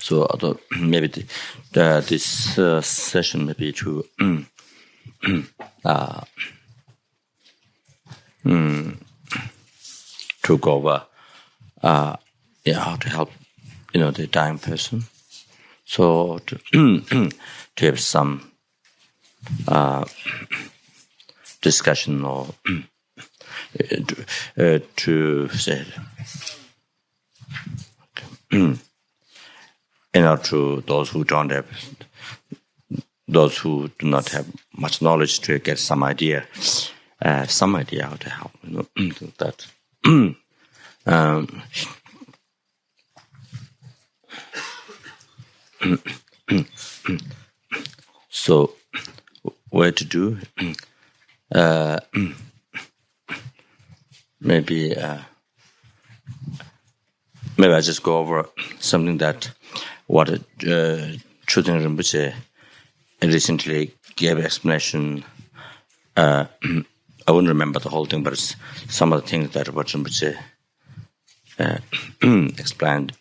So maybe this session maybe to to go over how to help the dying person. So to have some discussion or to say to those who don't have, those who do not have much knowledge, to get some idea how to help that. So where to do? Maybe I just go over something that what Chudin Rinpoche recently gave explanation. I wouldn't remember the whole thing, but it's some of the things that what Rinpoche explained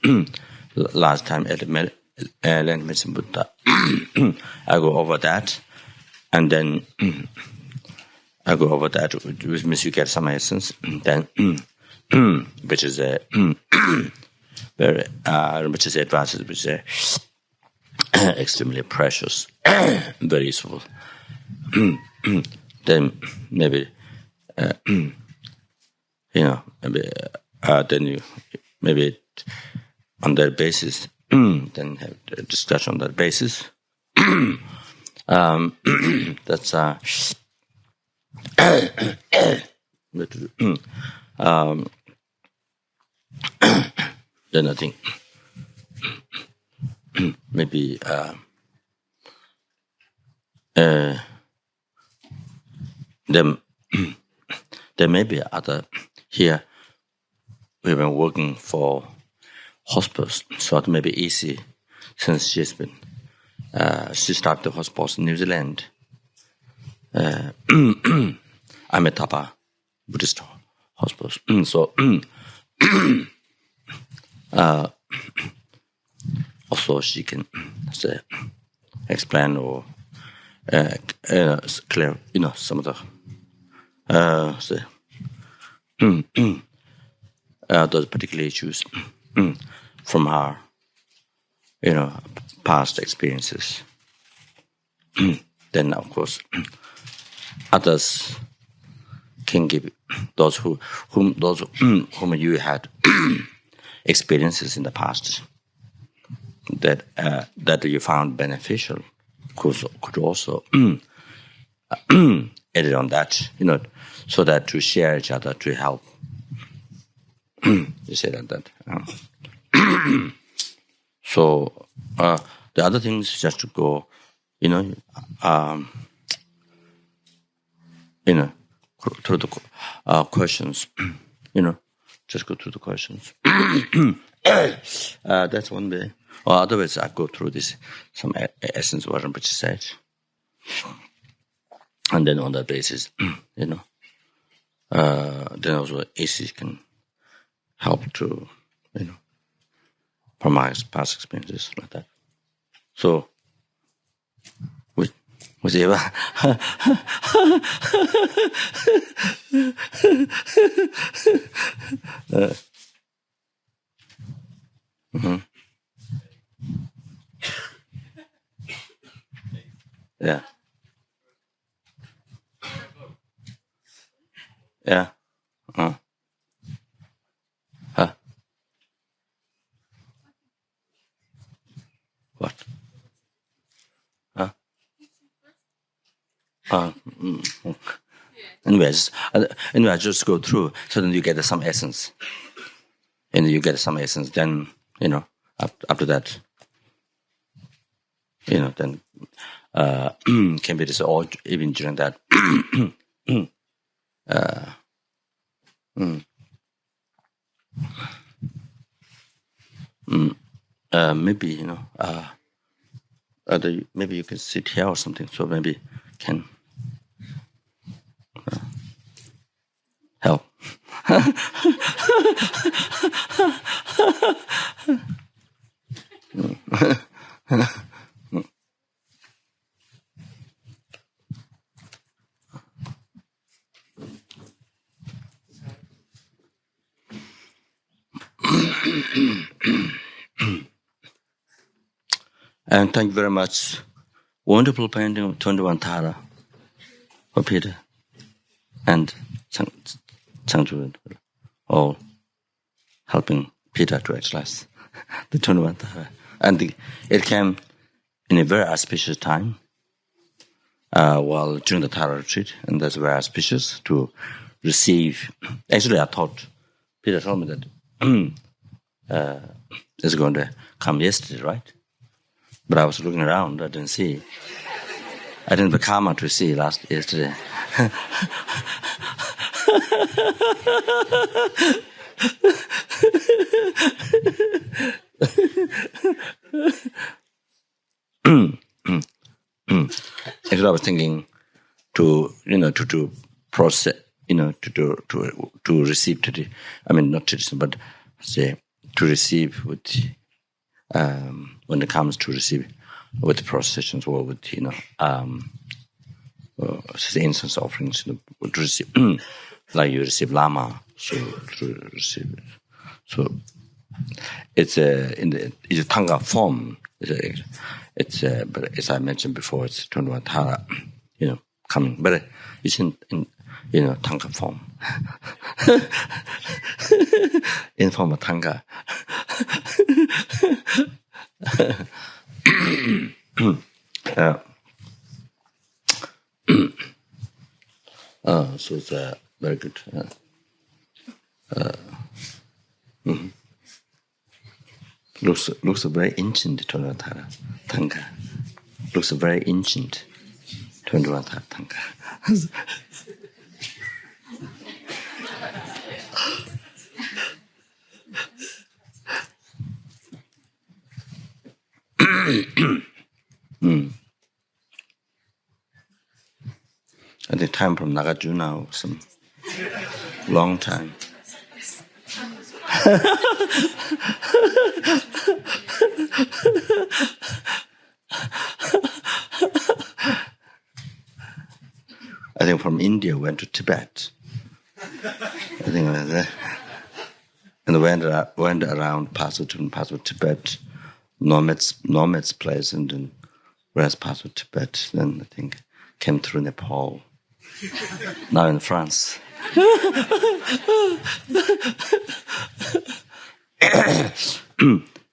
last time at the Enlightened Buddha. I go over that, and then I go over that, which means you get some essence, then which is a very which is advances, which is extremely precious, very useful. Then maybe then you maybe on that basis, then have a discussion on that basis. That's then I think maybe there may be other here. We've been working for hospice, so it may be easy since she's been she started the hospice in New Zealand. I'm a Tapa Buddhist hospice, so also she can say, explain or clear, some of the those particular issues from her, past experiences. Then, of course, others can give those whom you had experiences in the past that you found beneficial could also edit on that, so that to share each other, to help. You say that. So the other things just to go, through the questions, just go through the questions. That's one way. Or otherwise, I go through this some essence of what Rinpoche said, and then on that basis, then also AC can help to, from my past experiences like that. So, was Eva? Yeah. Yeah. Huh? What? Huh? Anyways, I just go through, so then you get some essence. And you get some essence, then, after that, then can be this, or even during that. Maybe, maybe you can sit here or something, so maybe can help. And thank you very much. Wonderful painting of 21 Tara for Peter and Changju, all helping Peter to exercise the 21 Tara. And it came in a very auspicious time while during the Tara retreat, and that's very auspicious to receive. Actually, I thought, Peter told me that it's going to come yesterday, right? But I was looking around, I didn't see. I didn't have the karma to see yesterday. Actually, I was thinking to process, to receive today. I mean, not tradition, but say to receive with. When it comes to receive with the processions or with the incense offerings, to receive like you receive Lama, so to receive it. So it's it's a Tanga form. It's but as I mentioned before, it's 21 Tara, coming, but it's in Tanga form, in form of Tanga. So it's very good. Looks very ancient 21 Tara Tanga. Looks very ancient 21 Tara Tanga. I think time from Nagaju now, some long time. I think from India went to Tibet. I think like that. And went around, passed through Tibet, nomads place, and then rest passed through Tibet. Then I think came through Nepal. Now in France.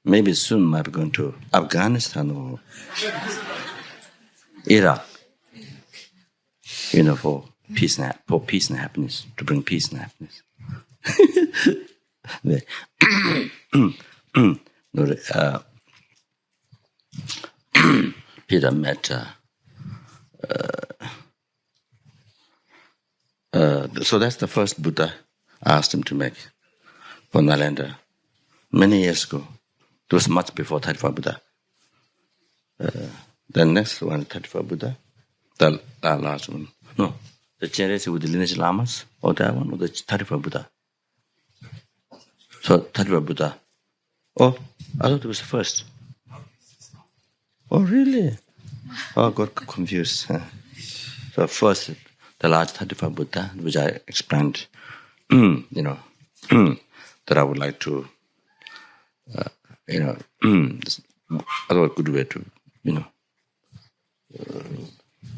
Maybe soon might be going to Afghanistan or Iraq. For peace and happiness, to bring peace and happiness. Peter met. So that's the first Buddha I asked him to make for Nalanda many years ago. It was much before 34 Buddha. The next one, 34 Buddha, the last one. No, the cherish with the lineage lamas, or that one, or the 34 Buddha. So 34 Buddha. Oh, I thought it was the first. Oh, really? Oh, I got confused. So first, the large 35 Buddha, which I explained, that I would like to, other good way to,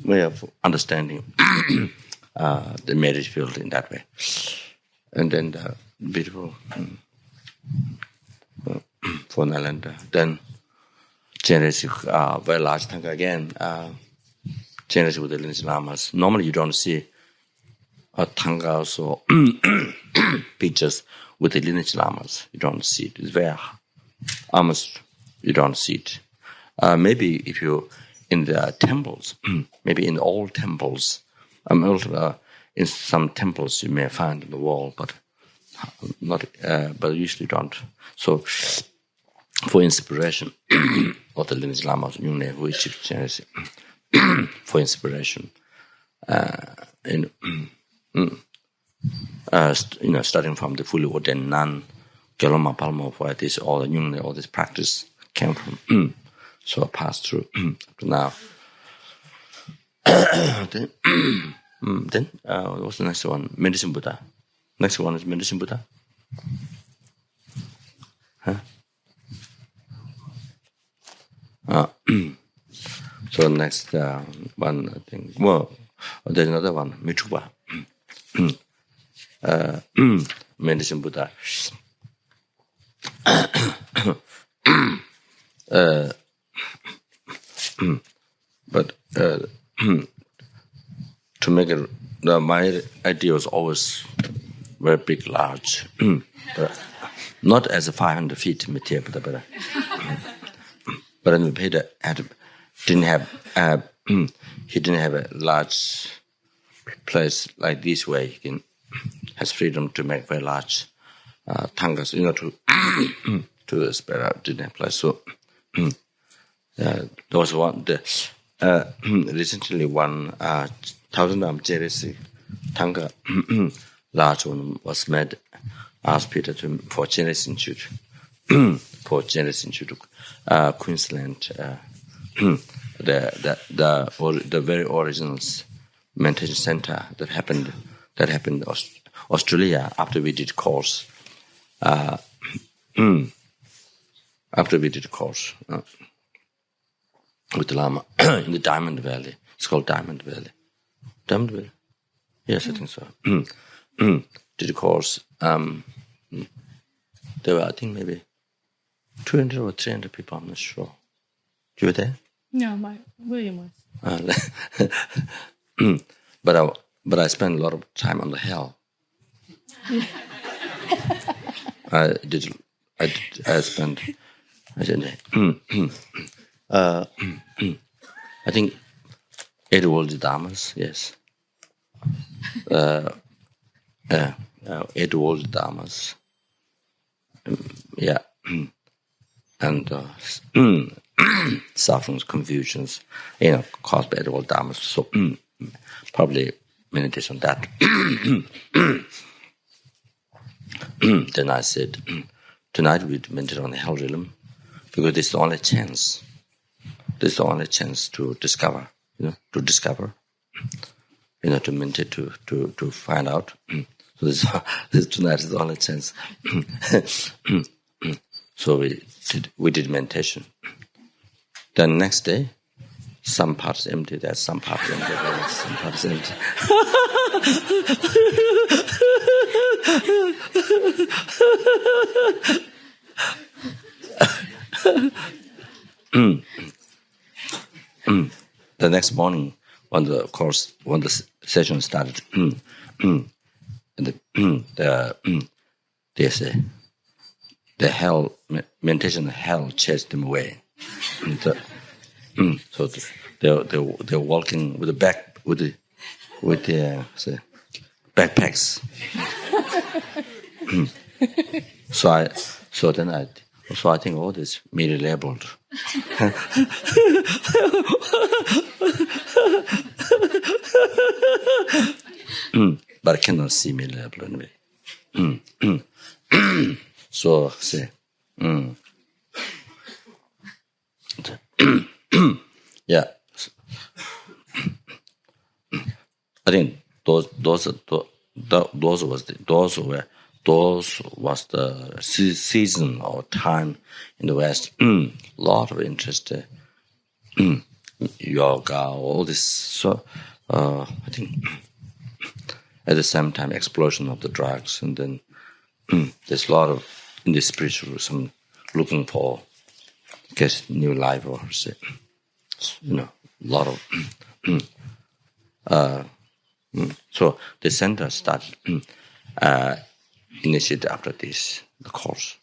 way of understanding the marriage field in that way. And then the beautiful for Nalanda. Then cherish, very large tank again. Cherish with the lineage lamas. Normally you don't see a tangas or pictures with the lineage lamas. You don't see it. It's very almost you don't see it. Maybe if you in the temples, maybe in all temples, in some temples you may find on the wall, but not. But usually don't. So for inspiration, or the lineage lamas, for inspiration, starting from the fully ordained nun, Geloma Palmo, where all this practice came from. So I passed through up to now. Then what's the next one? Medicine Buddha. Next one is Medicine Buddha. Huh? So next one, I think. Well, there's another one, Michuba. Medicine Buddha. But to make it, my idea was always very big, large. Not as a 500 feet material, but then Peter didn't have he didn't have a large place like this where he has freedom to make very large tangas, to spread out. Didn't have place. So there was one. Recently, one 1,000 cherish tanga, large one was made. Asked Peter for Cherish Institute, Queensland, the very original meditation center that happened Australia after we did course. After we did course with the Lama in the Diamond Valley. It's called Diamond Valley. Diamond Valley? Yes, I think so. Did a course. There were, I think, maybe 200 or 300 people. I'm not sure. You were there? No, William was. But I spent a lot of time on the hill. I think 8 world dharmas. Yes. 8 world dharmas. Yeah. And sufferings, confusions, caused by 8 world dharmas. So probably meditation on that. Then I said, tonight we meditate on the hell realm because this is the only chance. This is the only chance to discover, to meditate, to find out. So this tonight is the only chance. So we did meditation. Then next day, some parts empty, there's some parts empty, there's some parts empty. The next morning, when the session started, they say the hell meditation hell chased them away. So they're walking with the backpacks. So I think all this merely labeled. But I cannot see me label anyway. So say, yeah. I think those was the season or time in the West. Lot of interest, yoga, all this. So I think at the same time explosion of the drugs, and then there's a lot of in the spiritualism looking for new life or say, a lot of. So the center started initiated after this the course.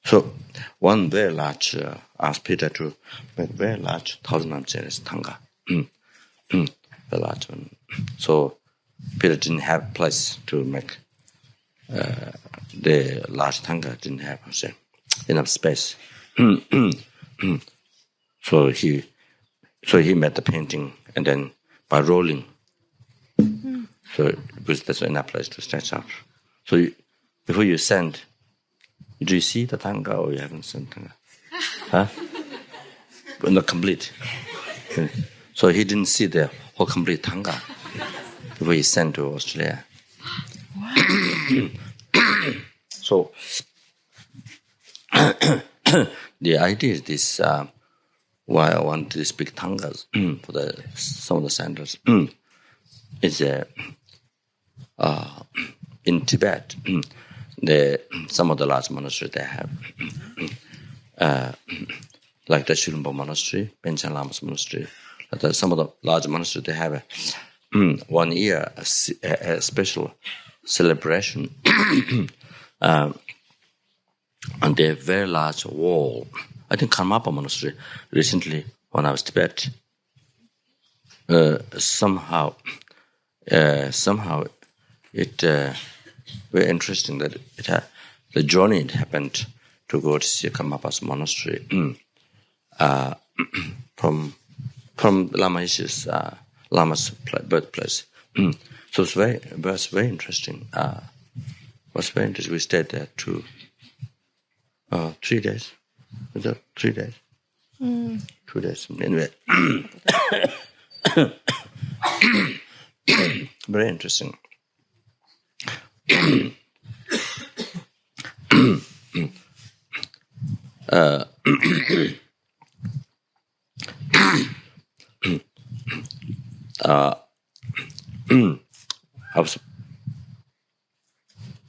So one very large asked Peter to make very large 1,000 cherish tanga, very large one. So Peter didn't have place to make the large tanga. Didn't have enough space. So he made the painting and then by rolling. So because there's enough place to stretch out. So before you send, do you see the tanga or you haven't sent tanga? Huh? but not complete. So he didn't see the whole complete Thanga before he sent to Australia. So the idea is this, why I want to speak Tangas for some of the centers is in Tibet, some of the large monasteries they have, like the Shulumbo Monastery, Panchen Lama's Monastery, some of the large monasteries they have 1 year a special celebration, and they have very large wall. I think Karmapa Monastery recently, when I was in Tibet, somehow it very interesting that the journey it happened to go to see Karmapa's monastery from Lama Ishi's Lama's birthplace. So it was very interesting. Was very interesting. We stayed there 3 days. Was that 3 days? 2 days. Anyway, very interesting.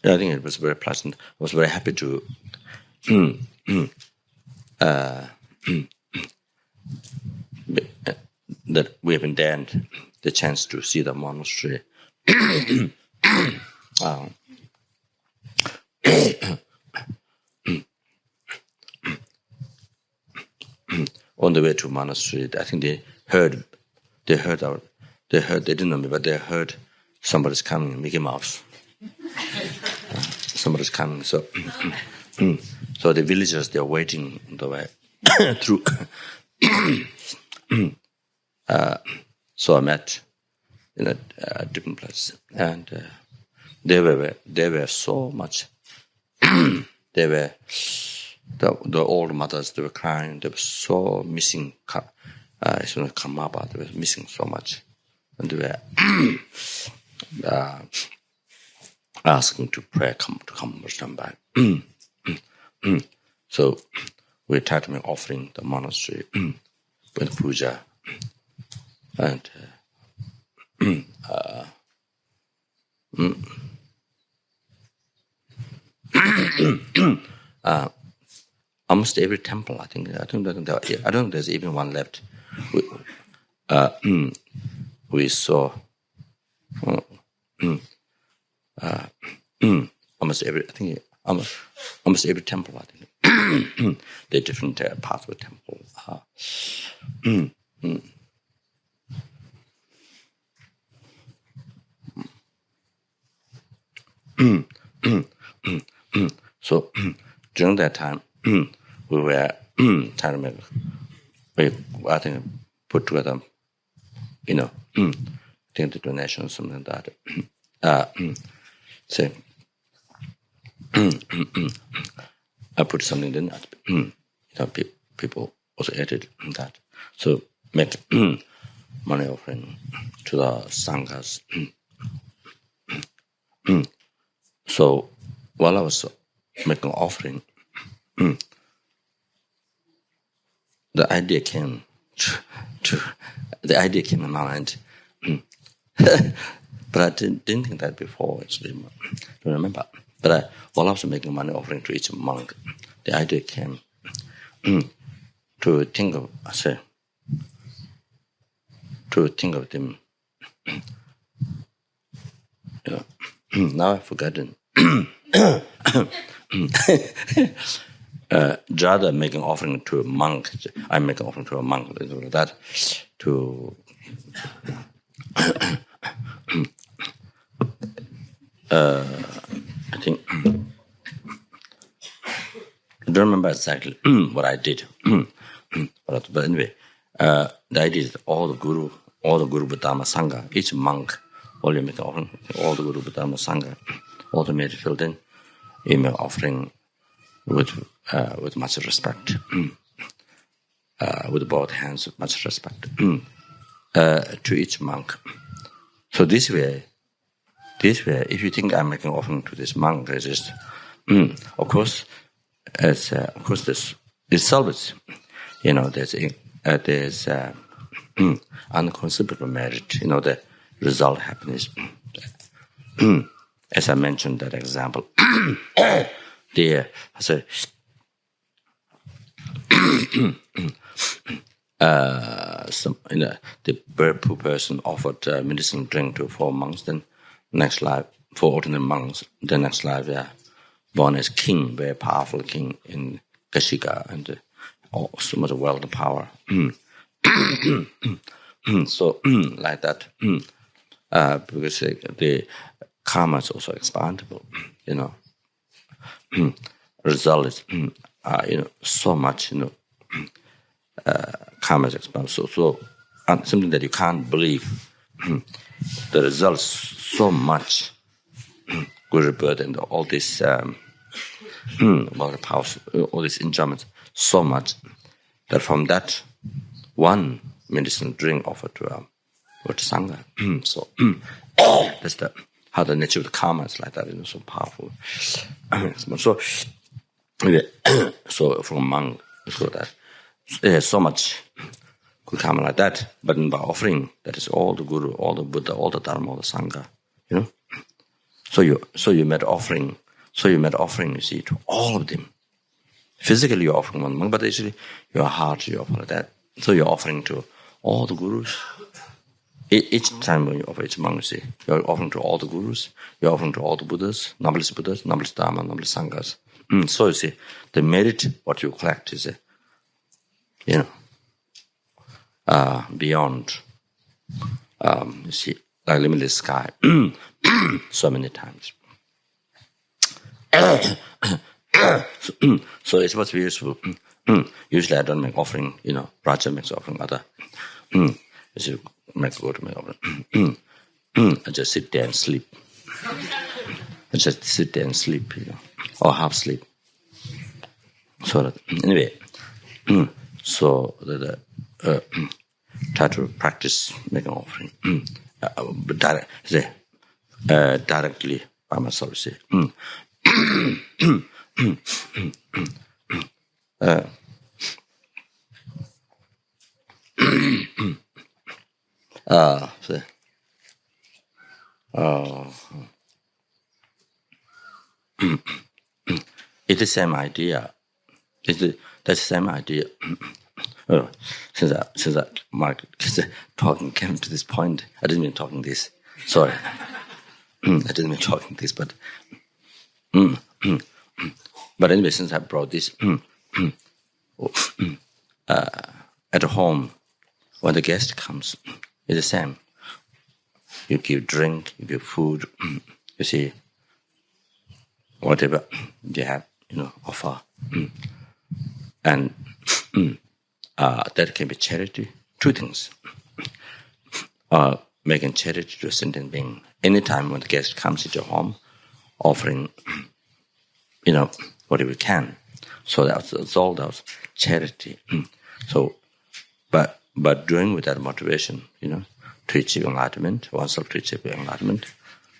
I think it was very pleasant. I was very happy to that we have been there and the chance to see the monastery. On the way to monastery, I think they didn't know me, but they heard somebody's coming, Mickey Mouse. Somebody's coming, so the villagers, they're waiting on the way through. So I met in a different place, and they were so much. They were the old mothers. They were crying. They were so missing. Karmapa. They were missing so much, and they were asking to pray, come back. So we tried to make offering the monastery with puja, and almost every temple. I don't think there's even one left. We saw almost every temple. I think the different parts of the temple. So during that time, we were trying to put together, think the donation or something like that. So I put something in that. People also added that. So make money offering to the sanghas. So while I was making offering, the idea came in my mind. But I didn't think that before, actually. I don't remember. But while I was making money offering to each monk, the idea came to think of them. Now I've forgotten. Rather making offering to a monk, I make an offering to a monk, like that, to I think I don't remember exactly what I did, but anyway, the idea is all the Guru Dharma Sangha, each monk, all you make an offering, all the Guru Dharma Sangha, all the made filled in, you make offering with much respect with both hands, much respect to each monk. So this way, if you think I'm making offering to this monk, it's just, of course, this itself is, there's unconceivable merit. The result happiness. As I mentioned that example, the very poor person offered medicinal drink to 4 monks. Then next life, 4 ordinary monks. The next life, born as king, very powerful king in Kashika, and so much wealth and power. So like that, because the karma is also expandable. Result is so much. Karma is expandable. So something that you can't believe. The results so much. Good rebirth and all this, all these enjoyments so much that from that one medicine drink offered to Sangha. So that's how the nature of the karma is like that, so powerful. So from monk, so that there's so much good karma like that, but by offering, that is all the Guru, all the Buddha, all the Dharma, all the Sangha, So you made offering. You see, to all of them. Physically, you're offering one monk, but actually, your heart, you offer that. So you're offering to all the Gurus. Each time when you offer each monk, you see, you're offering to all the Gurus. You're offering to all the Buddhas, noblest Dharma, noblest Sanghas. So you see, the merit what you collect is, beyond. You see, like limitless sky. So many times. So it was useful. Usually I don't make offering, Raja makes offering, other. I just sit there and sleep. Or half sleep. So that, anyway, so that try to practice making offering. Directly by myself, say. It's the same idea. That's the same idea. Since Mark talking came to this point, I didn't mean talking this. Sorry. I didn't mean talking this, but anyway, since I brought this at home, when the guest comes, it's the same. You give drink, you give food, you see, whatever they have, offer, and that can be charity. 2 things. Making charity to a sentient being. Anytime when the guest comes into your home, offering, whatever we can. So that's all those charity. So, but doing with that motivation, to achieve enlightenment, oneself to achieve enlightenment.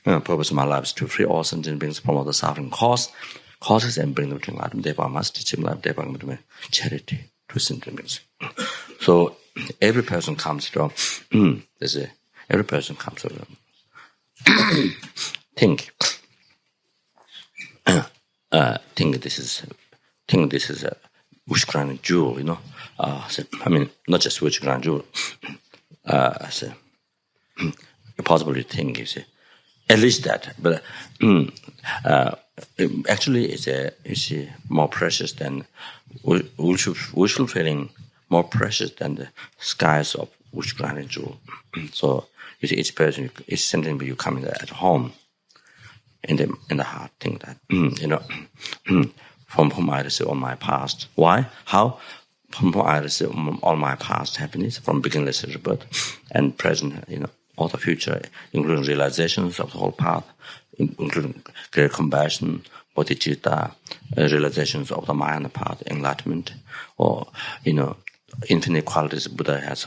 Purpose of my life is to free all sentient beings from all the suffering causes and bring them to enlightenment. Therefore, I must teach them life. Therefore, I'm going to make charity to sentient beings. So every person comes to every person comes to think this is a wish granting jewel, not just wish granting jewel. Possibly think, you see, at least that, but actually it's more precious than wishful feeling, more precious than the skies of wish granting jewel. So you see, each person, each sentient being you come in at home, in the heart, think that from whom I receive all my past. Why? How? From whom I receive all my past happiness, from beginningless rebirth and present, all the future, including realizations of the whole path, including great compassion, bodhichitta, realizations of the Mahayana path, enlightenment, or infinite qualities. Buddha has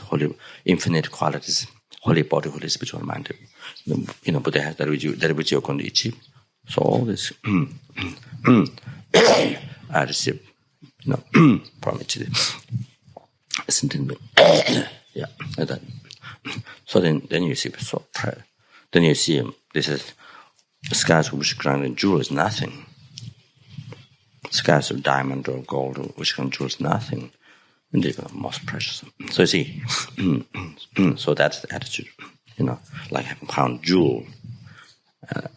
infinite qualities, holy body, holy spiritual mind. Buddha has that which you are going to achieve. So all this I receive, from each sentient being. Yeah, like that. So then you see, then you see this is skies which crown and jewel is nothing. Skies of diamond or gold which crown jewel is nothing. And they are most precious. So you see, so that's the attitude, like having crown jewel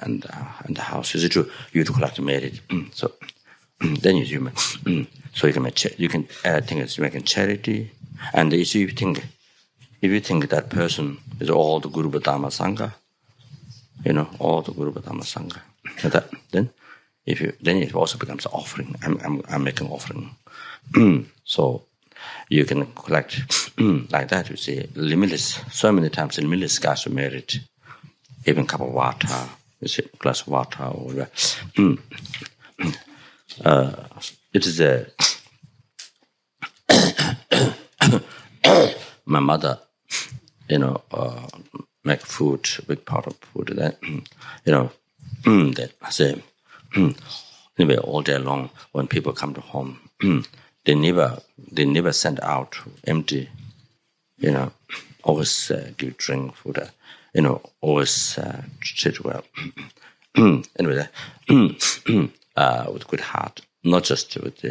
and the house. Is it true? You to collect merit. So then you human. So you can make think it's making charity, and if you think that person is all the Guru Dharma Sangha, all the Guru Dharma Sangha, then it also becomes offering. I'm making offering. So you can collect like that. You see, limitless, so many times limitless skies of merit, even a cup of water. You see, glass of water or whatever. It is my mother, make food, a big part of food. That that I say, anyway, all day long when people come to home, they never send out empty. Always give drink food. Always treat well. Anyway, with good heart, not just with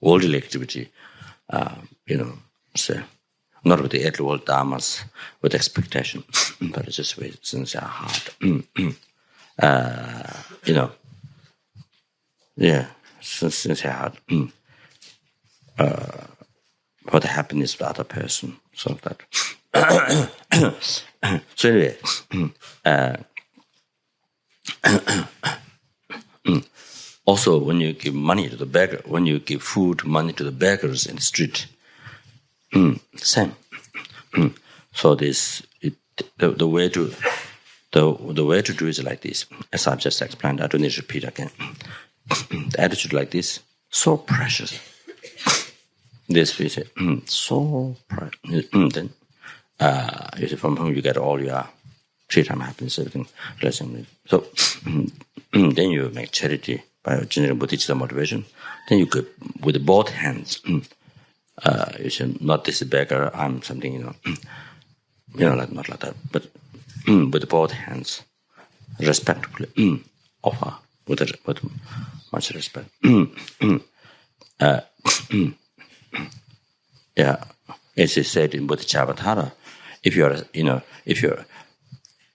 worldly activity. Not with the 8 world dharmas with expectation, but it's just with sincere heart. Sincere heart. For the happiness of the other person. So that. So anyway, also when you give money to the beggar, when you give money to the beggars in the street, same. So the way to do is like this. As I just explained, I don't need to repeat again. The attitude like this, so precious. This we say, so precious. Then you see from whom you get all your 3-time happiness, everything, blessing. So then you make charity by generating bodhichitta motivation. Then you go with both hands. You say, not this beggar, I'm something, not like that, but with both hands, respectfully offer with much respect. Yeah, as is said in bodhisattva, if you're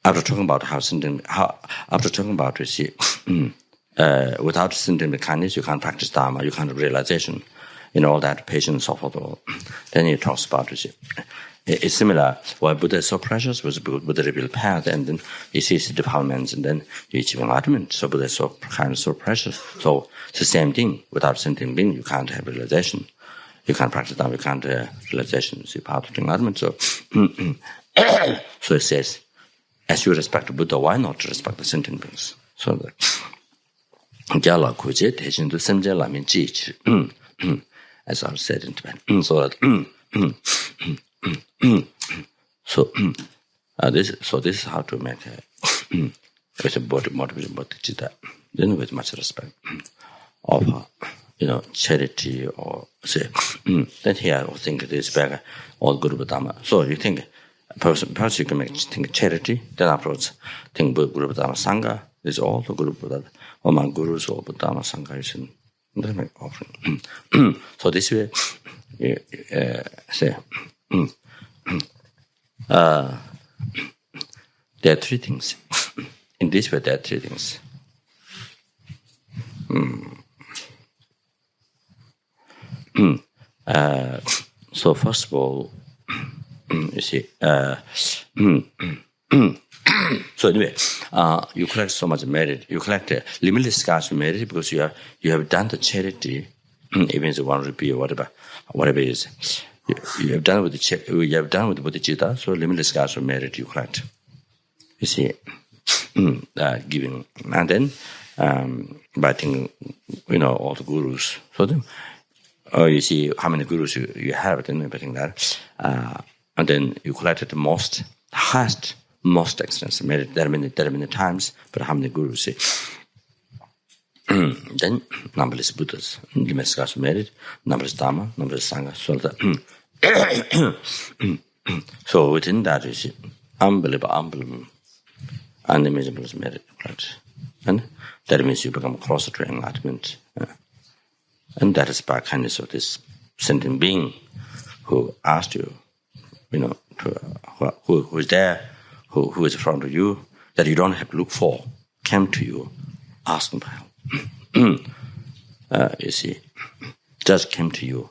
after talking about you see, without sentient kindness, you can't practice Dharma, you can't have realization, all that patience, so forth. Then he talks about you see, it's similar. Why Buddha is so precious was Buddha revealed path, and then he sees the developments, and then you achieve enlightenment. So Buddha is so kind, so precious. So it's the same thing. Without sentient being, you can't have realization. You can't practice Dharma, you can't have realization. You see, part of enlightenment. So, so it says, as you respect Buddha, why not respect the sentient beings? So that as I said in Tibetan. So that this is how to make with a motivation bodhichitta. Then with much respect of charity or say then here I think this back all Guru Dharma. So you think perhaps you can think charity, then afterwards think Guru Dharma Sangha is all the Guru Buddha or my gurus or Dharma Sangha is in make offering. So this way say there are 3 things. In this way there are 3 things. So first of all, you see, so anyway, you collect so much merit. You collect limitless scars of merit because you have done the charity, even if it's 1 rupee or whatever it is. You have done with the bodhichitta, so limitless scars of merit you collect. You see, giving, and then inviting, all the gurus. So then, you see how many gurus you have, then everything that, and then you collected the most extensive merit. There are many times, but how many gurus? Then numberless Buddhas, limitless merit, numberless Dharma, numberless Sangha. So within that, you see, unbelievable, unimmeasurable merit, right? And that means you become closer to enlightenment. And that is by kindness of this sentient being who asked you, who is there, who is in front of you, that you don't have to look for, came to you, asking for help. You see, just came to you,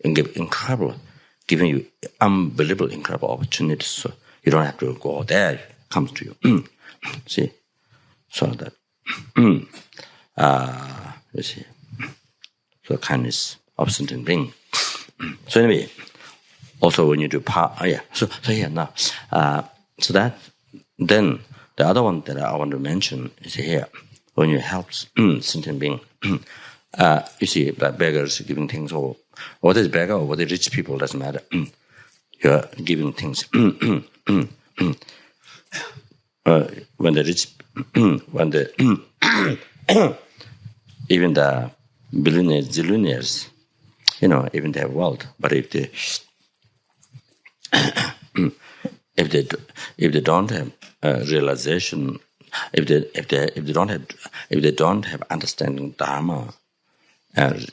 and giving you unbelievable, incredible opportunities. So you don't have to go there; it comes to you. See, so that you see, so kindness of sentient being. So anyway, also when you do so here now, so that then the other one that I want to mention is here. When you help sentient being, you see, like beggars giving things, or whether it's beggar or whether it's rich people, doesn't matter. You're giving things. When the rich, even the billionaires, zillionaires, even they have wealth, but if they don't have realization, if they don't have understanding Dharma, and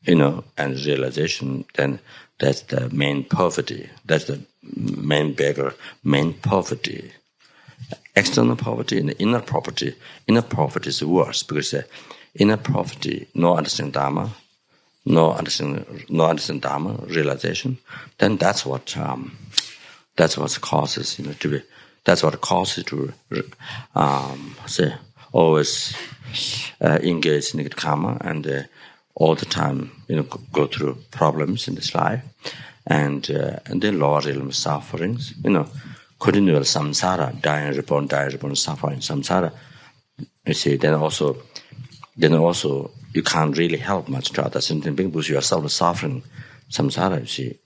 and realization, then that's the main poverty. That's the main beggar, main poverty. External poverty and inner poverty. Inner poverty is worse because inner poverty, no understanding Dharma, no understanding Dharma realization. Then that's what causes to be. That's what causes to always engage in negative karma and all the time go through problems in this life and then lower realm sufferings. Continual samsara, dying reborn, suffering samsara. You see, then also you can't really help much to others sentient beings because yourself is suffering samsara. You see,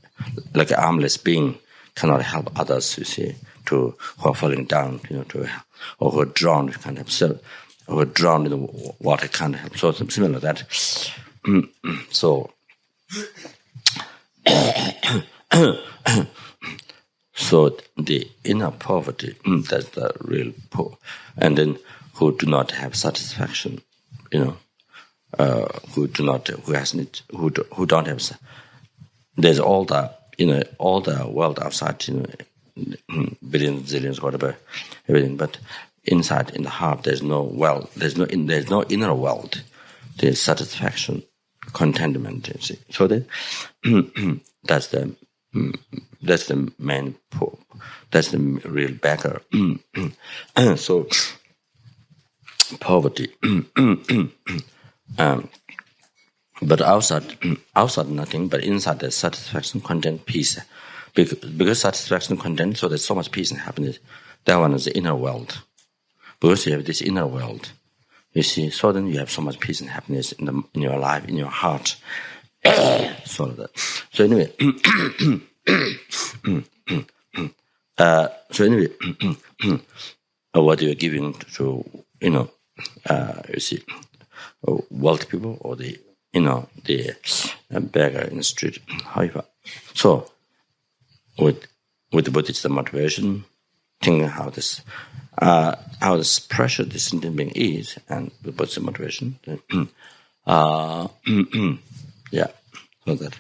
like an armless being cannot help others. You see, who are falling down, or who are drowned, you can't help. Who are drowned in the water, can't help. So similar to that. So the inner poverty, that's the real poor, and then who do not have satisfaction, who don't have. There's all the world outside, billions, zillions, whatever, everything, but inside, in the heart, there's no wealth. There's no inner wealth. There's satisfaction, contentment. You see. So then, that's the main poor. That's the real beggar. So poverty. But outside nothing. But inside there's satisfaction, content, peace. Because satisfaction, content. So there's so much peace and happiness. That one is the inner world. Because you have this inner world, you see, so then you have so much peace and happiness in your life, in your heart. So anyway, what you're giving to you see, wealthy people or the beggar in the street, however. So with the bodhisattva motivation, thinking how this pressure this sentient being is, and with bodhisattva motivation, yeah. So that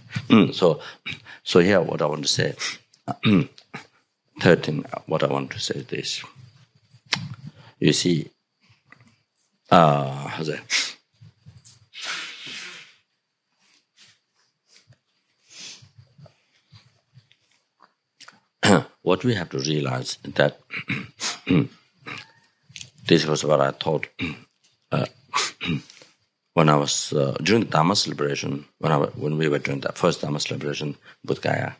so here what I want to say. Third thing, what I want to say is this. You see, what we have to realize is that this was what I thought when I was during the Dharma celebration, when we were doing the first Dharma celebration, Bodh Gaya,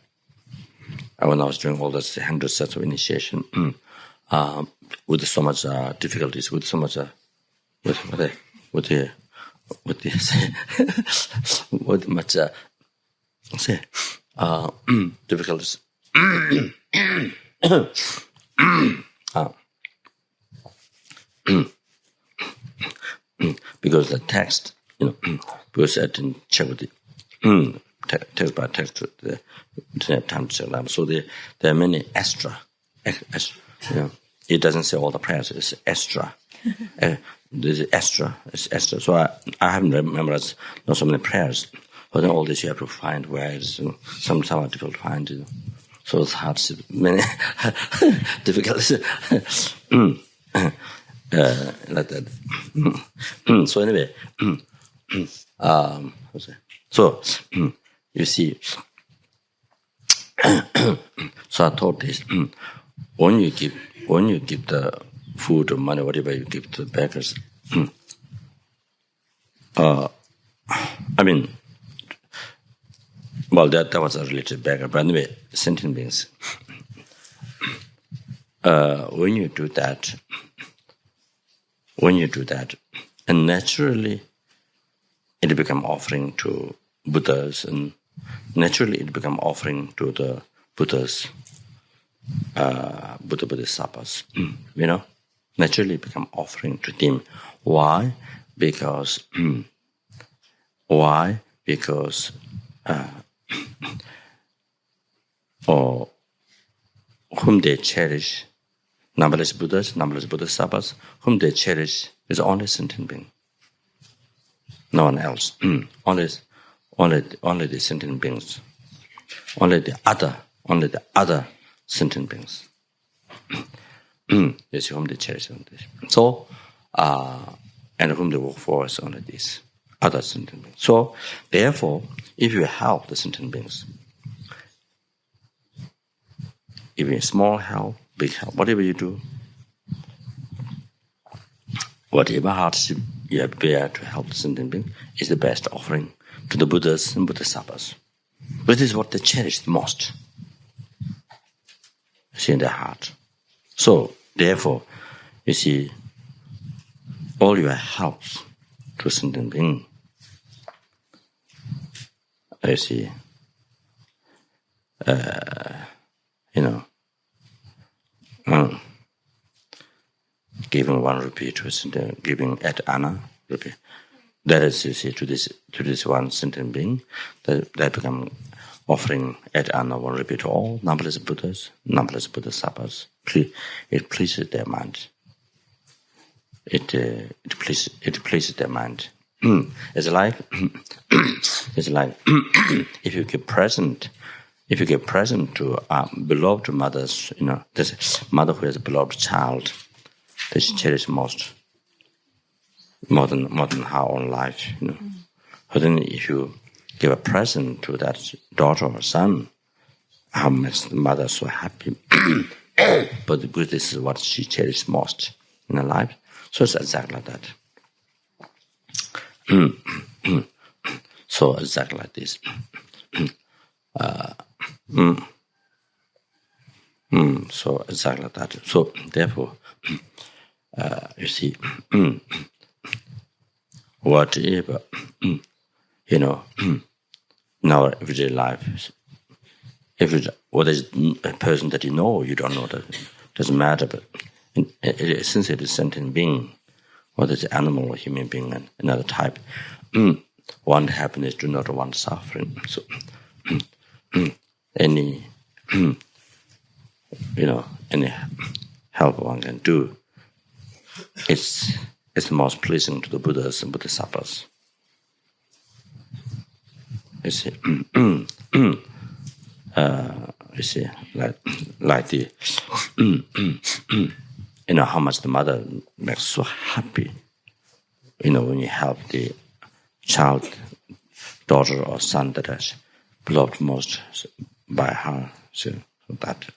when I was doing all those 100 sets of initiation, with so much difficulties, with so much with much difficulties. Because the text, because I didn't check with the text by text, didn't have time to check them. So there are many extra. It doesn't say all the prayers. It's extra. There's extra. It's extra. So I haven't memorized not so many prayers. But then all this you have to find where it's some are difficult to find. So it's hard. Many difficulties. Like that. So anyway, so you see. So I thought this: when you give the food or money, whatever you give to the beggars, I mean, well, that was a related beggar, but anyway, sentient beings. When you do that, and naturally, it become offering to Buddhas, and naturally it become offering to the Buddhas, bodhisattvas. Naturally it become offering to them. Why? Because whom they cherish, numberless Buddhas, numberless bodhisattvas, whom they cherish is only sentient being. No one else. Only the sentient beings. Only the other sentient beings. Is whom they cherish on this. So, and whom they work for is only these other sentient beings. So, therefore, if you help the sentient beings, even small help, big help, whatever you do, whatever hardship you have bear to help the sentient being is the best offering to the Buddhas and bodhisattvas. But this is what they cherish the most. See in their heart. So, therefore, you see, all your helps to a sentient being, you see, giving 1 rupee to a sentient, giving at Anna rupee. That is, you see, to this one sentient being, that become offering at Anna 1 rupee to all numberless Buddhas, numberless bodhisattvas. It pleases their mind. It pleases their mind. It's like if you give present to beloved mothers, this mother who has a beloved child, that she cherishes most, more than her own life, But then if you give a present to that daughter or son, how makes the mother so happy? But because this is what she cherishes most in her life, so it's exactly like that. So exactly like this. So exactly like that. So therefore, you see, whatever, in our everyday life, whether it's a person that you know or you don't know, that doesn't matter, but since it is sentient being, whether it's animal or human being and another type, want happiness, do not want suffering. So any any help one can do, it's the most pleasing to the Buddhas and bodhisattvas. You see, like the how much the mother makes so happy, when you help the child, daughter or son that is beloved most by her. So that,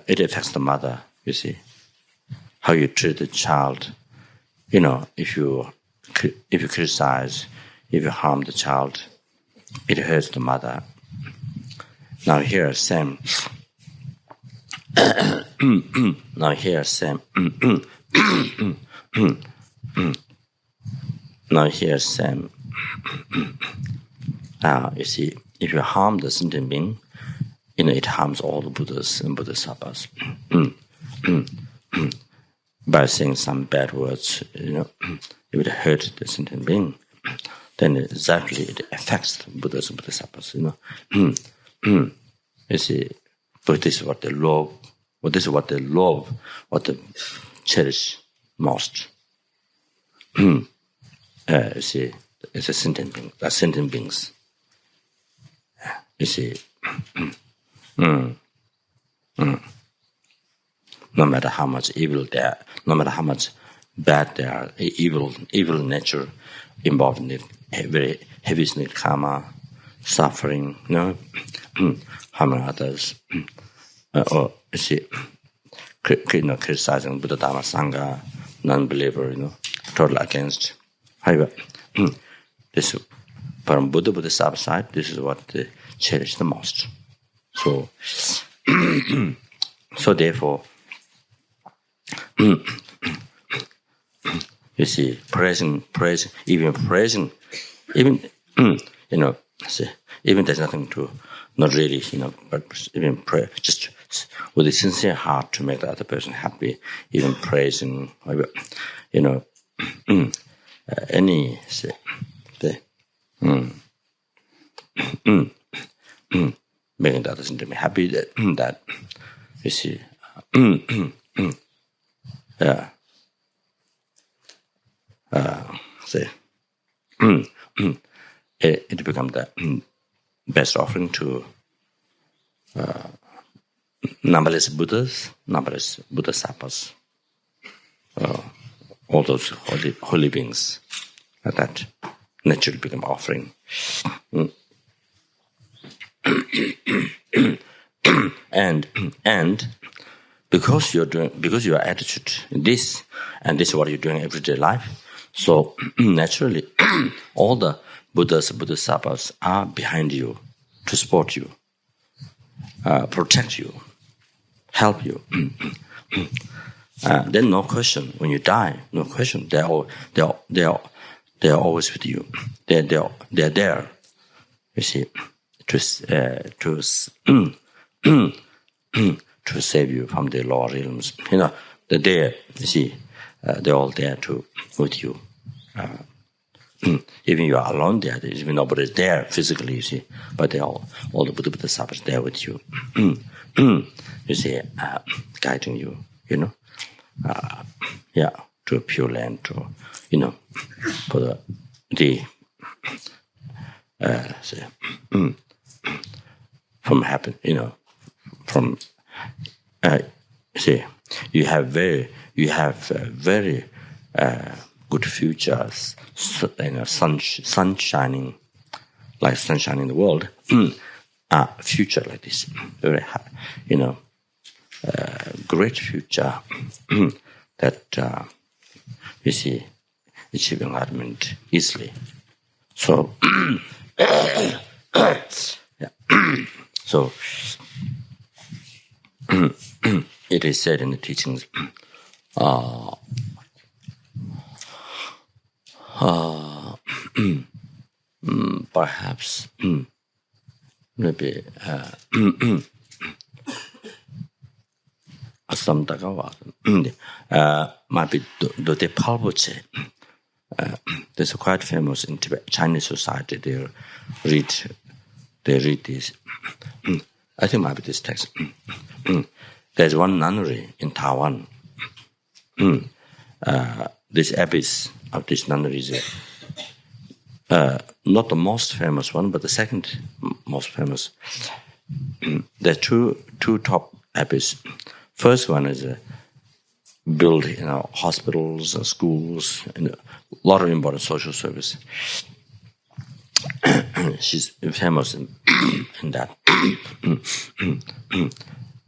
it affects the mother, you see. How you treat the child, if you criticize, if you harm the child, it hurts the mother. Now here, same. Now here same. Now here same. You see, if you harm the sentient being, it harms all the Buddhas and bodhisattvas. By saying some bad words, if it hurt the sentient being, then exactly it affects the Buddhas and bodhisattvas. You see, but this is what they love. This is what they love, what they cherish most. You see, it's a sentient being. They're sentient beings. You see, no matter how much evil they are, no matter how much bad they are, evil nature involved in it, very heavy karma, suffering, harming others, or you see, criticizing Buddha, Dharma, Sangha, non-believer, total against. However, this from Buddha Bodhisattva side, this is what they cherish the most. So, so therefore, you see, praising, even see, even there's nothing to, not really, but even pray, just with a sincere heart to make the other person happy, even praising, any, say, making the other person to be happy, that you see, say, it becomes the best offering to numberless Buddhas, numberless bodhisattvas, all those holy beings, that naturally become offering. And because your attitude this, and this is what you're doing in everyday life, so naturally all the Buddhas and bodhisattvas are behind you to support you, protect you, help you. Then no question, when you die, no question, they're always with you. They're there, you see, to save you from the lower realms. They're there, you see, they're all there with you. Even you are alone there, even nobody is there physically, you see, but they all the Buddha Bodhisattvas there with you. You see, guiding you, to a pure land, to, for from happen, from, you have very good futures, sun shining, like sunshine in the world, future like this, very, great future that you see achieving enlightenment easily. So, so it is said in the teachings, perhaps maybe some Tagawa might be the Palpoche. There's a quite famous in Tibet, Chinese society. They read this. I think might be this text. There's one nunnery in Taiwan. This abbess of this nunnery is not the most famous one, but the second most famous. There are two top abbeys. First one is build, hospitals and schools and a lot of important social service. She's famous in that.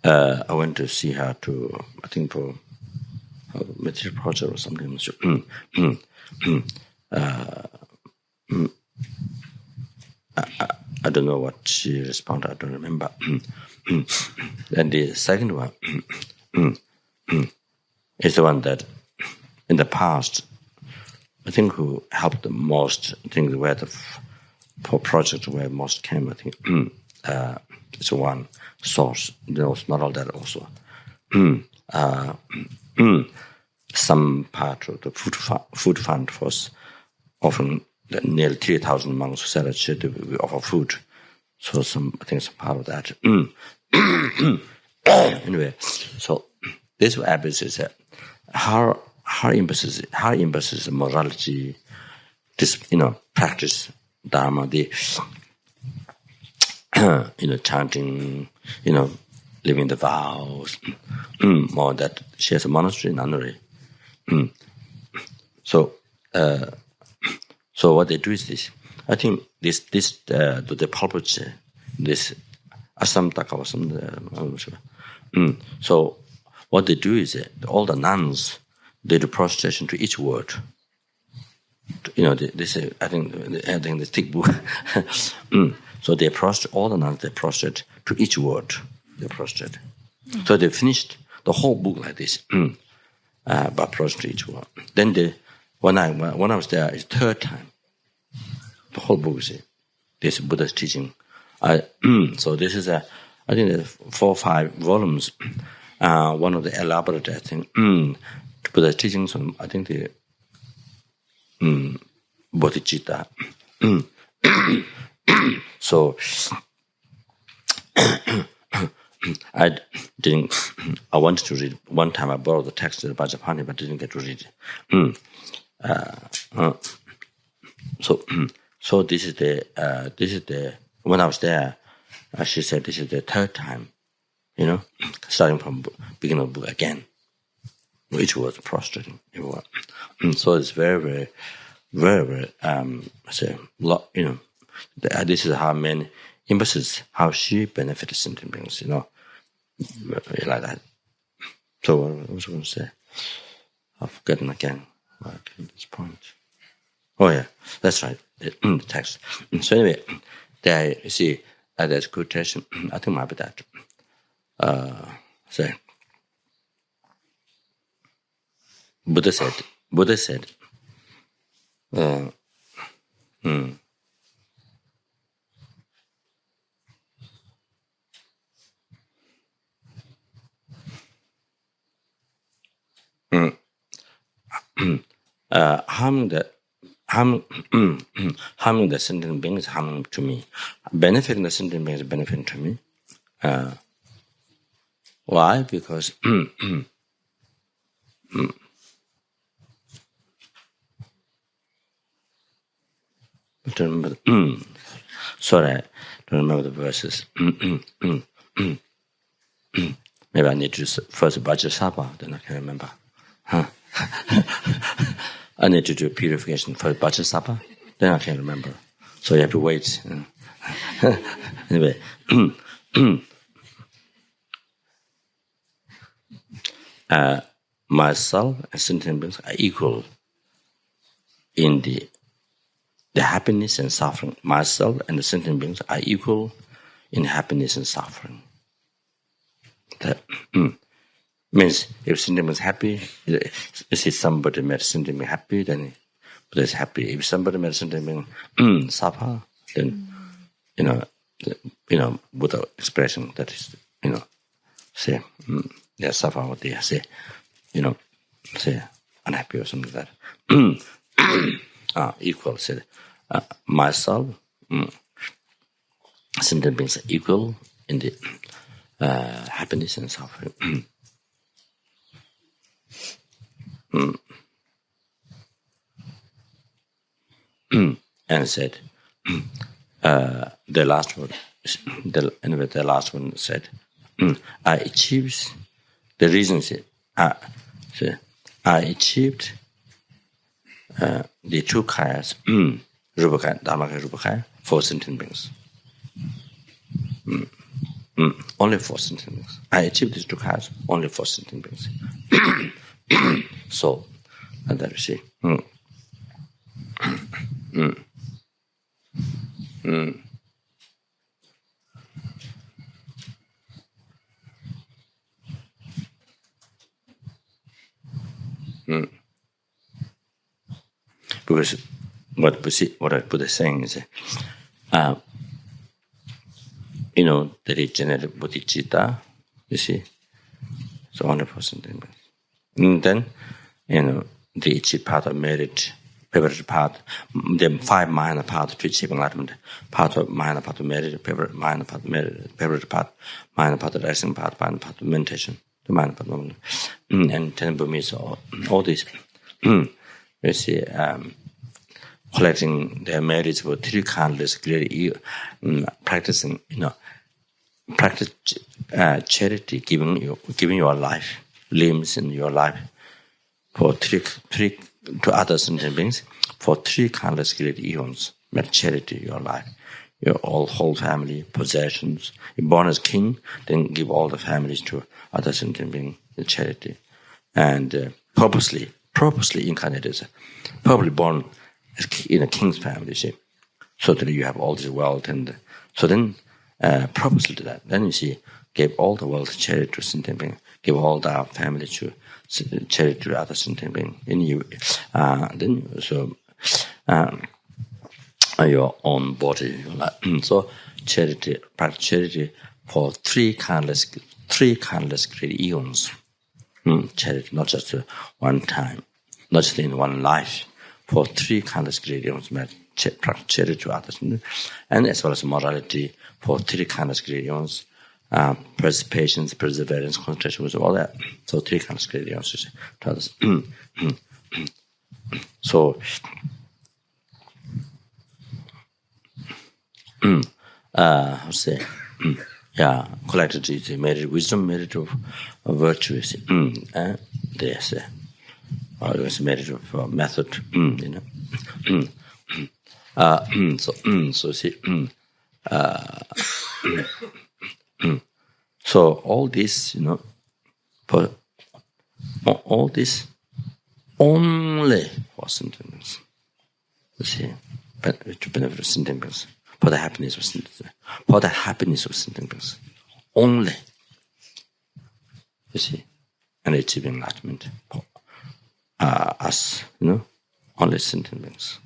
I went to see her I think for a material project or something. I don't know what she responded. I don't remember. Then the second one is the one that in the past, I think who helped the most, I think where the project where most came, I think it's one source. It's not all that also. Some part of the food fund was often nearly 3,000 monks who said that we offer food. So I think some part of that. Anyway, so this habit is how emphasizes morality, this practice Dharma, the chanting, living the vows, more that she has a monastery nunnery. So what they do is this. I think the Rinpoche, this Asamtaka or something. I'm not sure. So what they do is all the nuns, they do prostration to each word. They say, I think the thick book. So they prostrate, all the nuns, they prostrate to each word. They prostrate. So they finished the whole book like this, by prostrate each word. Then when I was there, it's third time. The whole book is this Buddha's teaching. So this is I think there's 4 or 5 volumes. One of the elaborate, I think, Buddha's teachings on, I think the bodhichitta. So I wanted to read one time. I borrowed the text of Vajrapani, but didn't get to read it. So this is the when I was there, she said this is the third time, starting from beginning of the book again, which was prostrating everyone. So it's very, very, very, very. This is how many emphasis how she benefited sentient beings, like that. So what was I going to say? I've forgotten again. At this point. Oh yeah, that's right. The text. So anyway, there you see there's quotation. I think might be that. So Buddha said. Harming the sentient beings, harming to me. Benefiting the sentient beings, benefiting to me. Why? Because I don't remember. Sorry, I don't remember the verses. Maybe I need to do first bodhisattva, then I can remember. I need to do purification for bodhisattva, then I can remember. So you have to wait. Anyway, myself and sentient beings are equal in the happiness and suffering. Myself and the sentient beings are equal in happiness and suffering. That means if sentient being is happy, if somebody made sentient being happy, then Buddha is happy. If somebody made sentient being suffer, then Buddha expression that is say they suffer or they say say unhappy or something like that. Equal. Say myself, sentient beings are equal in the happiness and suffering. And said, the last one. The last one said, I achieved. The reason is, I achieved the 2 kayas, Rupakaya, Dharmakaya, Rupakaya, for sentient beings. Only for sentient beings. I achieved these 2 kayas only for sentient beings. So, and that you see. Because what Buddha is saying is, that it generates bodhichitta, you see, it's 100%. And then, the each part of merit, favorite part, the 5 minor parts to achieve enlightenment, part of minor part of merit, favorite minor part of merit, favorite part, minor part of resting part, minor part of meditation, the minor part of and ten Burmese, all this, you see, collecting their merits for 3 countless great practicing, practice charity, giving your life, limbs in your life for three to other sentient beings for 3 countless great eons. Make charity your life, your whole family, possessions. You're born as king, then give all the families to other sentient beings in charity, and purposely incarnated, probably born in a king's family, see, so that you have all this wealth, and so then purposely to that. Then you see, gave all the wealth charity to sentient beings, give all the family to charity to other sentient beings. In you, then so your own body. So charity, practice charity for 3 countless great eons. Charity, not just one time, not just in one life. For 3 countless great eons, practice charity to others, and as well as morality for 3 countless great eons, patience, perseverance, concentration, all that. So 3 countless great eons to others. So, how to say? Yeah, collected is merit wisdom, merit of virtue. There's always merit of method. So see. So all this, for all this only for sentient beings. You see, to benefit of sentient beings, for the happiness of sentient beings, for the happiness of sentient beings, only. You see, and achieving enlightenment for us, only sentient beings.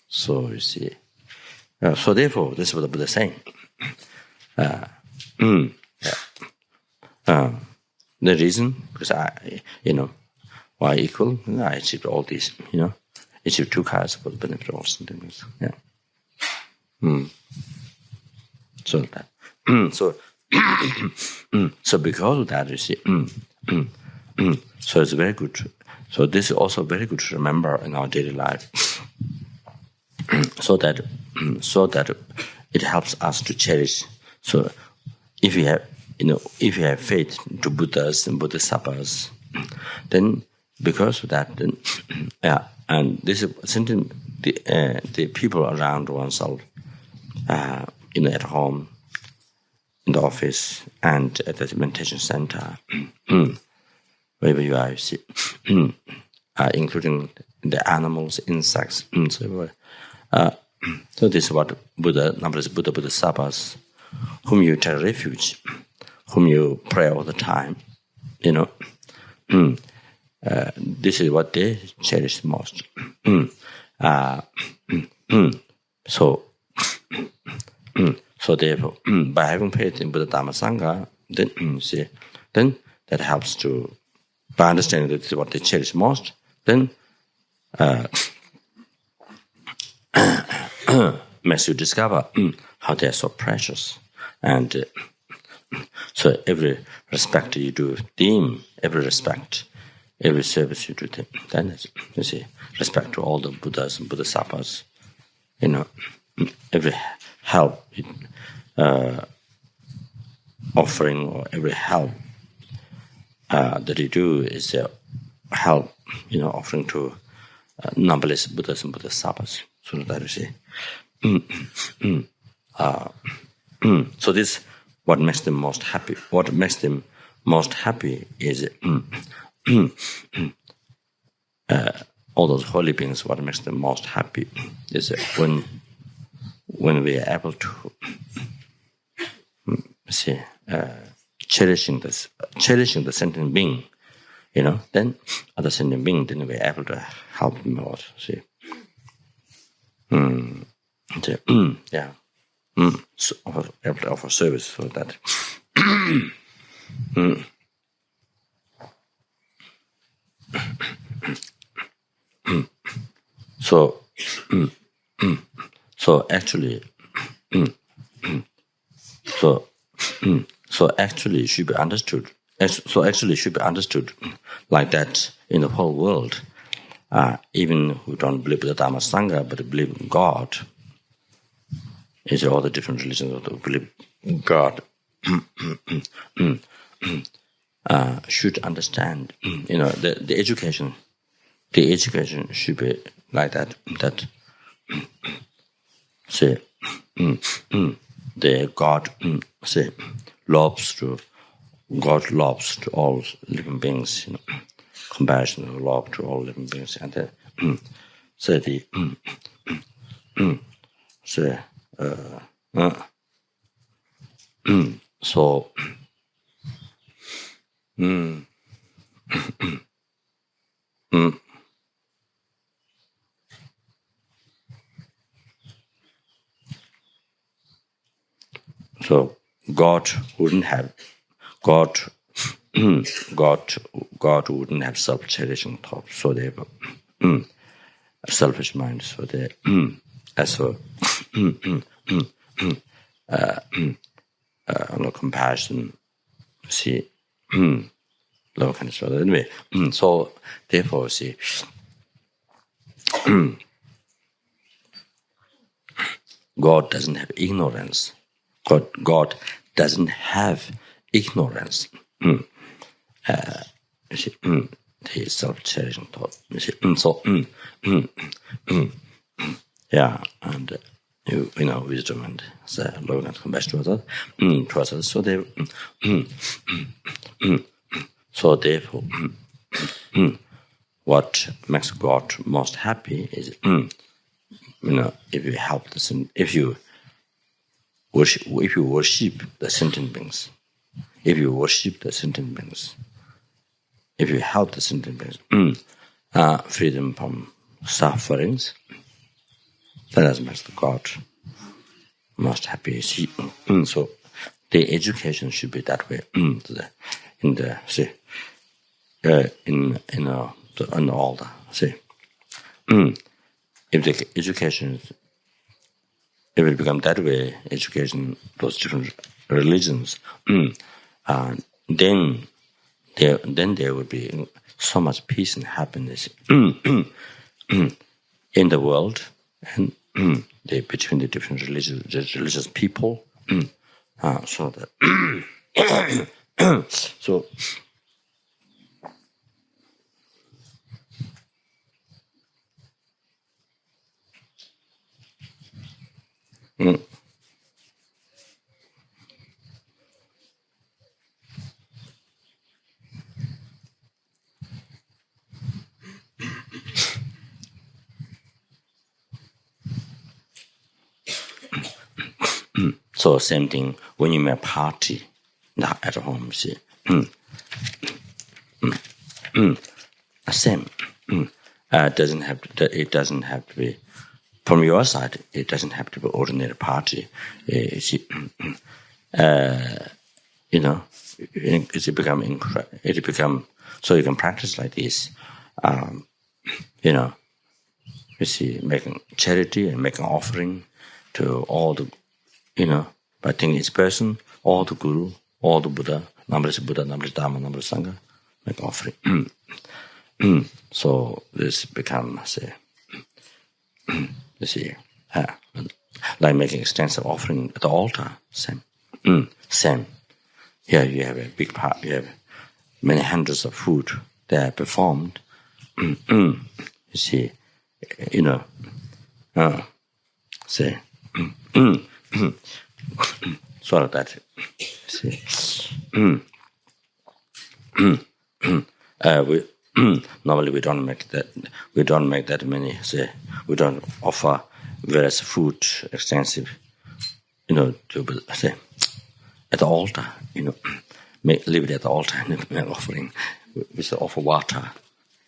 So you see, so therefore, this is what the Buddha is saying. The reason, because why equal? I achieved all these, achieved 2 kinds for the benefit of all sentient beings. Yeah. So that, so because of that, you see, so it's very good. So this is also very good to remember in our daily life, so that it helps us to cherish. So if you have faith to Buddhas and Bodhisattvas, then because of that, then and this is the people around oneself, at home, in the office, and at the meditation center, wherever you are, you see, including the animals, insects, so this is what Buddha, Bodhisattvas, whom you take refuge, whom you pray all the time, this is what they cherish most. So therefore, by having faith in Buddha, Dharma, Sangha, then that helps to, by understanding that this is what they cherish most, then makes you discover how they are so precious. And so every respect you do them, every respect, every service you do them, then you see, respect to all the Buddhas and Bodhisattvas, every help offering, or every help that you do is help, offering to numberless Buddhas and Bodhisattvas. So that you see. So this, what makes them most happy. What makes them most happy is all those holy beings. What makes them most happy is when we are able to cherishing the sentient being, then other sentient beings then we're able to help them out. See, so able to offer service for that. So actually, it should be understood. So actually, it should be understood like that in the whole world. Even who don't believe in the Dharma Sangha, but believe in God. Is all the different religions that believe in God should understand. The education. The education should be like that. That say, the God say loves to all living beings. Compassion, love to all living beings, and say the say so. So God wouldn't have God wouldn't have self-cherishing thoughts. So they have selfish mind. So they no compassion. See, love kind of so anyway. So therefore, see. God doesn't have ignorance. God doesn't have ignorance. You see, the self-cherishing thought. You see, so yeah, and wisdom and love and compassion towards others. So they, so therefore, what makes God most happy is, if you help if you worship the sentient beings, if you help the sentient beings, free them from sufferings, that makes the God most happy. So the education should be that way. In all the if the education, if it become that way, education, those different religions, then there would be so much peace and happiness in the world, and between the different religious people. So that so. So same thing when you make a party at home. See, same. It doesn't have to be from your side. It doesn't have to be ordinary party. See, it become so you can practice like this. You see, making charity and making offering to all the, by thinking each person, all the Guru, all the Buddha, Namrasa Buddha, Namrasa Dharma, Namrasa Sangha, make offering. So this becomes, say, you see, like making extensive offering at the altar, same. Same. Here you have a big part, you have many hundreds of food that are performed. You see, say, sort of that. See, normally we don't make that. We don't make that many. Say, we don't offer various food extensive. To say at the altar. Leave it at the altar and make offering. we offer water.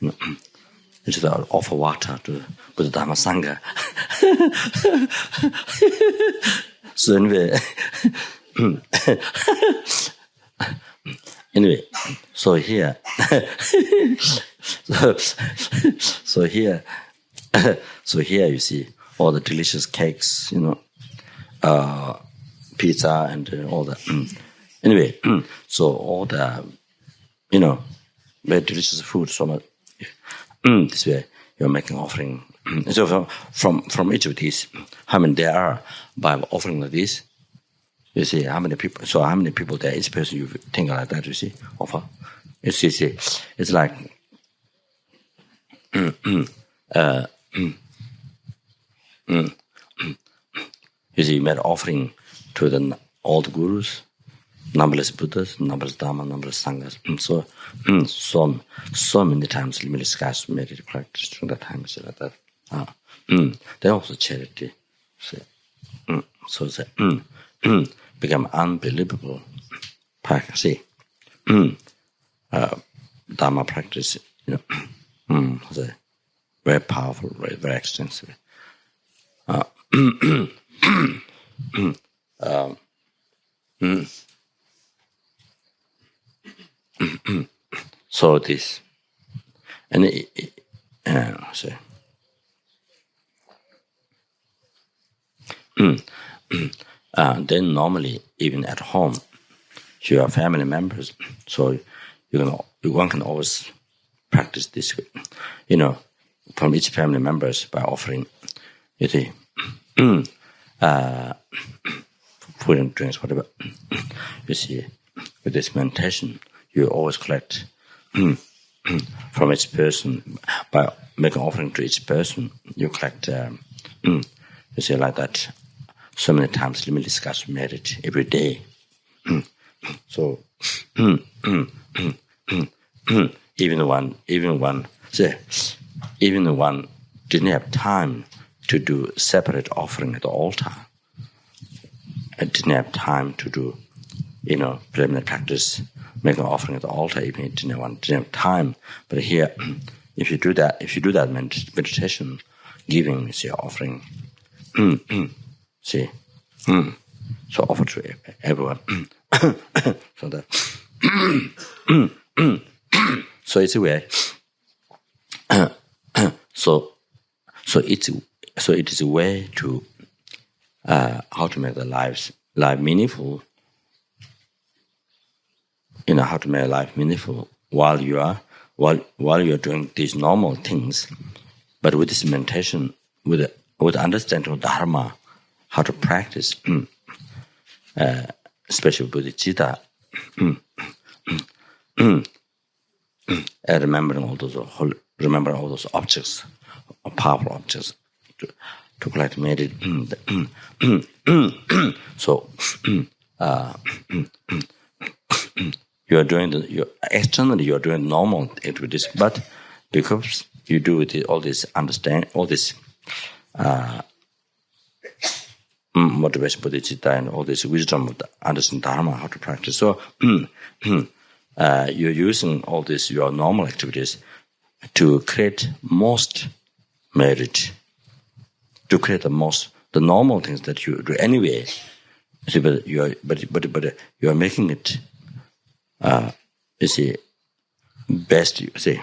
We should offer water to Buddha Dharma Sangha. So anyway, so here, so here you see all the delicious cakes, pizza and all that. Anyway, so all the, very delicious food. So this way you're making offering. So from each of these, how many there are by offering like this? You see how many people. So how many people there? Each person you think like that. You see offer. You see, it's like. You see, you made offering to all the gurus, numberless Buddhas, numberless Dharma, numberless Sanghas. So many times limitless guys made it practice during that time. So like that. Then also charity. So it's become unbelievable practice. See, Dharma practice, very powerful, very extensive. So this, and then normally even at home, your family members. So one can always practice this, from each family members by offering, you see, food and drinks, whatever. You see, with this meditation, you always collect from each person by making offering to each person. You collect, you see, like that. So many times, limitless guys made it every day. So even one didn't have time to do separate offering at the altar. I didn't have time to do, preliminary practice, make an offering at the altar. Even didn't have time. But here, if you do that meditation, giving, see, offering, see, so offer to everyone. So that, so it's a way. So it is a way to how to make the life meaningful. How to make life meaningful while you're doing these normal things, but with this meditation, with understanding of Dharma, how to practice, especially bodhichitta, and remembering all those objects, powerful objects, to collect meditation. So externally you are doing normal activities, but because you do all this understand, all this motivation, bodhichitta, and all this wisdom of understand Dharma, how to practice. So you're using all this your normal activities to create most merit, to create the normal things that you do anyway. See, but you are making it. You see, best. You see,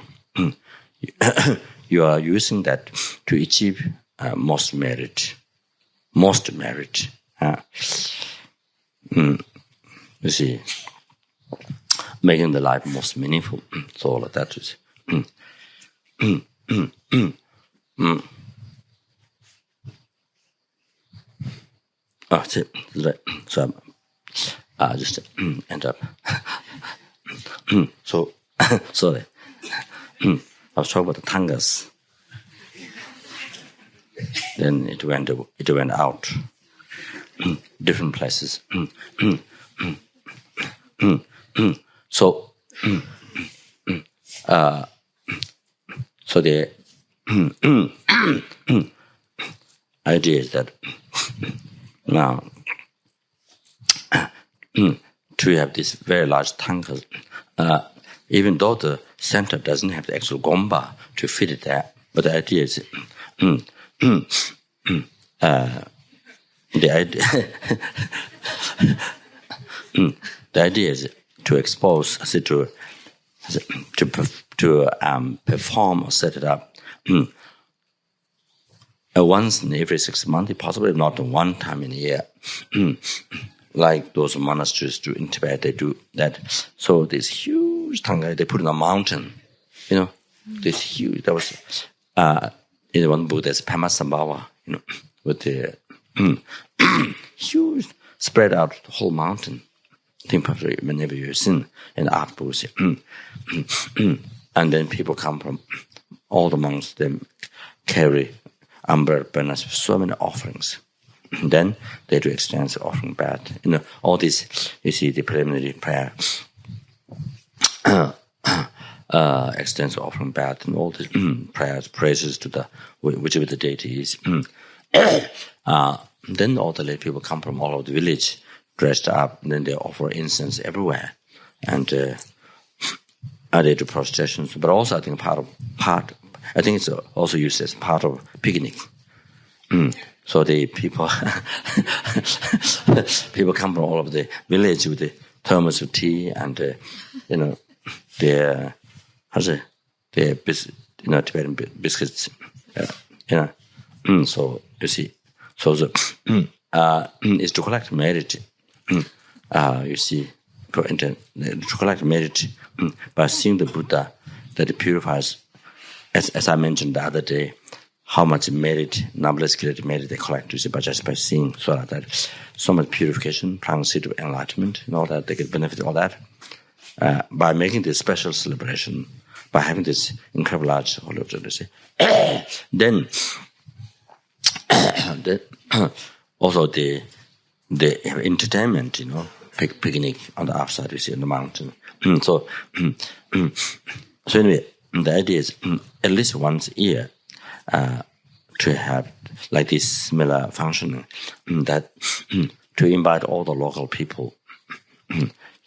you are using that to achieve most merit. You see, making the life most meaningful. So all of that is. See, right. So I just end up. So sorry. I was talking about the tangas. Then it went out. Different places. So the idea is that now to have this very large tankas, even though the center doesn't have the actual gomba to fit it there, but the idea is the idea is to expose, to perform or set it up once in every 6 months, possibly not one time in a year. Like those monasteries do in Tibet, they do that. So this huge tanga they put in a mountain, this huge. That was in one book. There's Pamasambhava, with the huge spread out the whole mountain. I think probably whenever you've seen in art books, and then people come from all the monks. They carry umbrella banners with so many offerings. Then they do extensive offering bath. All this, you see, the preliminary prayer, extensive offering bath, and all the prayers, praises to whichever the deity is. Then all the lay people come from all over the village, dressed up, and then they offer incense everywhere. And they do prostrations, but also I think I think it's also used as part of picnic. So the people come from all over the village with the thermos of tea and their Tibetan biscuits. So you see, so is to collect merit. You see, to collect merit by seeing the Buddha that it purifies. As I mentioned the other day, how much merit, numberless created merit they collect, you see, just by seeing so that so much purification, transit to enlightenment, and all that, they get benefit all that. By making this special celebration, by having this incredible large holy observance, then also the entertainment, picnic on the outside, you see, in the mountain. So anyway, the idea is at least once a year to have like this similar function, that to invite all the local people.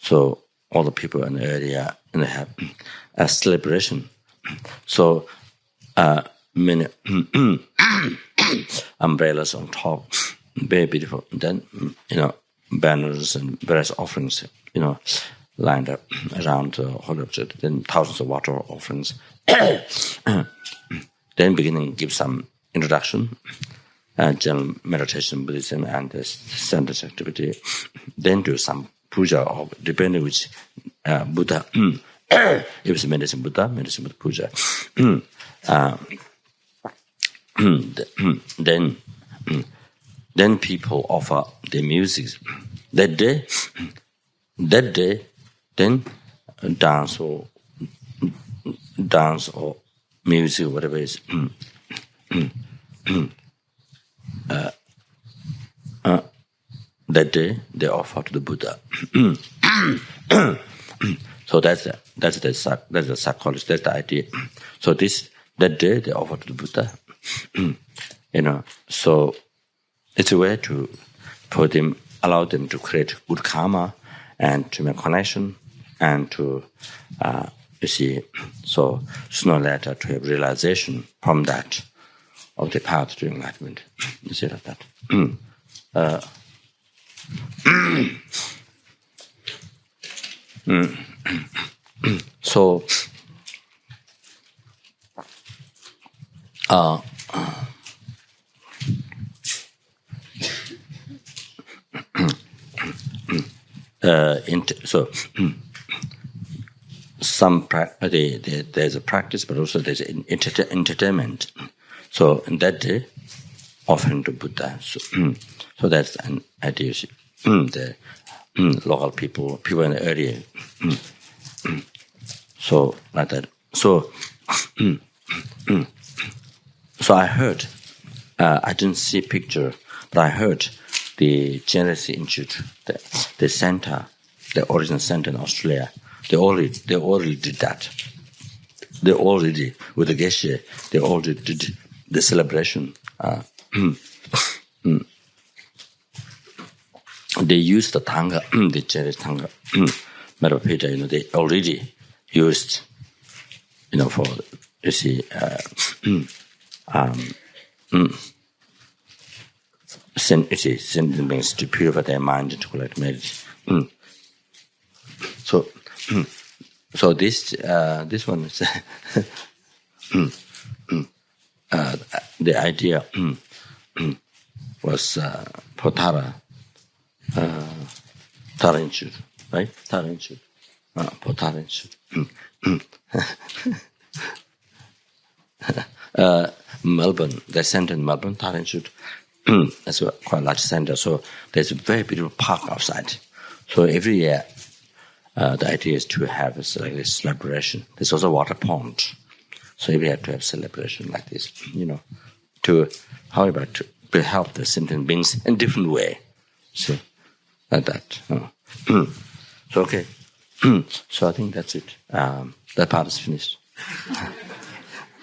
So all the people in the area and have a celebration. So many umbrellas on top, very beautiful. And then banners and various offerings, lined up around the holy object. Then thousands of water offerings. Then beginning give some introduction, general meditation, Buddhism, and the centered activity. Then do some puja, depending which Buddha. If it's medicine Buddha puja. Then people offer the music. That day, then dance or music, whatever it is. That day they offer to the Buddha. So that's the psychology. That's the idea. So that day they offer to the Buddha. So it's a way to allow them to create good karma and to make connection and to so sooner or later to have realization from that of the path to enlightenment. You see like that. So there's a practice, but also there's an entertainment. So in that day, offering to Buddha. So that's an idea. The local people in the area. So like that. So I heard. I didn't see a picture, but I heard the Cherish Institute, the center, the original center in Australia. They already did that. They already, with the geshe, they already did the celebration. They used the tanga, the cherish tanga, Madhva, they already, used, for sentient beings to purify their mind to collect merit. So this one is the idea was for Tara Institute, right? Tara Institute. For Tara Institute. Melbourne, the center in Melbourne, Tara Institute. That's a quite large center. So there's a very beautiful park outside. So every year, the idea is to have this celebration. There's also a water pond. So we have to have celebration like this, to help the sentient beings in different way. See, like that. So okay. So I think that's it. That part is finished.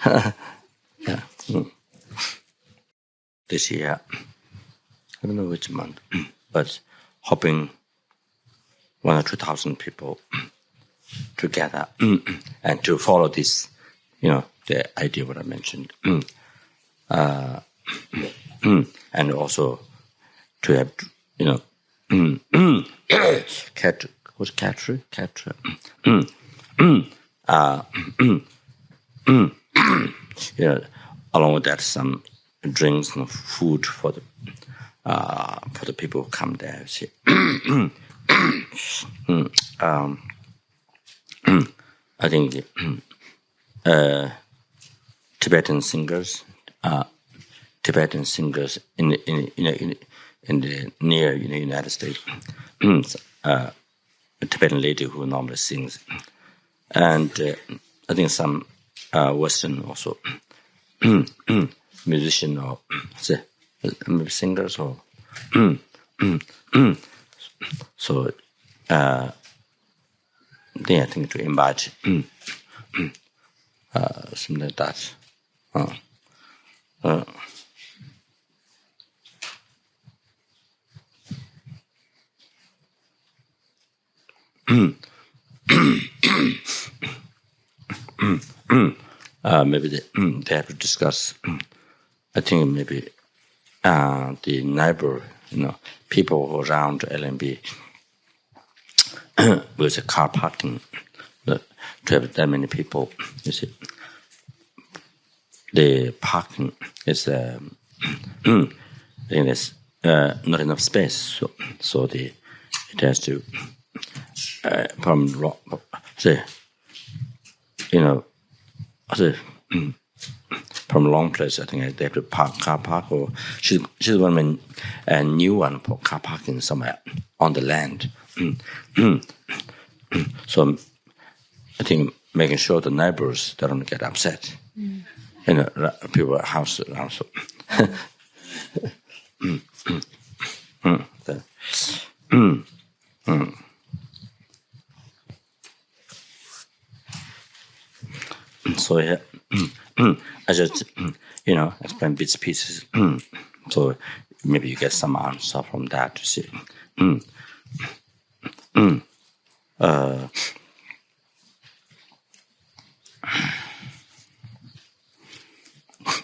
Yeah. This year, I don't know which month, but hoping 1,000 or 2,000 people together and to follow this, the idea what I mentioned, and also to have, along with that some drinks and food for the people who come there. See. I think Tibetan singers in the near United States, a Tibetan lady who normally sings, and I think some Western also musician or maybe singers or so. I think to invite something like that. Maybe they have to discuss. I think maybe the neighbor, people around LMB with a car parking, to have that many people, you see. The parking is there's not enough space, so it has to from long place. I think they have to car park, or she's going to make a new one for car parking somewhere on the land. So I think making sure the neighbors don't get upset. People house around. So. So yeah, I just explain bits pieces. So maybe you get some answer from that to see.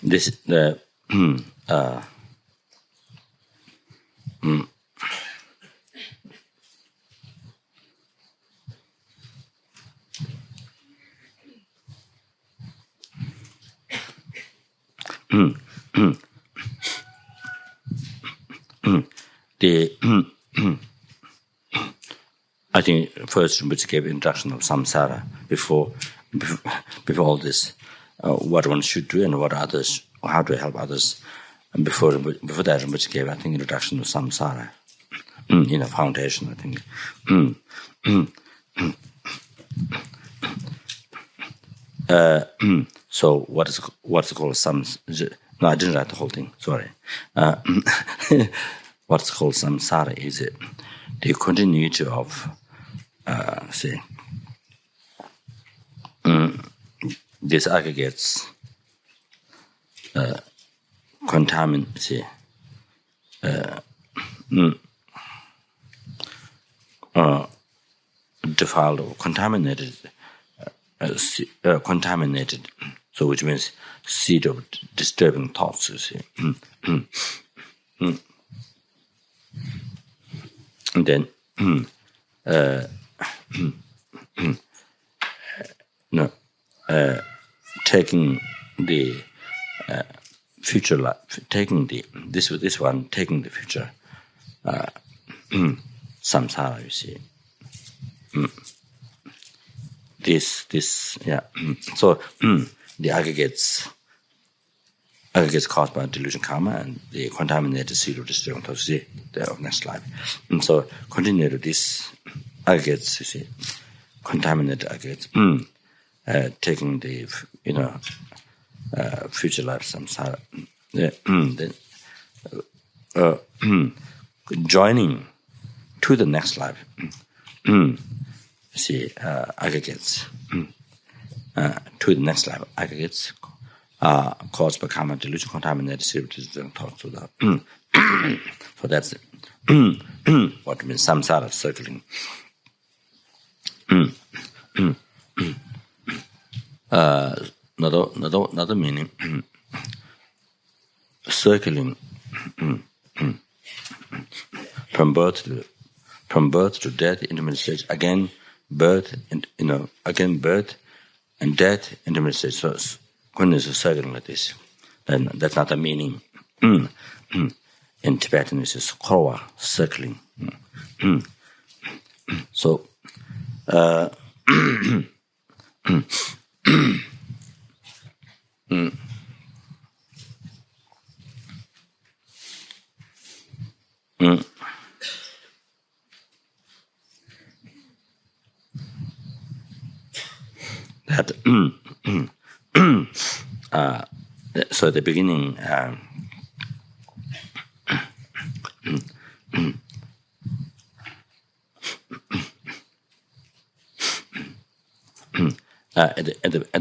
This is the I think first which gave introduction of samsara before all this, what one should do and what others, how to help others. And before that, which gave, I think, introduction to samsara, foundation, I think. So what's called no, I didn't write the whole thing. Sorry. What's called samsara is the continuity of, these aggregates, contaminate, defiled or contaminated contaminated. So, which means seed of disturbing thoughts. You see, and then taking the future life, taking the this one, taking the future samsara. You see, this yeah. So the aggregates caused by delusion karma and the contaminated seed of disturbing thoughts. You see, the next life. And so continue to this aggregates. You see, contaminated aggregates. Taking the future life samsara, then joining to the next life. See, aggregates to the next life. Aggregates caused by karma, delusion, contaminated series of thoughts to the. So that's what means samsara circling. Another meaning, circling from birth to death, intermediate stage, again birth and again birth and death, intermediate stage. So when is a circling like this, then that's not the meaning. In Tibetan, this is korwa, circling. So. That so at the beginning, at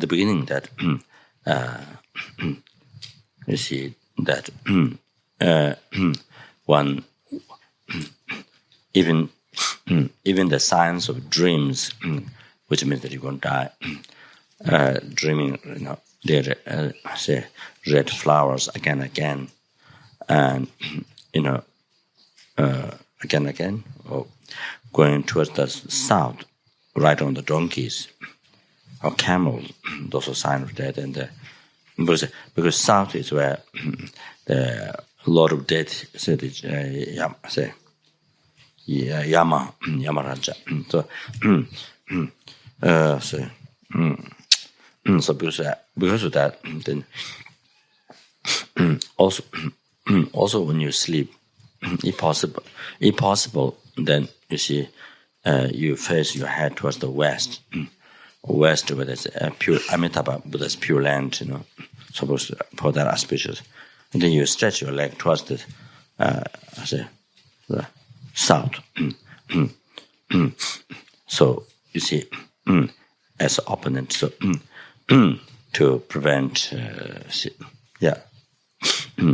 the beginning that you see that one even the signs of dreams, which means that you're going to die, dreaming, they say red flowers again, and again, or going towards the south, right on the donkeys or camels. Those are signs of death, and because south is where the Lord of Death said Yamaraja. So because of that, then also when you sleep, if possible, then you see you face your head towards the west, where there's pure Amitabha Buddha's pure land, supposed to, for that auspicious, and then you stretch your leg towards the south. So you see, as opponent, so to prevent,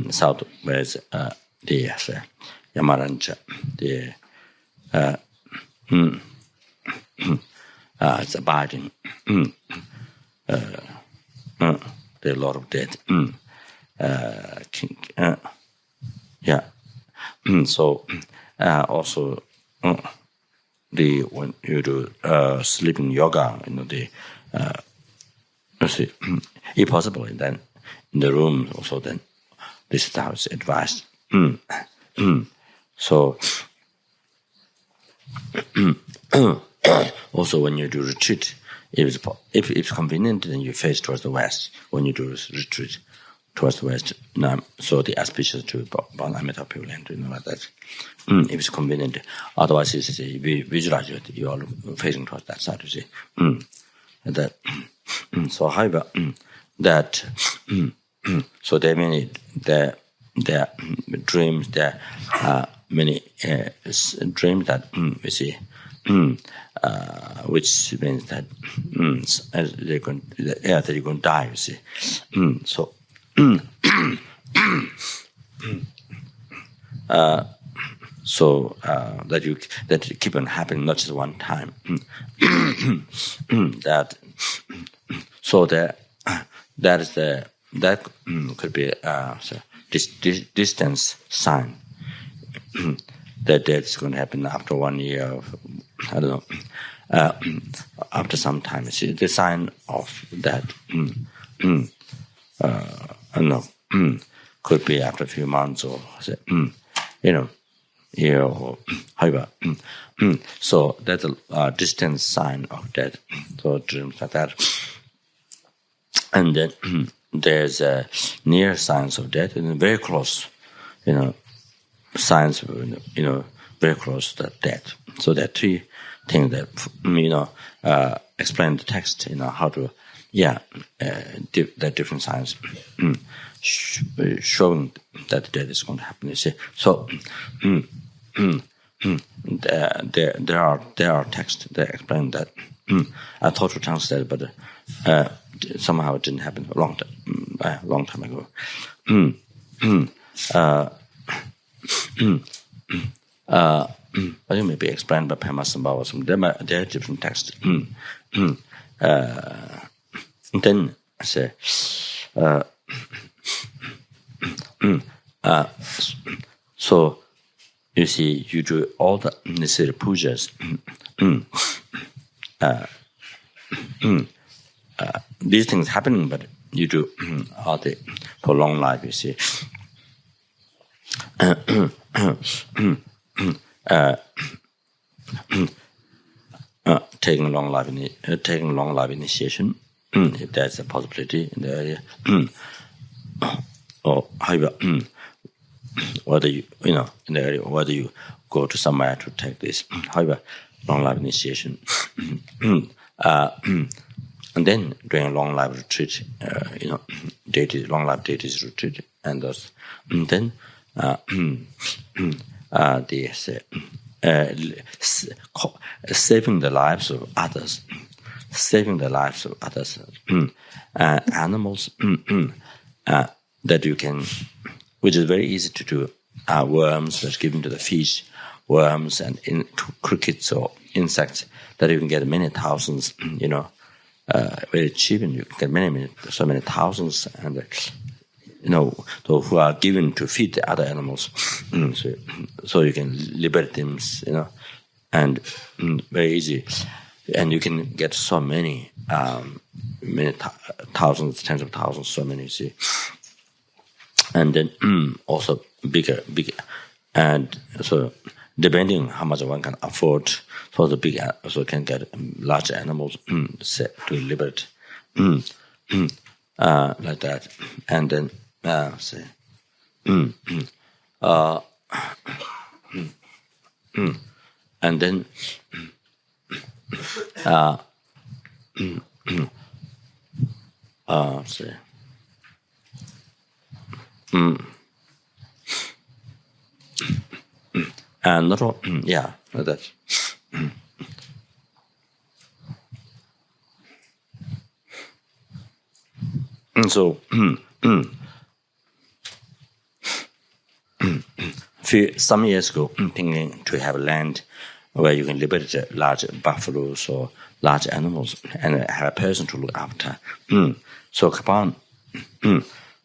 south, whereas the Yamaranja, it's abiding, the Lord of Death, King, so also when you do sleeping yoga, if possible, then in the room also, then this is how it's advised. So also when you do retreat, if it's convenient, then you face towards the west. When you do retreat towards the west, so the auspicious to Amitabha Pure Land, like that. If it's convenient, otherwise you see, visualize it. You are facing towards that side. You see, that. So, however, that so there are many there dreams. There are many dreams that we see, which means that as they're going to die. You see, so. so that keep on happening, not just one time. That so that could be distance sign that that's going to happen after 1 year. Of, I don't know. After some time, it's the sign of that. I don't know. Could be after a few months or year or however. So that's a distant sign of death. So dreams like that. And then there's near signs of death and very close, signs, very close to death. So there are three things that, explain the text, how to, the different signs, showing that death is going to happen, you see. So, there are texts that explain that. I thought to translate, but somehow it didn't happen a long time ago. I think maybe explained by Pema Samba or something. There are different texts. Then I say, so you see, you do all the necessary pujas. These things happening, but you do all the for long life. You see. Taking long life initiation, if there's a possibility in the area, or however, whether you in the area, or whether you go to somewhere to take this, however, long life initiation, and then doing long life retreat, long life deities retreat, and those, and then saving the lives of others, animals that you can, which is very easy to do. Worms that's given to the fish, worms and crickets or insects that you can get many thousands, very cheap, and you can get so many thousands, and those who are given to feed the other animals, so you can liberate them, and very easy, and you can get so many, thousands, tens of thousands, so many, you see, and then also bigger, and so depending how much one can afford, so the big, so can get large animals to liberate, like that, and then. And then and not all, like that. And so some years ago, thinking to have land where you can liberate large buffaloes or large animals and have a person to look after. So Kapan,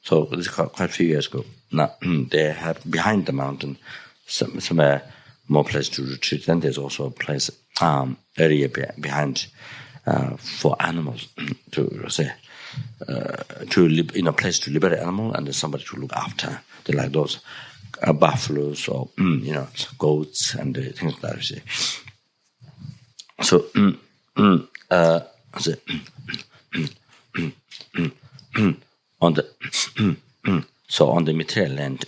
so this is quite a few years ago. Now they have behind the mountain somewhere more place to retreat. Then there's also a place area behind for animals to say place to liberate animal and somebody to look after. They like those. Buffaloes or goats and things like that. See. So on the material land,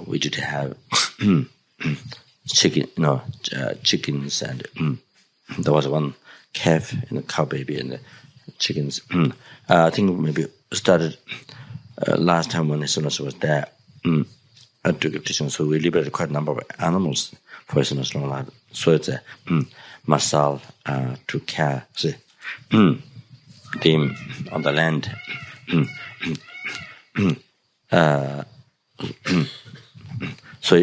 we did have chickens, and there was one calf and a cow baby and the chickens. I think maybe started last time when Isonus was there. So we liberated quite a number of animals for Isonus long life. So it's a masal to care them on the land. So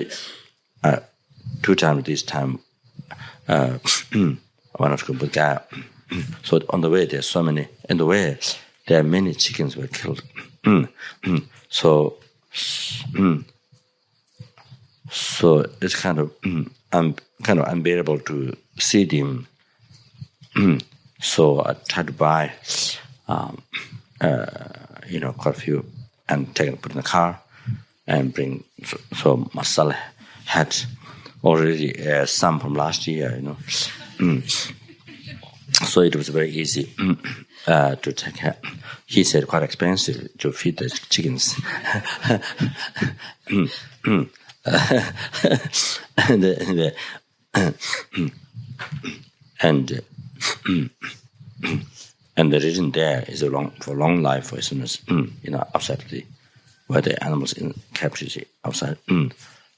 2 times this time, I wanted to go Buddha. So on the way, there's so many. In the way, there are many chickens were killed. So it's kind of unbearable to see them. So I tried to buy, quite a few, and take it, put in the car, and bring. So my son had already some from last year, So it was very easy to take care. He said quite expensive to feed the chickens. And the reason there is for long life, for instance, outside where the animals in captivity outside,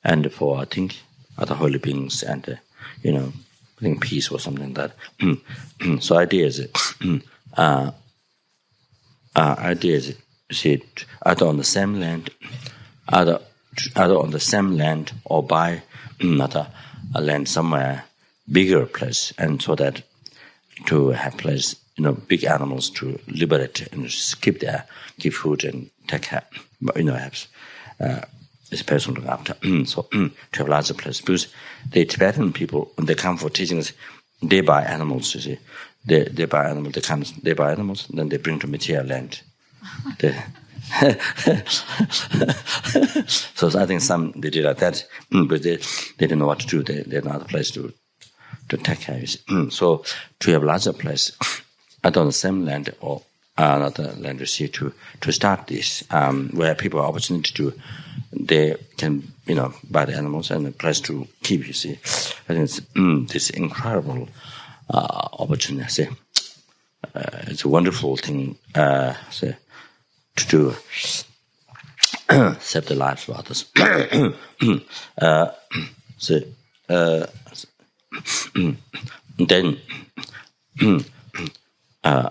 and for I think other holy beings and I think peace or something like that. So idea is see either on the same land, either on the same land or buy another land somewhere bigger place, and so that to have place, big animals to liberate and just keep there, give food and take care. But have this person look after. So to have larger place, because the Tibetan people, when they come for teachings, they buy animals. You see, they buy animals. They buy animals, then they bring to material land. So I think some they did like that, but they didn't know what to do. They had another place to take care. So to have larger place, either on the same land or another land, you see, to start this, where people have opportunity to, they can buy the animals and a place to keep. You see, I think it's this incredible opportunity. It's a wonderful thing. To do, save the lives of others.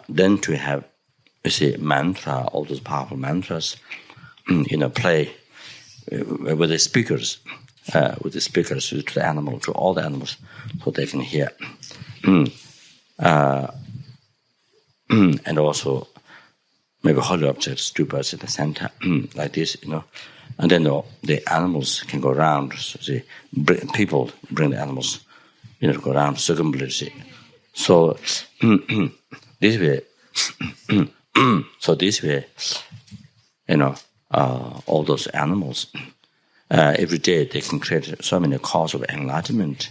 Then to have, mantra, all those powerful mantras, play with the speakers, to the animal, to all the animals, so they can hear. And also, maybe holy objects, 2 birds at the center, like this, and then the animals can go around. So people bring the animals, to go around, circumambulate. So this way, all those animals, every day they can create so many causes of enlightenment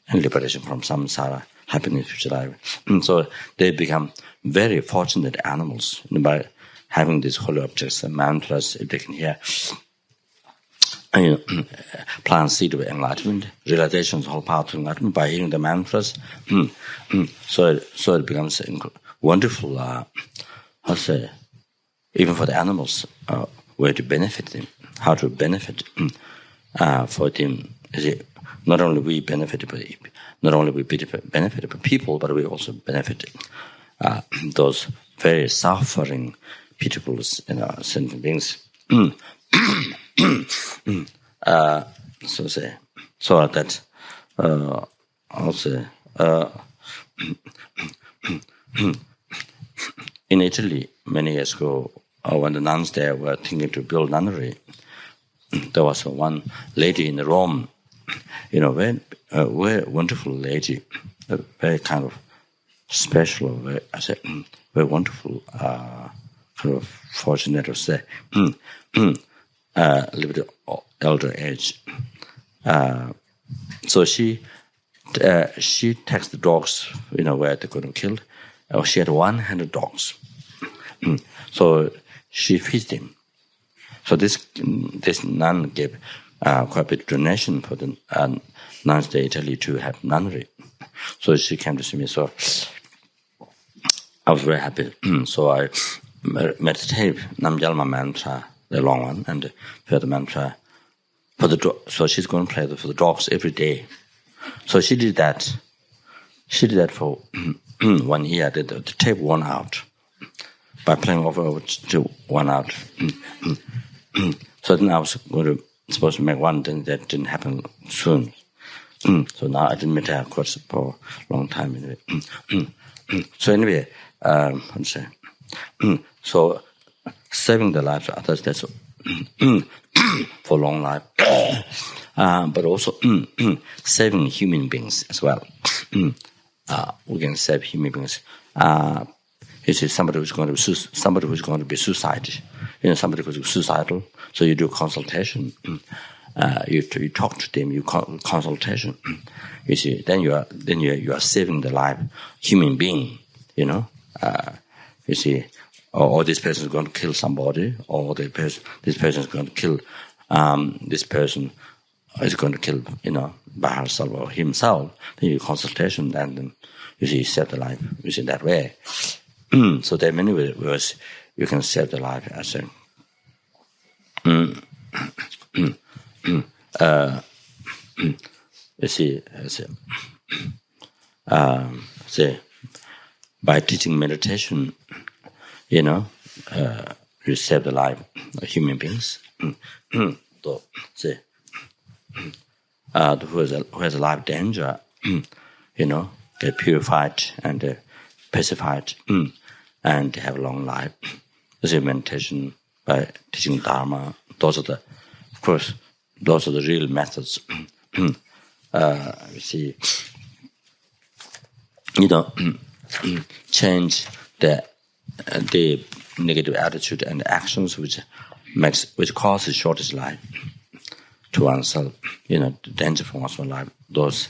and liberation from samsara, happiness, future life. So they become very fortunate animals by having these holy objects and mantras. If they can hear, plant seed of enlightenment, realization's whole path to enlightenment by hearing the mantras. So it becomes wonderful. Even for the animals, way to benefit them, how to benefit for them. Not only we benefit, but people, but we also benefit those very suffering, pitiful, sentient beings. So that also in Italy many years ago, when the nuns there were thinking to build nunnery, there was one lady in Rome, very wonderful lady, very kind of special, very wonderful, kind of fortunate to say, a little bit elder age. So she takes the dogs, where they're going to kill. She had 100 dogs. So she feeds them. So this nun gave quite a bit of donation for the nuns in Italy to have nunnery. So she came to see me. So I was very happy. So I meditate Namjalma mantra, the long one, and for the mantra for the so she's going to play for the dogs every day. So she did that. She did that for 1 year. The tape worn out by playing over to 1 out. So then I was going to supposed to make one, then that didn't happen soon. So now I didn't meditate, of course, for a long time anyway. So anyway, so saving the lives of others, that's for long life, but also saving human beings as well. We can save human beings. You see, somebody who's going to be suicidal, somebody who's suicidal. So you do consultation. You talk to them. You consultation. You see, then you are saving the life human being. You see, or this person is going to kill somebody, or this person is going to kill this person is going to kill by herself or himself. Then you consultation, and then you see save the life. You see that way. So there are many ways you can save the life as a you see, say by teaching meditation, you save the life of human beings. So, say, who has a life danger, get purified and pacified, and have a long life. You see, meditation by teaching Dharma. Those are the real methods. You see, change the negative attitude and actions which causes shortest life to oneself. The danger for one's life, those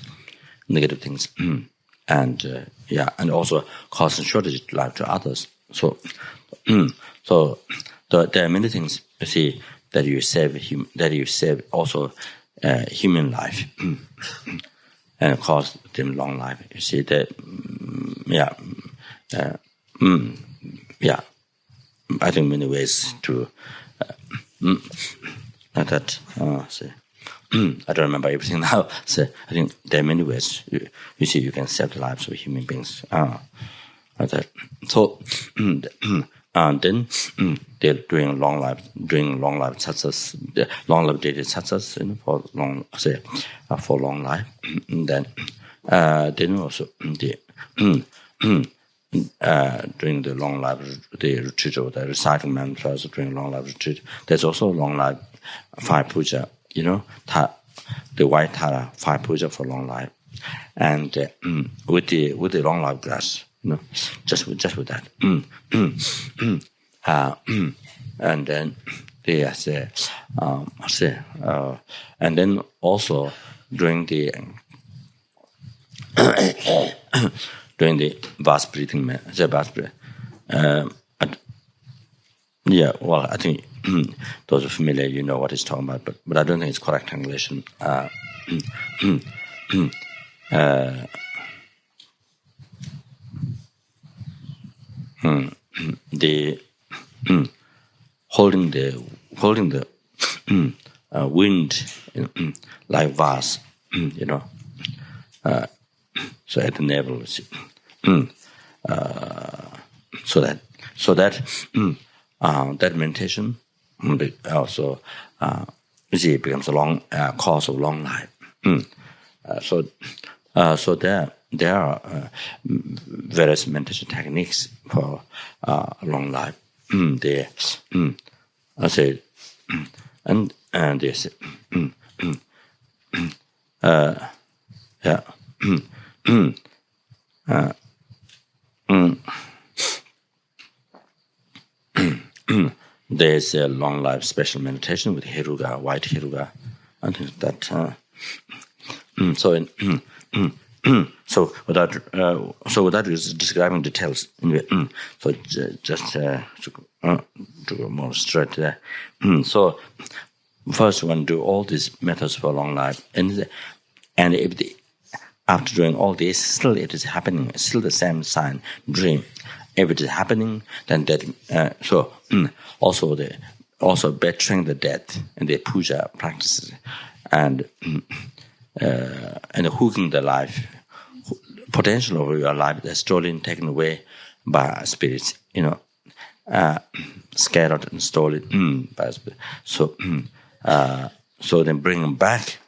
negative things, and also causing shortest life to others. So there are many things you see that you save also human life and cause them long life. You see that, I think many ways to that. See, I don't remember everything now. So I think there are many ways. You see, you can save the lives of human beings. Like that. So. And then they're doing long life satsas, long life daily satsas, for long life. And then also during the long life, the retreat or the reciting mantras during long life retreat. There's also long life fire puja, the white Tara fire puja for long life, and with the long life grass. Just with that. And then they say, and then also during the vast breathing, I think those are familiar, you know what he's talking about, but I don't think it's correct translation. The holding the wind like vase, so at the navel, so that that meditation also it becomes a long cause of long life. So there are various meditation techniques for long life. I say, and they say, there's a long life special meditation with Hiruga, white Hiruga, and that. So without describing details, so just to go more straight there. So first, one do all these methods for long life, and if after doing all this, still it is happening, still the same sign, dream. If it is happening, then that also bettering the death and the puja practices, and hooking the life potential of your life that's stolen, taken away by spirits, scattered and stolen by spirits. So so then bring back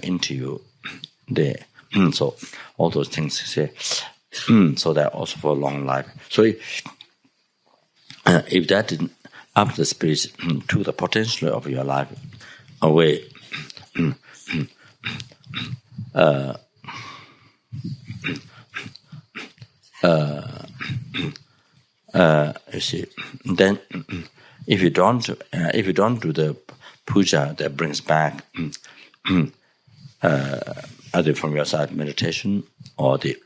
into you the so all those things say so that also for a long life. So if that didn't up the spirit to the potential of your life away, you see, then if you don't do the puja that brings back either from your side meditation or the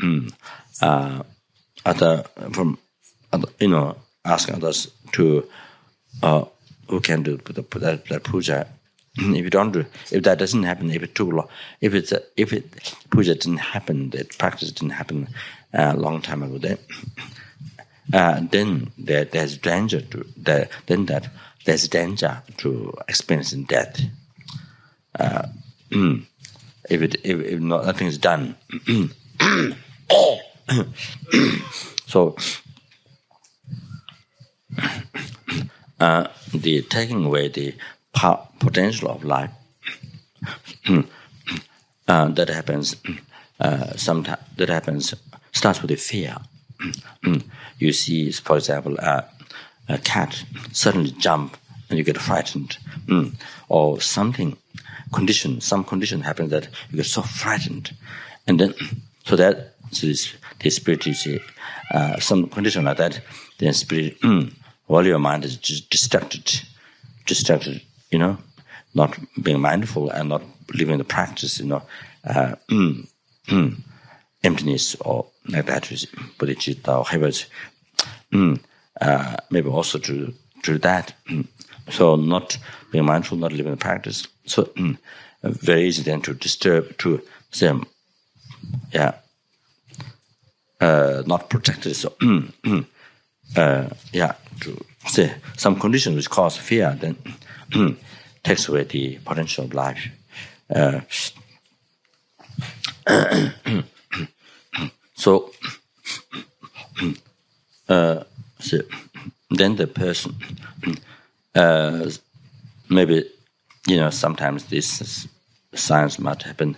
other from other, asking others to who can do that puja. If that doesn't happen, if it took long, if puja didn't happen, that practice didn't happen a long time ago, then there's danger there's danger to experiencing death. If nothing is done, so the taking away the potential of life that happens sometimes. That happens starts with the fear. You see, for example, a cat suddenly jump and you get frightened, or some condition happens that you get so frightened, and then the spirit, you see, some condition like that, then spirit, while your mind is just distracted, not being mindful and not living the practice, emptiness or like that, bodhichitta or habits, maybe also to that. So not being mindful, not living the practice. So very easy then to disturb, to say, not protected. So to say some condition which cause fear, then takes away the potential of life. So then the person, maybe, sometimes this signs might happen.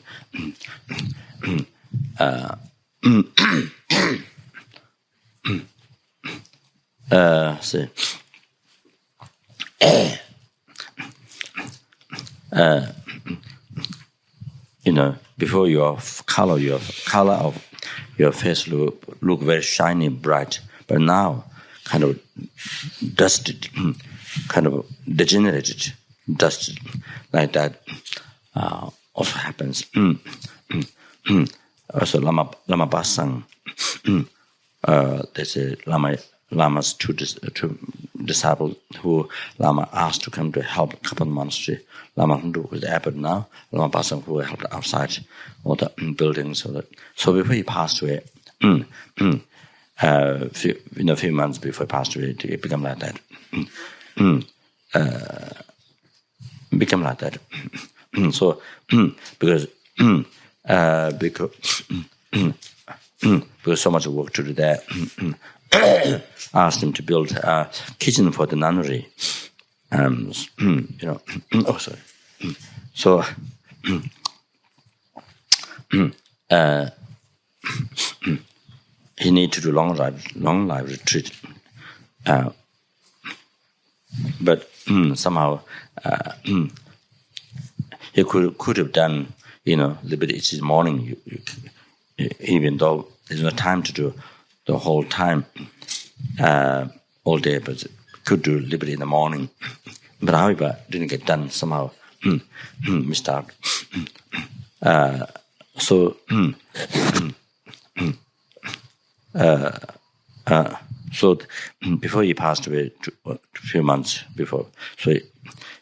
Before your color of your face look very shiny, bright, but now kind of dusted, kind of degenerated, dusted, like that also happens. Also, Lama Basang, there's a Lama's two disciples who Lama asked to come to help Kapan Monastery. Lama Hindu was the abbot now. Lama Basang who helped outside all the buildings. So before he passed away, a few months before he passed away, it became like that. Become like that. So because so much work to do there. Asked him to build a kitchen for the nunnery. So he need to do long life retreat. But somehow he could have done, a little bit each morning. Even though there's no time to do the whole time, all day, but could do a little bit in the morning. But however, didn't get done somehow. Missed out. So before he passed away, a few months before, so it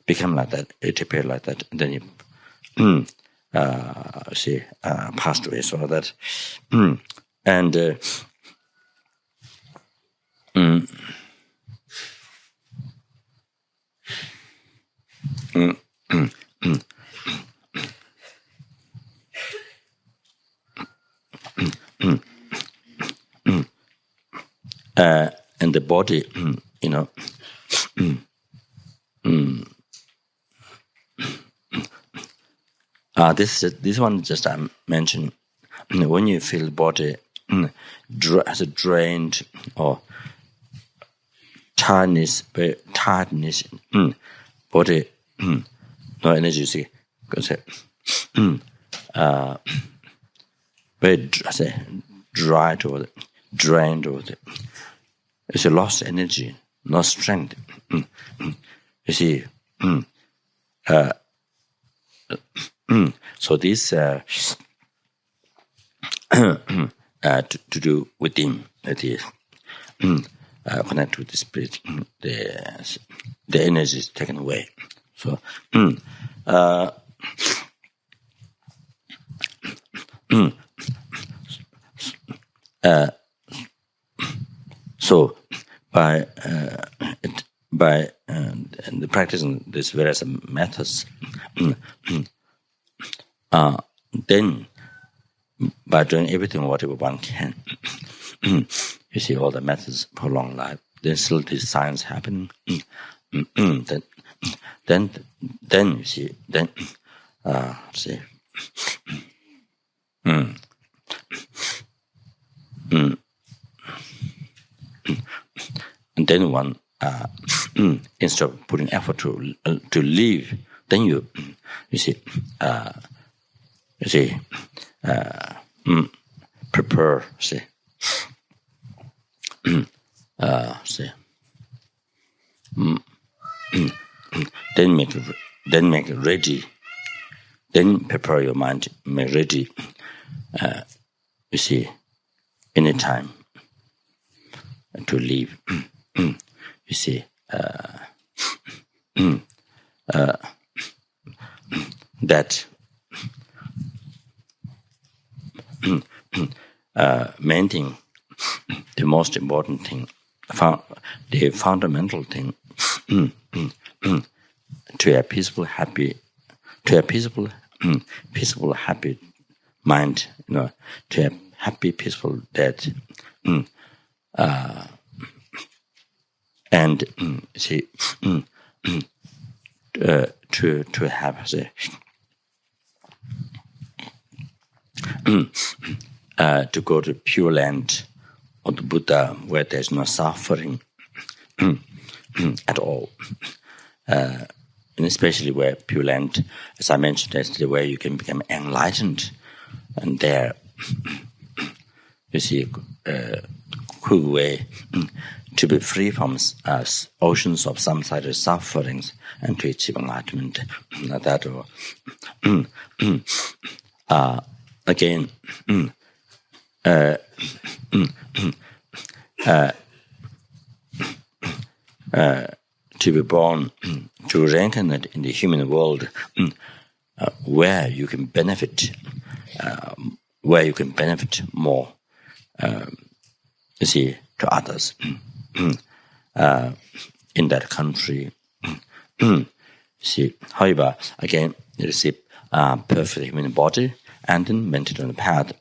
became like that. It appeared like that, and then he passed away. So that and. And the body, This one just I mentioned. When you feel the body as a drained or tiredness, body no energy. See, because very dry to it, drained to it. It's a lost energy, no strength. You see, so this to do within the connect with the spirit, the energy is taken away. So so by the practicing these various methods, then by doing everything whatever one can, you see all the methods for long life. Then still these signs happening. Then you see see. And then one, instead of putting effort to live, then you see, prepare, see, then make it ready, then prepare your mind, make ready. You see, anytime to live. You see, that main thing, the most important thing, the fundamental thing, to a peaceful, happy mind, to a happy, peaceful death, and see, to have to go to Pure Land of the Buddha, where there's no suffering at all, and especially where Pure Land, as I mentioned yesterday, where you can become enlightened, and there you see quick way to be free from oceans of samsara sufferings and to achieve enlightenment. That again, to be born, to reincarnate in the human world, where you can benefit, more, you see, to others in that country. See, however, again, you receive perfect human body and then maintain on the path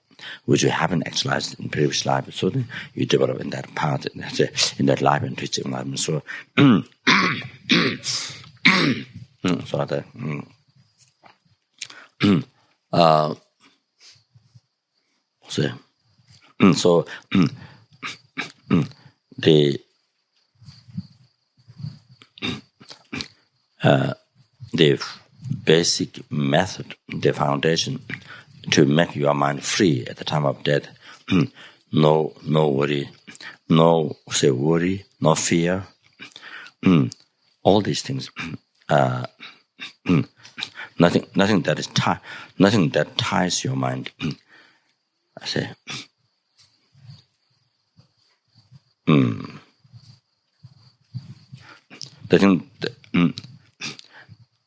which you haven't actualized in previous life. So then you develop in that path, in that life, and reach enlightenment. So, so that. So the basic method, the foundation to make your mind free at the time of death, no worry, no fear, all these things, nothing that ties your mind. I say,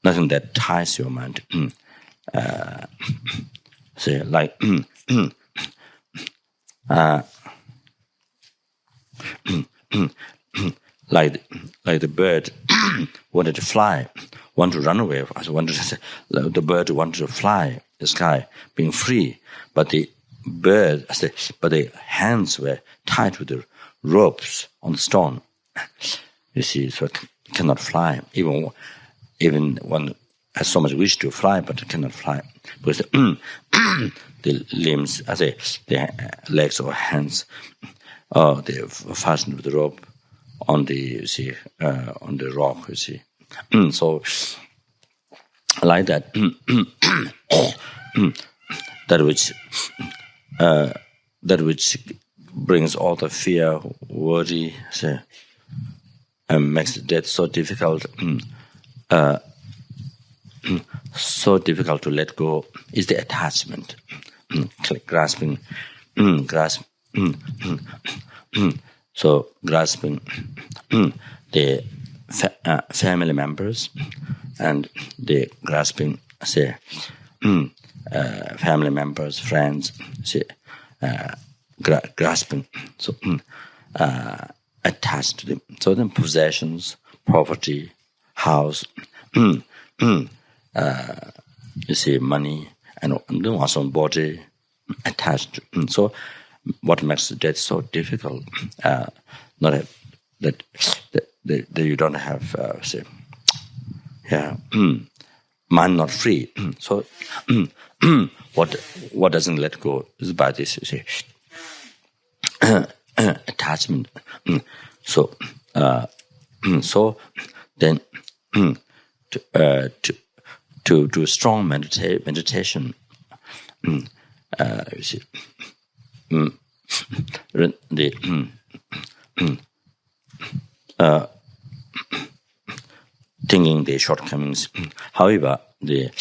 nothing that ties your mind. Say like like the bird wanted to fly, want to run away. The bird wanted to fly the sky, being free, but the hands were tied with the ropes on the stone. You see, so it cannot fly. Even when has so much wish to fly, but cannot fly because the limbs, I say, the legs or hands, they fastened with the rope on the on the rock. You see, so like that, that which brings all the fear, worry, say, and makes death so difficult. So difficult to let go is the attachment, grasping, so grasping the family members and the grasping, say, family members, friends, say, grasping, so attached to them. So then possessions, property, house, you see, money, and then also body attached. So, what makes death so difficult? Not that you don't have, say, mind not free. So, what doesn't let go is by this, you see, attachment. So then to do strong meditation, you see, thinking the shortcomings. However, the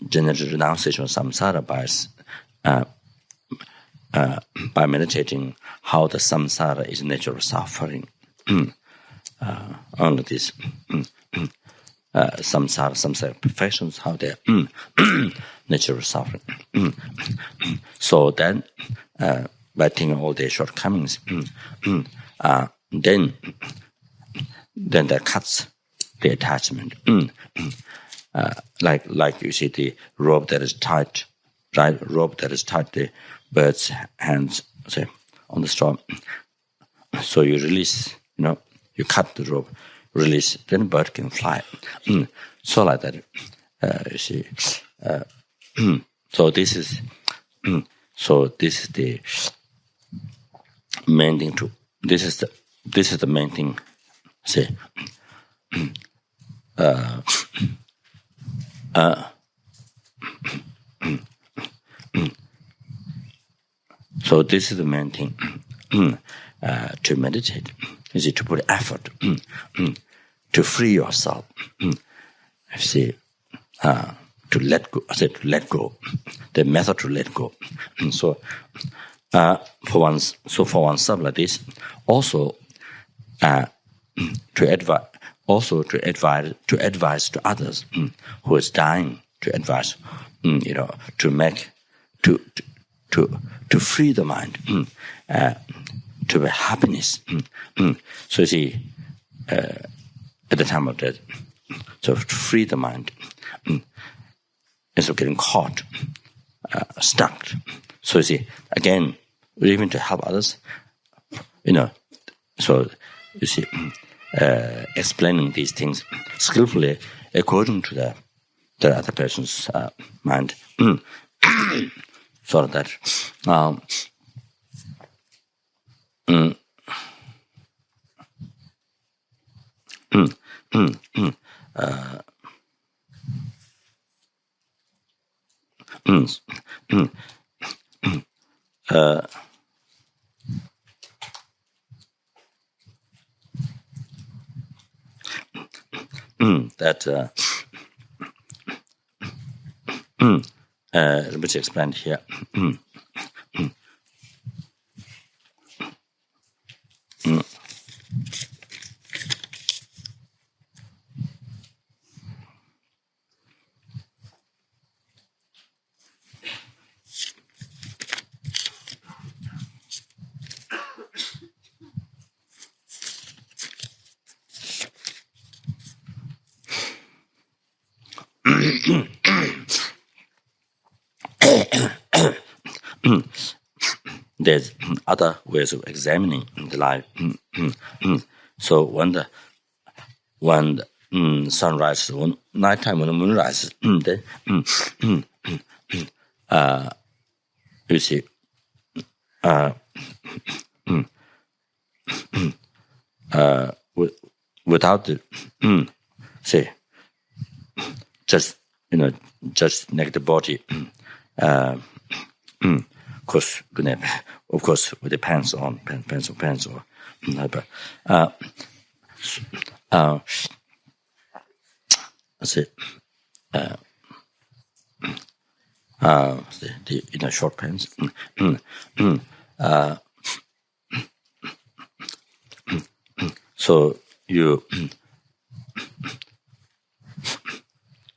general renunciation of samsara by meditating how the samsara is natural suffering. Only this samsara perfections, how they are natural suffering. So then, by thinking all their shortcomings, then that cuts the attachment. Like you see the rope that is tied, right? Rope that is tied the bird's hands, say, on the straw. So you release, you cut the rope, release, then the bird can fly. So like that, you see. So this is the main thing to. This is the main thing. Say. So this is the main thing to meditate. Is it to put effort to free yourself? You see, to let go. I said to let go. The method to let go. So for oneself like this, also to advise to others who is dying, to advise, to free the mind, to be happiness. So you see, at the time of death, so to free the mind, instead of getting caught, stuck. So you see, again, even to help others, so you see, explaining these things skillfully according to the other person's mind, so that Rinpoche explained here. There's other ways of examining the life. So when sunrise, nighttime when the moon rises, then you see, without the, say, just negative body, of course, it depends on or say, the short pants. So you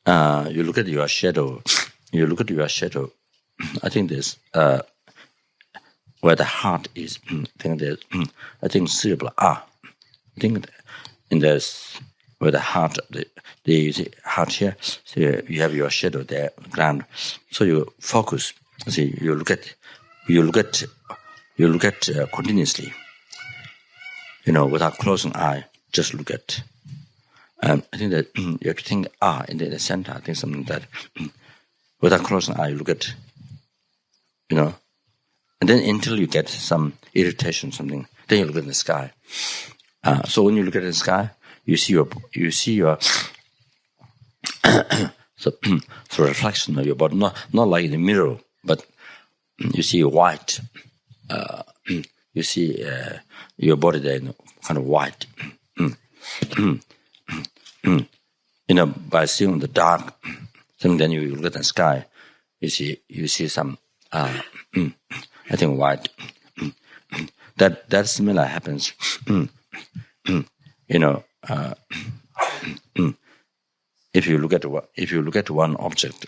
look at your shadow. I think there's where the heart is. I think cerebral. I think in this where the heart, the heart here. So you have your shadow there, ground. So you focus. See, you look at continuously. Without closing eye, just look at. I think that you have to think in the center. I think something that without closing eye, you look at, and then until you get some irritation, something, then you look at the sky. So when you look at the sky, you see your so reflection of your body, not like in the mirror, but you see white. You see your body there, kind of white. By seeing the dark, then you look at the sky, you see some, I think white. That similar happens. If you look at one object,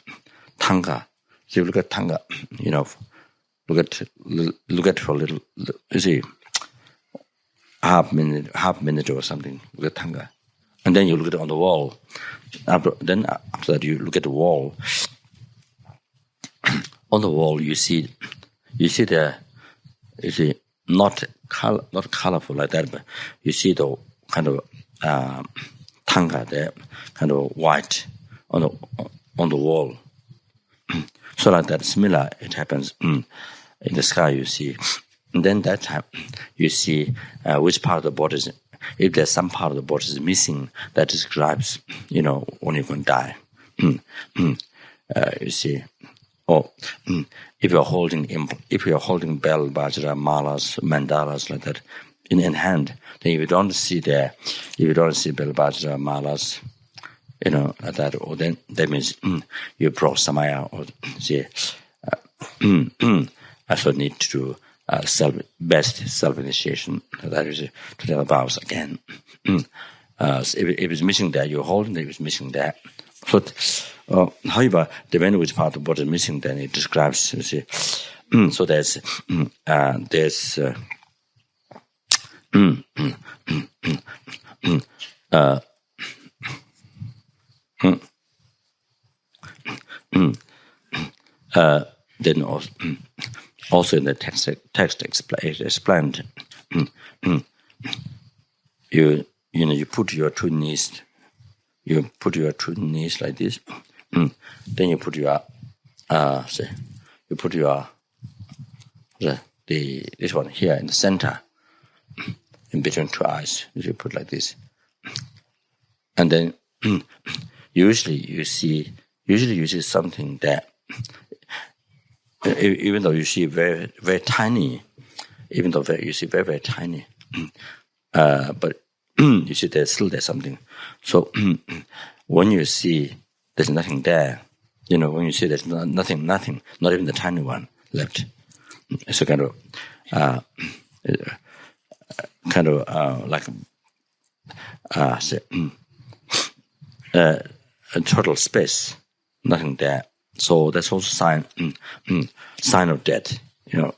tanga. So you look at tanga, look at for a little. You see, half minute or something. Look at tanga, and then you look at it on the wall. After that, you look at the wall. On the wall, you see not colorful like that, but you see the kind of tanga there, kind of white on the wall. So like that, similar, it happens in the sky. You see, and then that time you see which part of the body is. If there's some part of the body is missing, that describes, when you're going to die. You see, or if you're holding bell, bajra, malas, mandalas like that in hand, then if you don't see bell, bajra, malas, like that, or then that means you brought samaya, or say, I should need to do self-initiation. That is to tell vows again. So if it's missing there, you're holding. If it's missing there, so however, depending which part of the body is missing, then it describes. You see, so there's then also in the text explained, you put your two knees, like this, then you put your this one here in the center, in between two eyes. You put like this, and then usually you see something that. Even though you see very, very tiny, very tiny, but you see there's something. So when you see there's nothing there, when you see there's nothing, not even the tiny one left, it's a kind of like a total space, nothing there. So that's also sign of death.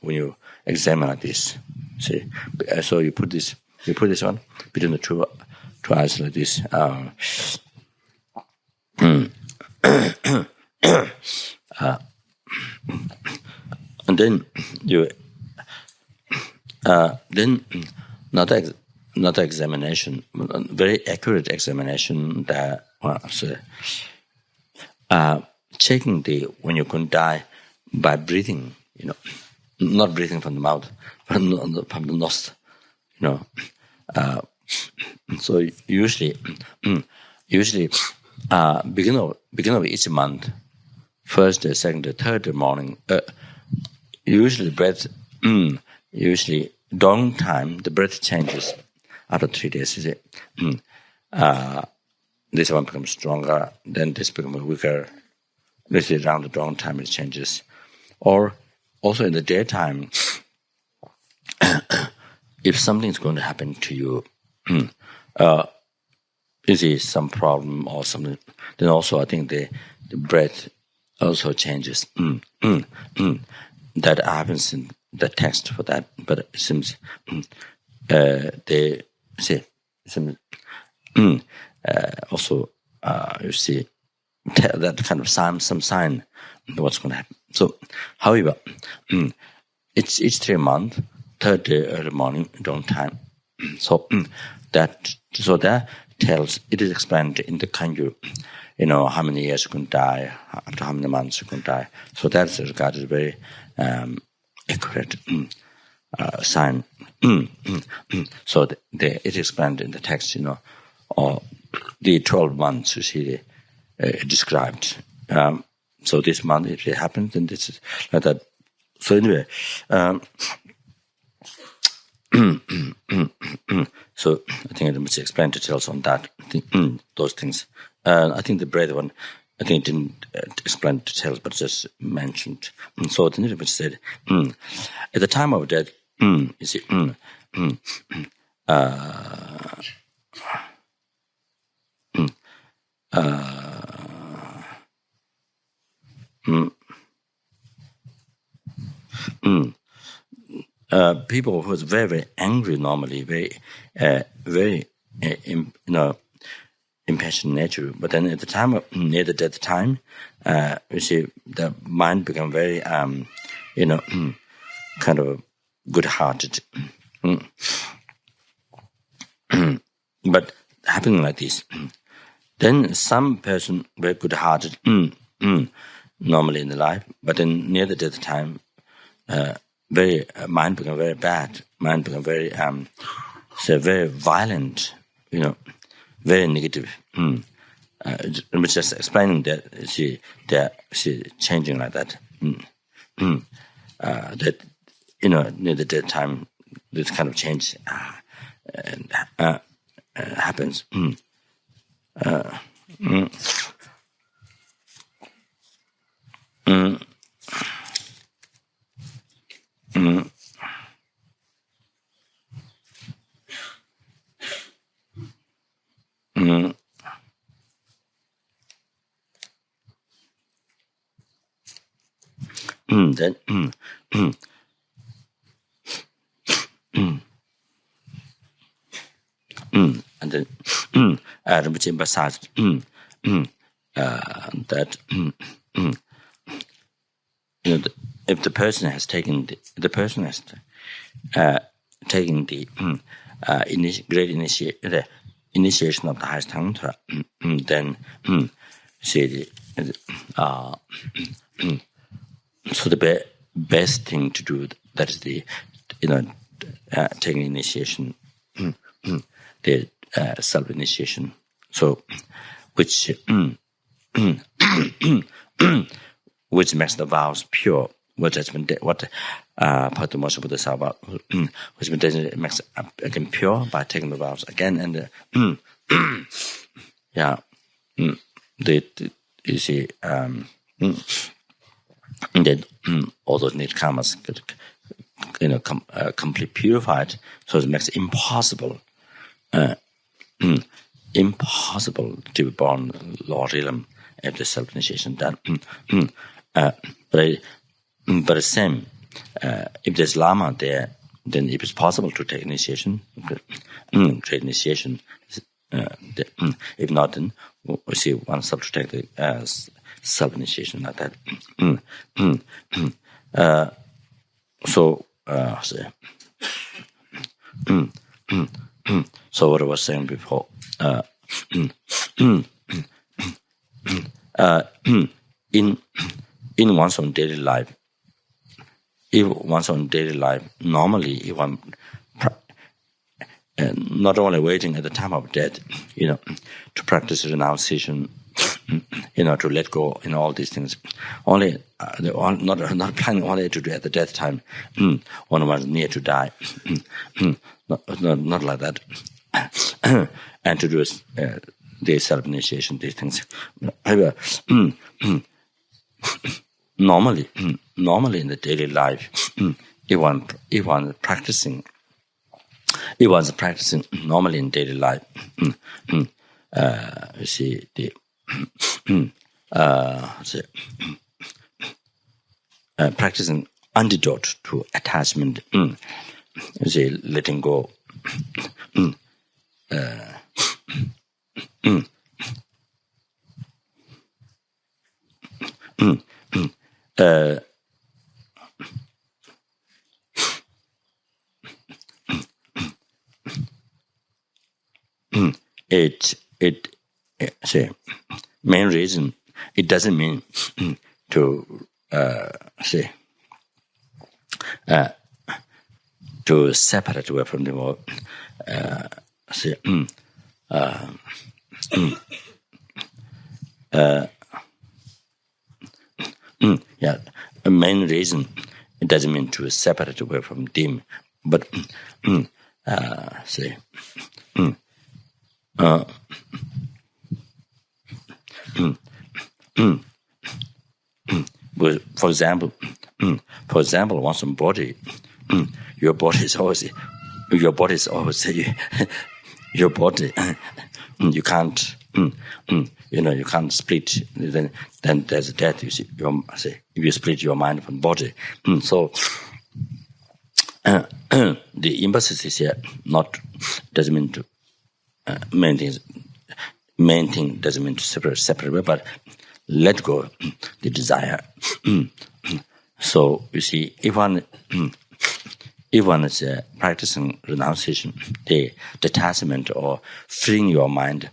When you examine like this, see. So you put this one between the two eyes like this. And then you then another not examination, very accurate examination that checking when you're going to die by breathing, not breathing from the mouth, but from the nose, So usually, beginning of each month, first, second, third morning, usually the breath, usually dawn time, the breath changes after 3 days. This one becomes stronger, then this becomes weaker. Let's say around the dawn time it changes. Or also in the daytime, if something is going to happen to you, you see some problem or something, then also I think the breath also changes. That happens in the text for that, but it seems they say also you see that kind of some sign of what's going to happen. So, however, it's each 3 months, third day early morning, dawn time. So that tells, it is explained in the Kanyu, how many years you can die, after how many months you can die. So that's regarded very accurate sign. So it is explained in the text, or the 12 months you see described. So this month, if it happens, then this is like that. So anyway, so I think I must explain details on that. Those things. I think the breath one, I think it didn't explain details, but just mentioned. So the Nibbana said, at the time of death, you see, people who is very, very angry normally, very impassioned nature. But then at the time of near the death time, you see the mind become very, kind of good-hearted. But happening like this, then some person very good-hearted, normally in the life, but then near the death time, mind become very bad. Mind become very, very violent. Very negative. I'm just explaining that she changing like that. That near the death time, this kind of change happens. Then and then Rinpoche emphasized that if the person has taken the great initiation of the highest tantra, then see so the best thing to do, that is taking initiation, the self-initiation. So which makes the vows pure. What has been Padmasambhutta Bodhisattva, which makes again pure by taking the vows again, and you see, then all those need karmas completely purified, so it makes it impossible to be born Lord Realm after self-initiation done. But the same, if there's Lama there, then if it's possible to take initiation, great initiation. If not, then we see one self to take the self-initiation like that. So what I was saying before, in one's own daily life, normally, if one not only waiting at the time of death, to practice renunciation, to let go, all these things. Only not planning only to do at the death time, when one's near to die. Not like that. And to do the self-initiation, these things. However, normally in the daily life, if one practicing normally in daily life, you see the practicing antidote to attachment, you see, letting go, main reason, it doesn't mean to to separate away from the world. Yeah, a main reason, it doesn't mean to separate away from them, but for example, one's body, your body is always your body. You can't, you can't split. Then there's death. You see, if you split your mind from body, so the emphasis here doesn't mean to main thing doesn't mean to separate, but let go the desire. So you see, if one is practicing renunciation, the detachment or freeing your mind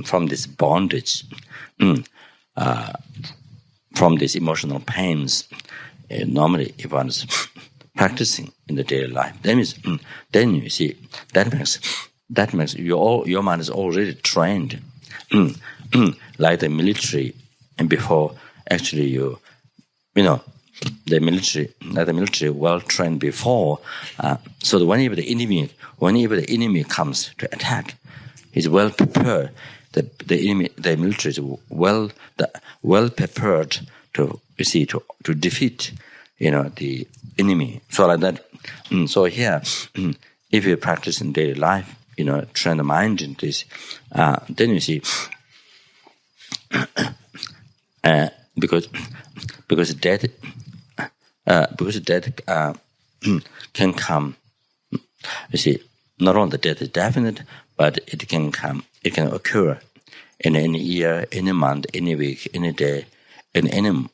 from this bondage, from these emotional pains, normally if one is practicing in the daily life, then you see that makes your mind is already trained, like the military, and before actually the military well trained before, so that whenever the enemy comes to attack, he's well prepared. The military is well prepared to defeat the enemy. So like that. So here, if you practice in daily life, train the mind in this, then you see, because death can come. You see, not only the death is definite, but it can come. It can occur in any year, any month, any week, any day, in any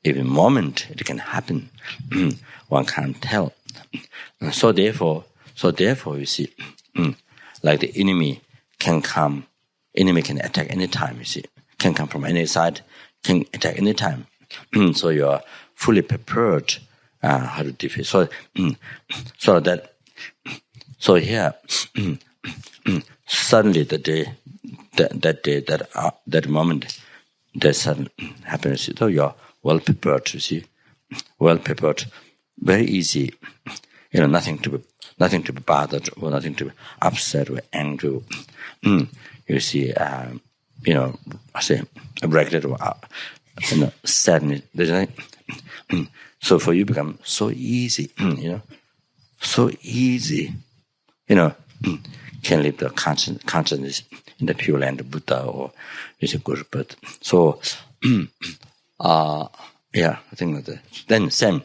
even moment. It can happen. One can't tell. So therefore, you see, like the enemy can come. Enemy can attack any time. You see, can come from any side, can attack any time. So you are fully prepared how to defeat. So here, suddenly that moment, that sudden happiness. So you are well prepared. You see, well prepared, very easy. Nothing to be bothered, or nothing to be upset or angry. You see, I say regret or sadness. So for you become so easy, so easy, can live the consciousness in the Pure Land of Buddha or is a good birth. So, I think that then same.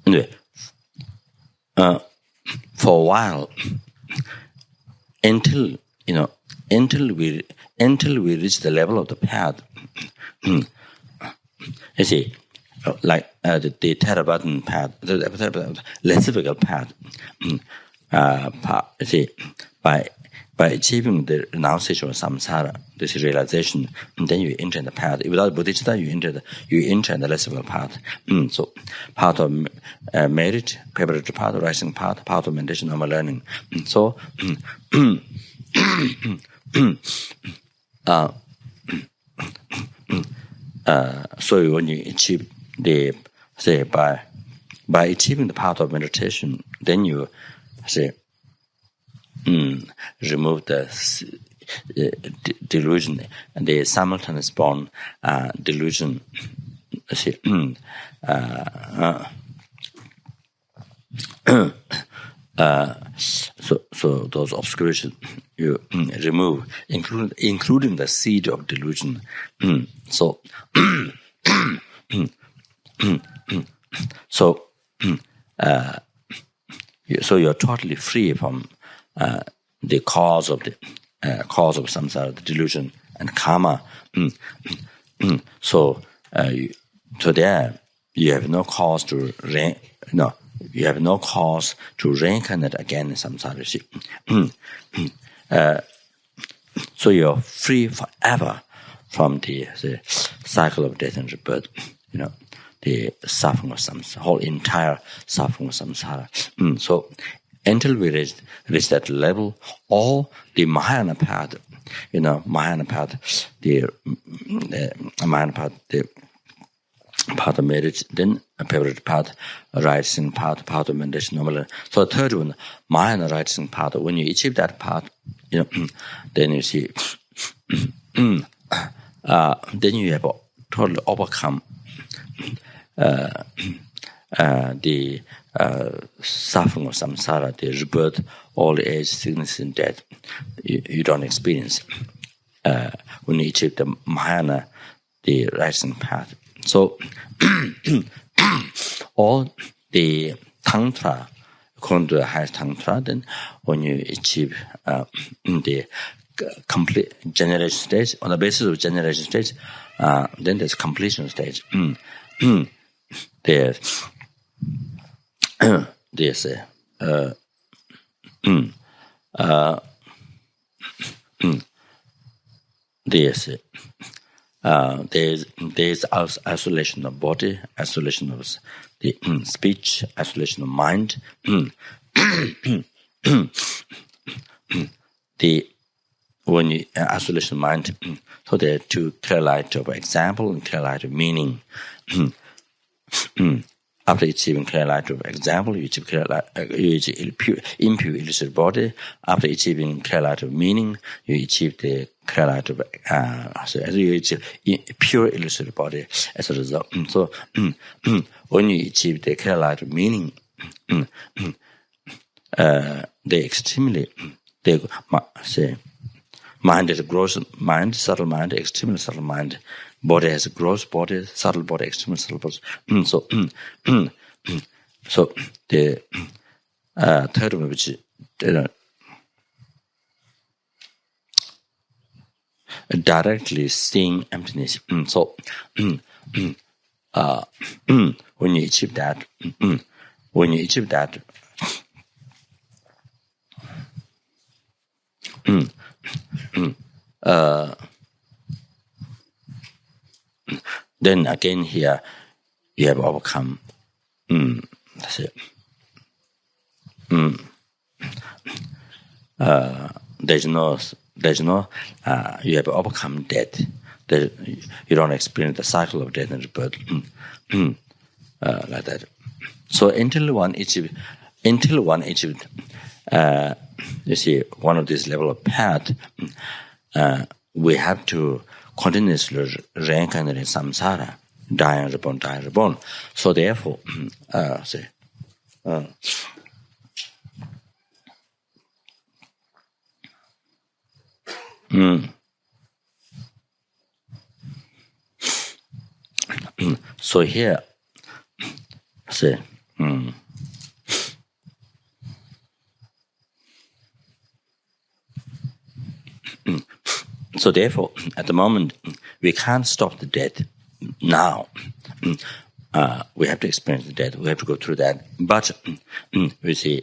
Anyway, for a while, until we reach the level of the path, you see, like the Theravada path, the lessifical path, by achieving the renunciation of samsara, this realization, and then you enter the path. Without bodhicitta, you enter the lessifical path. So, path of merit, preparatory path, rising path, path of meditation, normal learning. So, so when you achieve by achieving the path of meditation, then you remove the delusion, and the simultaneous born delusion. So those obscurations you remove, including the seed of delusion. So you're totally free from the cause of samsara, the delusion and karma. So there you have no cause to reincarnate again in samsara. So you're free forever from the cycle of death and rebirth. The suffering of samsara, whole entire suffering of samsara. So until we reach that level, all the Mahayana path, Mahayana path, the path of merit, then a favorite path, rising path, path of meditation, normal. So the third one, Mahayana rising path. When you achieve that path, then you see, then you have totally overcome the suffering of samsara, the rebirth, old age, sickness, and death. You don't experience when you achieve the Mahayana, the rising path. So all the tantra, according to the highest tantra, then when you achieve the complete generation stage, on the basis of generation stage, then there's completion stage. There's isolation of body, isolation of the speech, isolation of mind. When you isolation of mind, so there are two clear light of example and clear light of meaning. After achieving clear light of example, you achieve clear light, you achieve impure illusory body. After achieving clear light of meaning, you achieve the clear light of you achieve pure illusory body as a result. So when you achieve the clear light of meaning, mind is a gross mind, subtle mind, extremely subtle mind. Body has a gross body, subtle body, extremely subtle body. So the third one, which directly seeing emptiness. So when you achieve that, then again here you have overcome. That's it. There's no. You have overcome death. You don't experience the cycle of death and rebirth. Like that. So until one achieved, you see, one of this level of path, we have to continuously reincarnate in samsara, die and reborn, die and reborn. So therefore, so here, so therefore, at the moment, we can't stop the death now. we have to experience death. We have to go through that. But we see,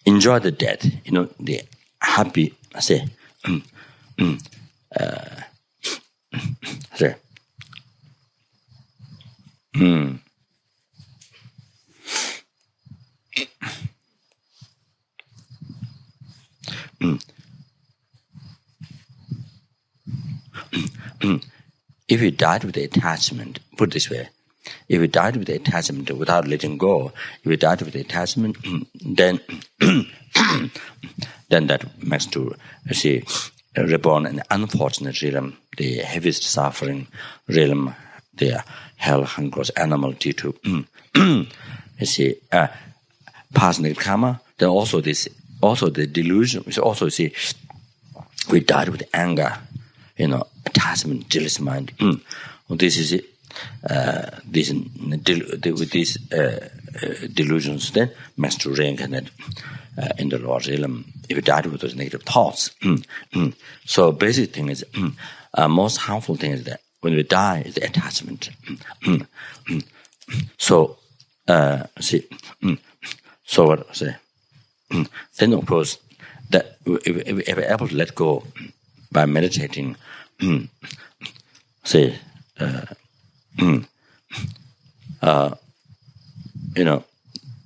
enjoy the death. The happy. Say, sorry. If you died with the attachment, put it this way, if you died with the attachment without letting go, if you died with the attachment, then that makes to reborn an unfortunate realm, the heaviest suffering realm, the hell, hunger, animal due to past negative karma. Then also the delusion. We also see we died with anger, attachment, jealous mind. This is it. With these delusions, then makes to reincarnate in the lower realm. If you died with those negative thoughts, so basic thing is most harmful thing is that when we die is the attachment. So so what I say? Then of course that if we're able to let go by meditating,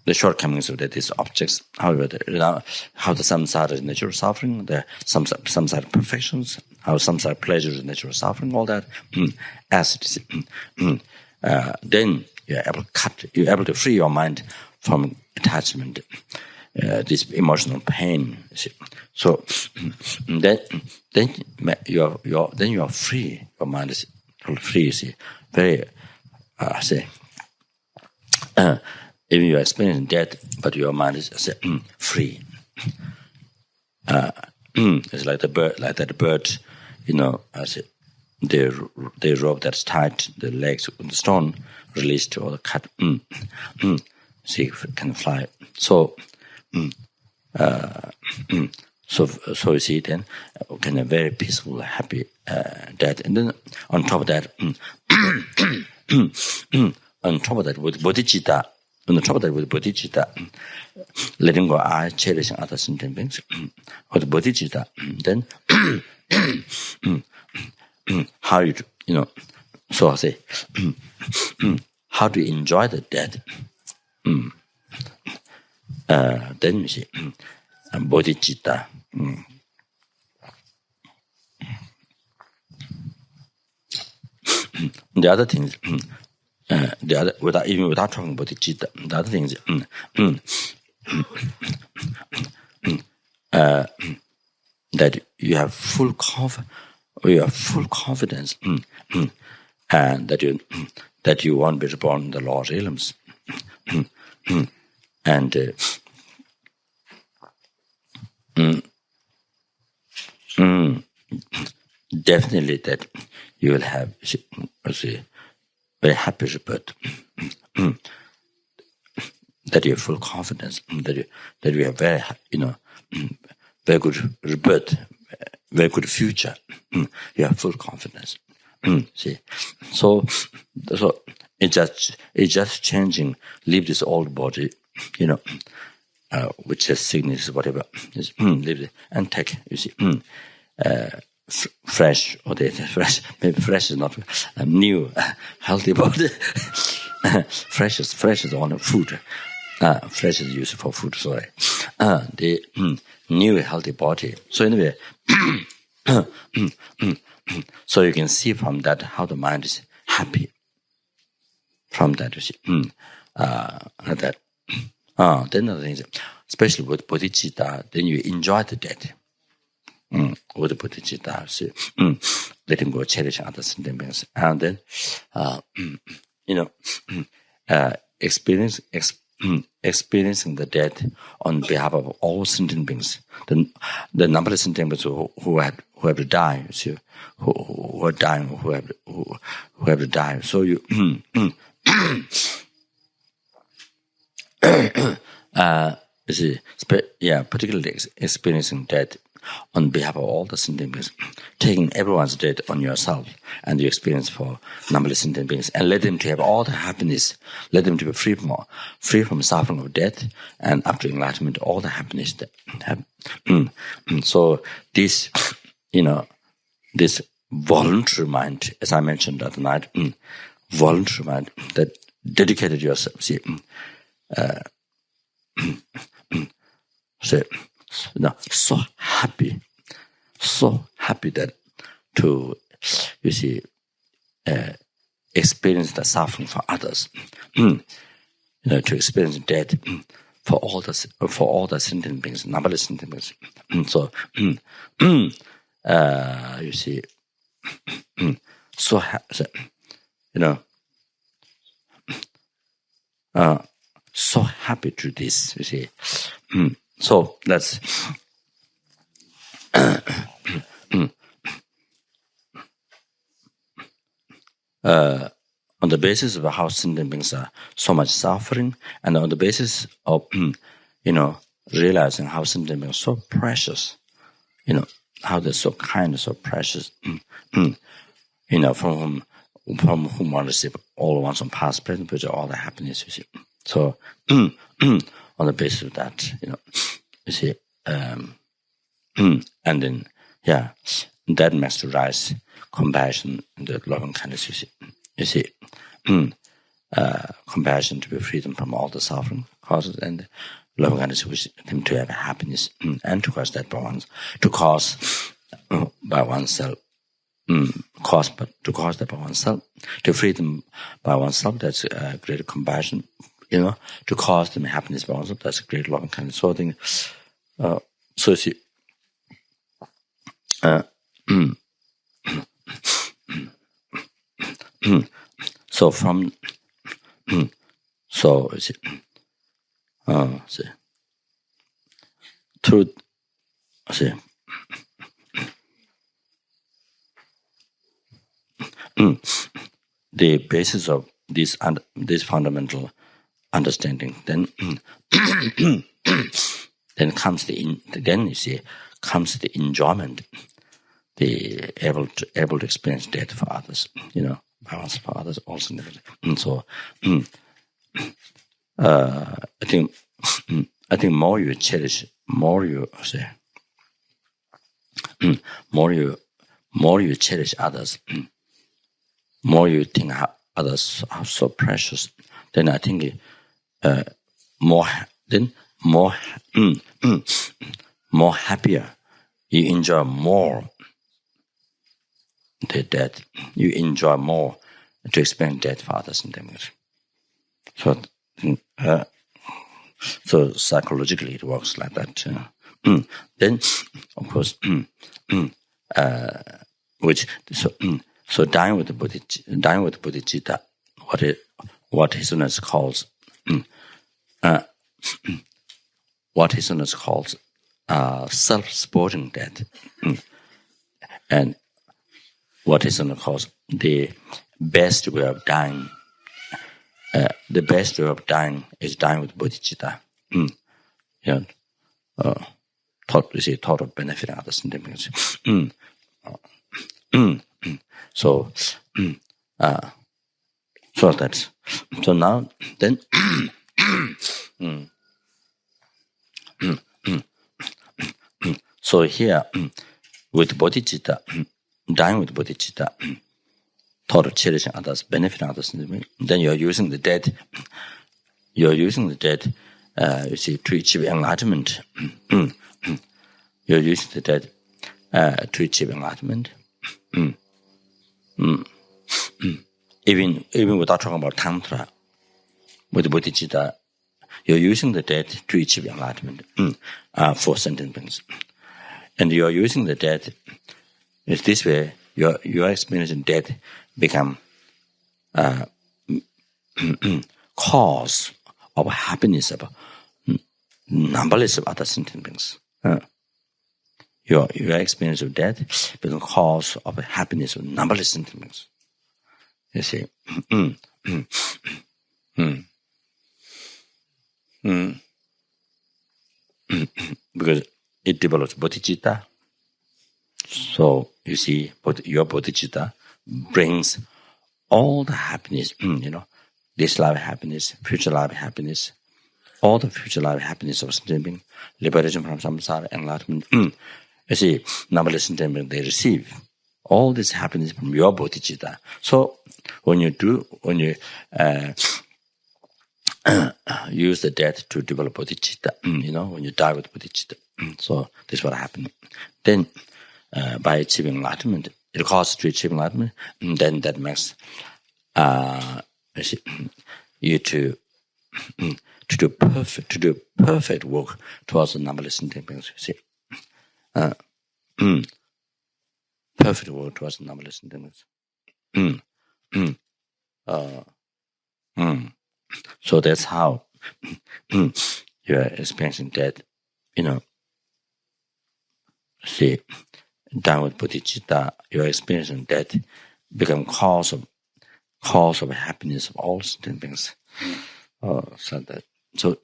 the shortcomings of these objects, however, how the samsara is natural suffering, the samsara perfections, how samsara pleasure is natural suffering, all that, as it is, then you're able to free your mind from attachment, this emotional pain. So then you are free. Your mind is free. Very even you are experiencing death, but your mind is free. It's like that bird, the rope that's tied the legs on the stone, released or the cut. See if it can fly. So you see then kind of very peaceful, happy death, and then on top of that, with bodhichitta. On the top of that, with bodhichitta, letting go, cherishing other sentient beings, with bodhichitta, then how so I say, how to enjoy the death. Then you see, bodhichitta. The other things. Without talking about the chitta, the other thing is that you have full confidence, and that you won't be reborn in the lower realms, and definitely that you will have very happy rebirth, that you have full confidence, that you have very very good rebirth, very good future. You have full confidence. See, so it's just changing. Leave this old body, which has sickness, whatever. Leave it and take. You see. Fresh, or fresh, maybe fresh is not new, healthy body. fresh is on food. Fresh is used for food, sorry. The new healthy body. So anyway, so you can see from that how the mind is happy. From that, you see. That. Then other things, especially with bodhichitta, then you enjoy the death. With the bodhichitta, letting go, cherishing other sentient beings, and then, experiencing the death on behalf of all sentient beings. The number of sentient beings who have to die, see, who are dying, who have to die. So you, particularly experiencing death on behalf of all the sentient beings, taking everyone's death on yourself and your experience for numberless sentient beings, and let them to have all the happiness, let them to be free from suffering of death, and after enlightenment, all the happiness that have. So this, this voluntary mind, as I mentioned the other night, voluntary mind that dedicated yourself, so happy that to, experience the suffering for others, to experience death for all the sentient beings, numberless sentient beings. So, so so happy to this, So that's on the basis of how sentient beings are so much suffering, and on the basis of realizing how sentient beings are so precious, how they're so kind, so precious, from whom one receive all one's own past, present, future, all the happiness, So on the basis of that, and then that makes to rise compassion and the loving kindness, compassion to be freedom from all the suffering causes, and loving kindness which them to have happiness, and to cause that by oneself, to cause that by oneself, to free them by oneself, that's greater compassion, to cause them happiness by oneself, that's great loving kindness. So I think, so from, through, the basis of this fundamental understanding, then comes the enjoyment, the able to experience death for others, balance for others also. And so, I think more you cherish, more you cherish others, more you think how others are so precious, then I think more happier, you enjoy more the death, you enjoy more to experience death for others and them. So psychologically it works like that. Then of course, so dying with bodhichitta, what his Holiness calls self-supporting death, and what his Holiness calls the best way of dying. The best way of dying is dying with bodhichitta. Thought of benefiting others and things. So that's so now then. So here with bodhichitta, dying with bodhichitta, thought of cherishing others, benefiting others, then you're using the dead. You're using the dead, to achieve enlightenment. You're using the dead to achieve enlightenment. Even without talking about tantra, with bodhichitta, you're using the dead to achieve enlightenment for sentient beings, and you're using the dead. It's this way your experiencing death become cause of happiness of numberless of other sentient beings. Your experience of death becomes cause of happiness of numberless sentient beings. You see, because it develops bodhicitta, So you see, your bodhichitta brings all the happiness, this life happiness, future life happiness, all the future life happiness of sentient being, liberation from samsara, enlightenment. You see, numberless sentient beings, they receive all this happiness from your bodhichitta. So when you use the death to develop bodhichitta, when you die with bodhichitta, so this is what happened. Then, by achieving enlightenment, it causes to achieve enlightenment, and then that makes you to do perfect work towards the numberless sentient beings. You see, perfect work towards the numberless sentient beings. So that's how you are experiencing that. See, downward bodhicitta, you are experiencing that become cause of happiness of all sentient beings. So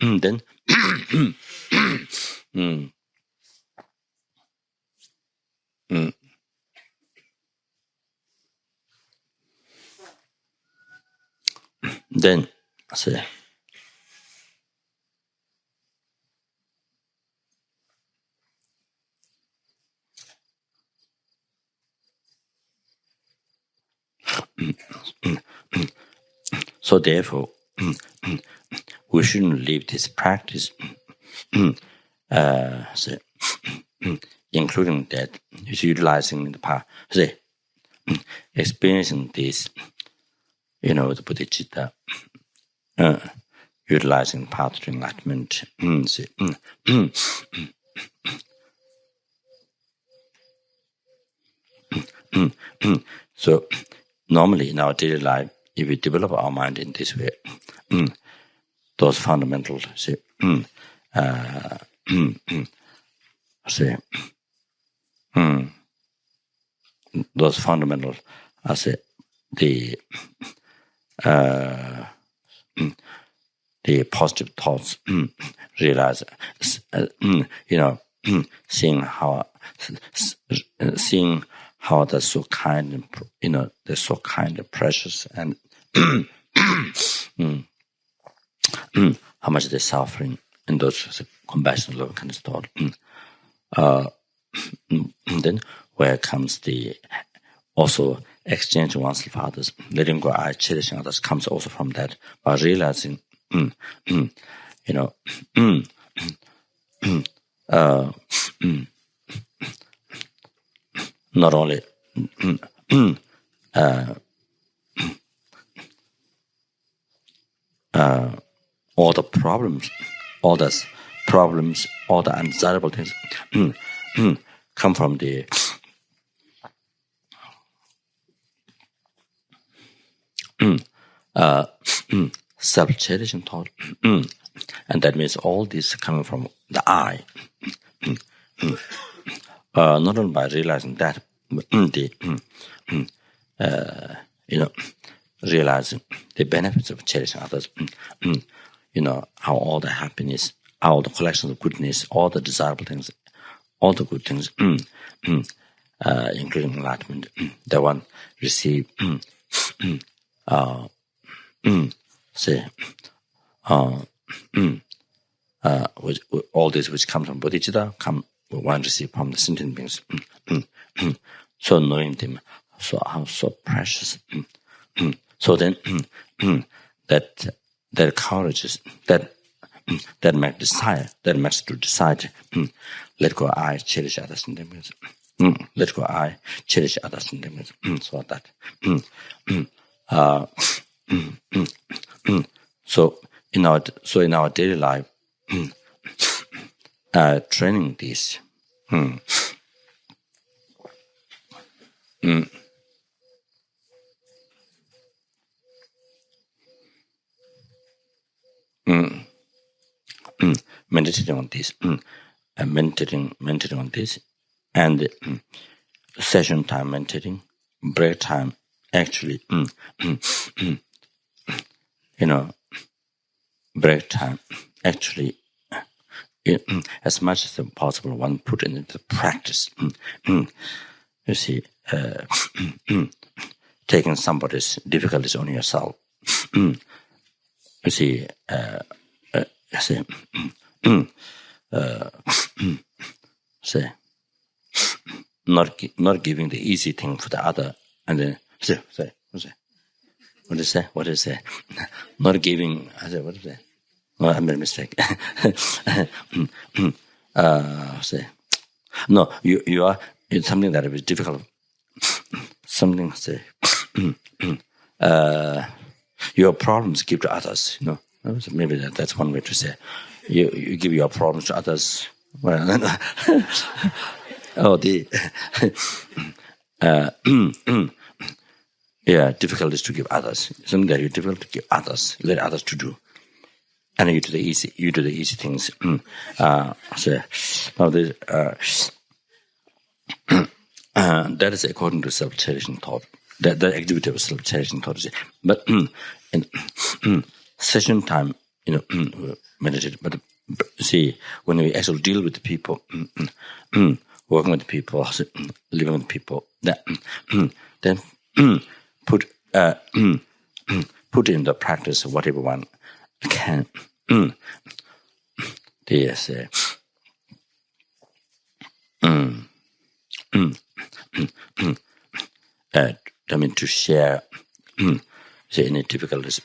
then then say so therefore we shouldn't leave this practice, including that is utilizing the power, experiencing this, the bodhicitta, utilizing path to enlightenment. So normally in our daily life, if we develop our mind in this way, those fundamentals, those fundamentals, the positive thoughts, realize, seeing how they're so kind, and they're so kind and precious, and how much they're suffering, and those compassion, love, kind of thought. Then where comes the also exchanging oneself for others, letting go, cherishing others, comes also from that, by realizing, not only all the problems, all the undesirable things come from the self-cherishing thought, and that means all this coming from the I. Not only by realizing that, but realizing the benefits of cherishing others, how all the happiness, all the collections of goodness, all the desirable things, all the good things, including enlightenment, that one receive, all this which comes from bodhicitta, one receive from the sentient beings. So knowing them, so precious. So then that encourages, that makes desire, that makes to decide, let go I, cherish others in them. Let go I, cherish others in them. So that so in our daily life, training this, meditating on this, meditating on this, and session time meditating, break time, actually, break time, actually, as much as possible, one put it into practice. you see, taking somebody's difficulties on yourself. You see, not giving the easy thing for the other, and then what is it? Not giving. I say, what is it? Oh, I made a mistake. No, you are. It's something that is difficult. Something say. Your problems give to others. You know, maybe that's one way to say. You give your problems to others. Well, difficulties to give others. Something that you difficult to give others. Let others to do, and you do the easy things. That is according to self-cherishing thought. The activity of self-cherishing thought. But in session time, meditate. But see, when we actually deal with the people, working with people, living with people, then put in the practice whatever one can. To share any difficulties.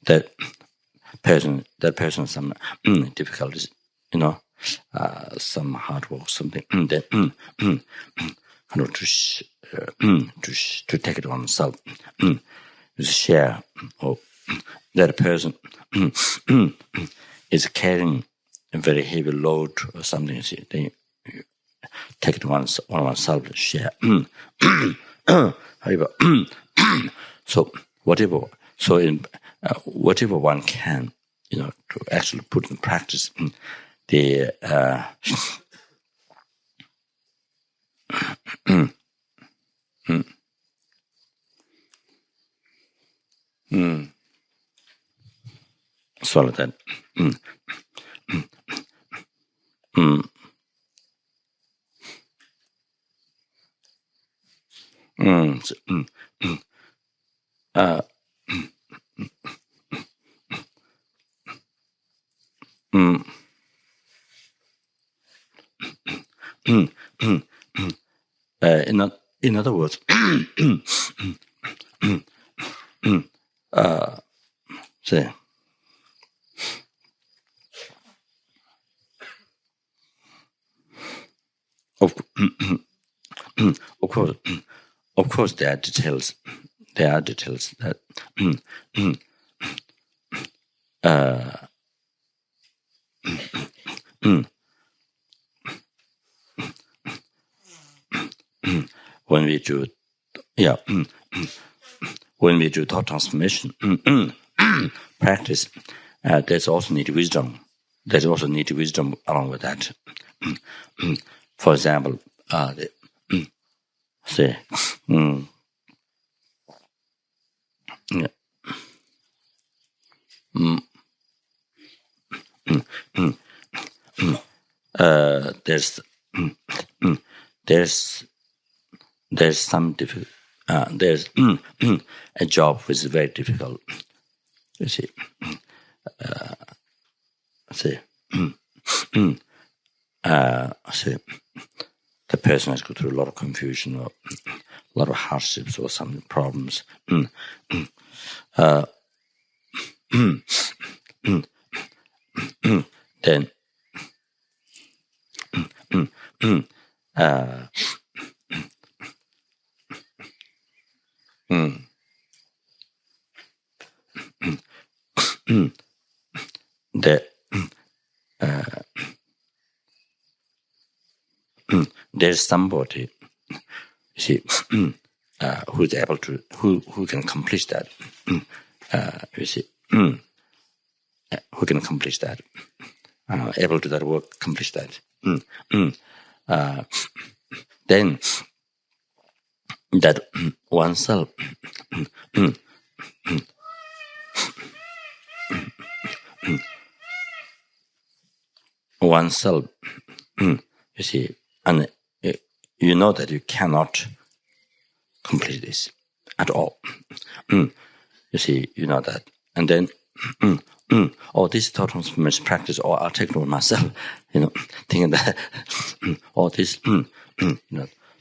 That person some difficulties, some hard work, something that to take it on oneself, to share, or that person is carrying a very heavy load or something. See, then you take it on oneself to share. So whatever one can, to actually put in practice the swallow that. In other words, say, of course, there are details. There are details that when we do thought transformation practice, there's also need wisdom. There's also need wisdom along with that. For example, say, there's some difficult. There's a job which is very difficult. You see, the person has gone through a lot of confusion or a lot of hardships or some problems. Then there's somebody, you see, who's able to, who can accomplish that. You see, who can accomplish that, able to that work, accomplish that. Then that oneself you see, and you know that you cannot complete this at all. You see, you know that. And then, this thought transformation practice, or I'll take it on myself, thinking that, this,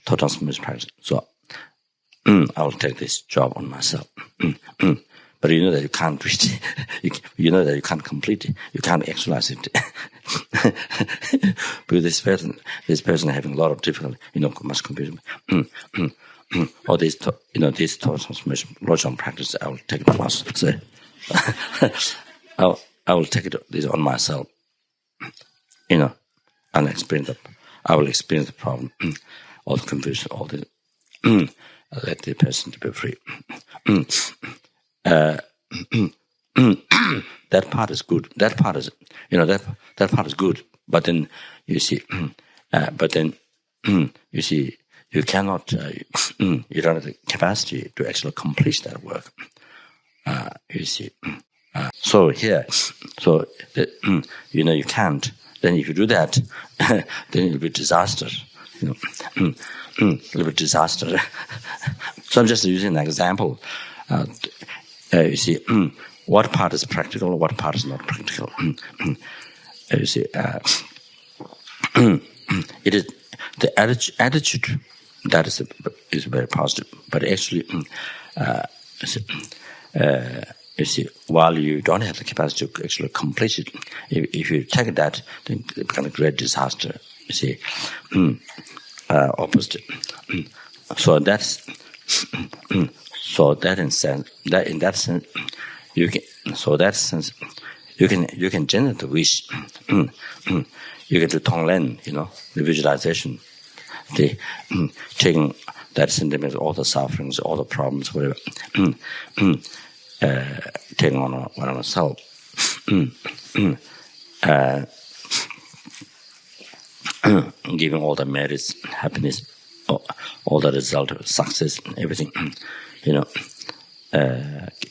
thought transformation practice. So, I'll take this job on myself. But you know that you can't do it. You know that you can't complete it. You can't actualize it. Because this person having a lot of difficulty, much confusion. Or this thought transformation logical practice, I will take it on myself. So, I will take this on myself. And I will experience the problem, all the confusion, all the. I'll let the person to be free. That part is good. That part is, that part is good. But then you see, you cannot. You don't have the capacity to actually complete that work. You see. So here, you can't. Then if you do that, then it'll be disaster. It'll be disaster. So I'm just using an example. You see, what part is practical, what part is not practical. You see, it is the attitude that is very positive, but actually, you see, while you don't have the capacity to actually complete it, if you take that, then it becomes a great disaster. You see, opposite. So that's. So that in that sense, you can. So that sense, you can generate the wish. You can do tonglen, the visualization, the taking that sentiment, all the sufferings, all the problems, whatever, taking on oneself. Giving all the merits, happiness, all the result of success, everything,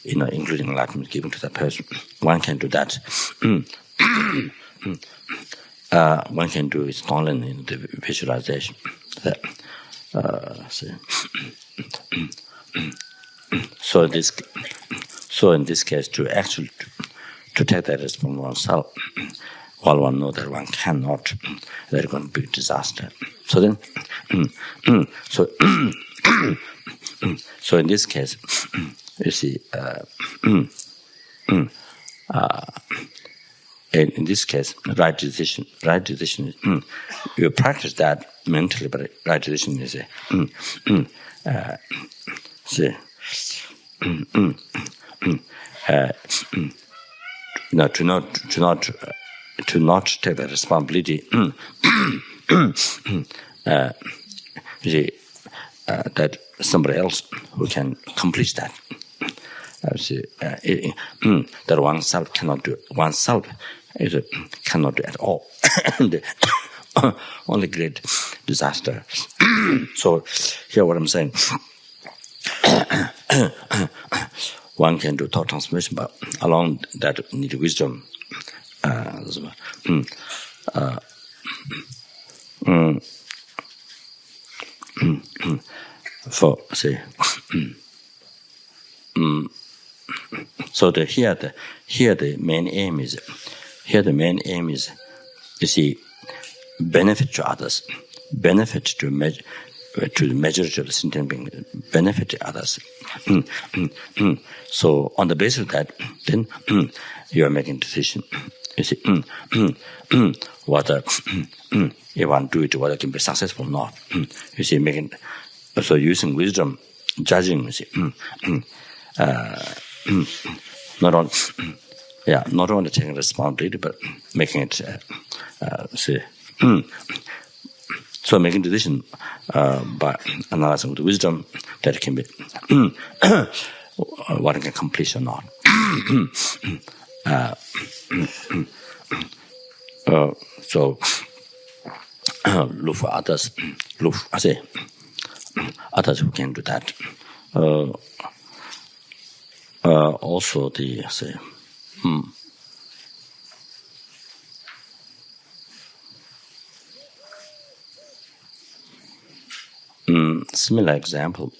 including enlightenment given to that person. One can do that. One can do its tonglen in the visualization. So in this case, to take that as from oneself, while one knows that one cannot, that's going to be a disaster. So then, so in this case, you see, in this case, right decision is, you practice that mentally, but right decision is to not take the responsibility. You see, that somebody else who can complete that. That oneself cannot do. Oneself cannot do at all. Only great disaster. So here what I'm saying. One can do thought transformation, but along that need wisdom. So here the main aim is you see, benefit to others, benefit to the majority of the sentient beings, benefit to others. So on the basis of that, then you are making decision. You see, whether you want to do it, whether it can be successful or not. You see, so using wisdom, judging. You see, not only taking responsibility, but making it. So making decision by analyzing with wisdom that can be what can complete or not. So look for others. Others who can do that. Also, the similar example.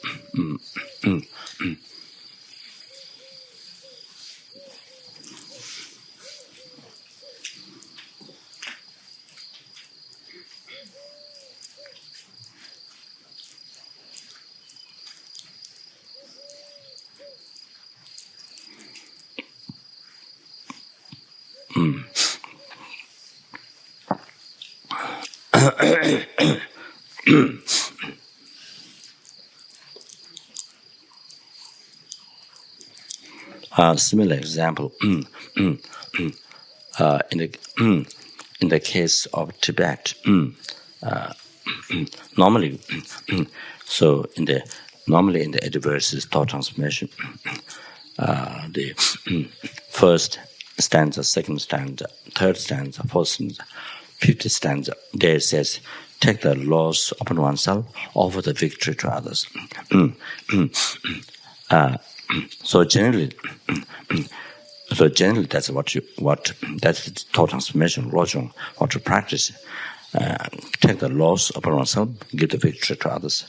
Similar example. In the case of Tibet, normally in the adverse thought transformation, the first stanza, second stanza, third stanza, fourth stanza, fifth stanza, there it says, take the loss upon oneself, offer the victory to others. So generally, that's that's the thought transformation, Lojong, what to practice. Take the loss upon oneself, give the victory to others.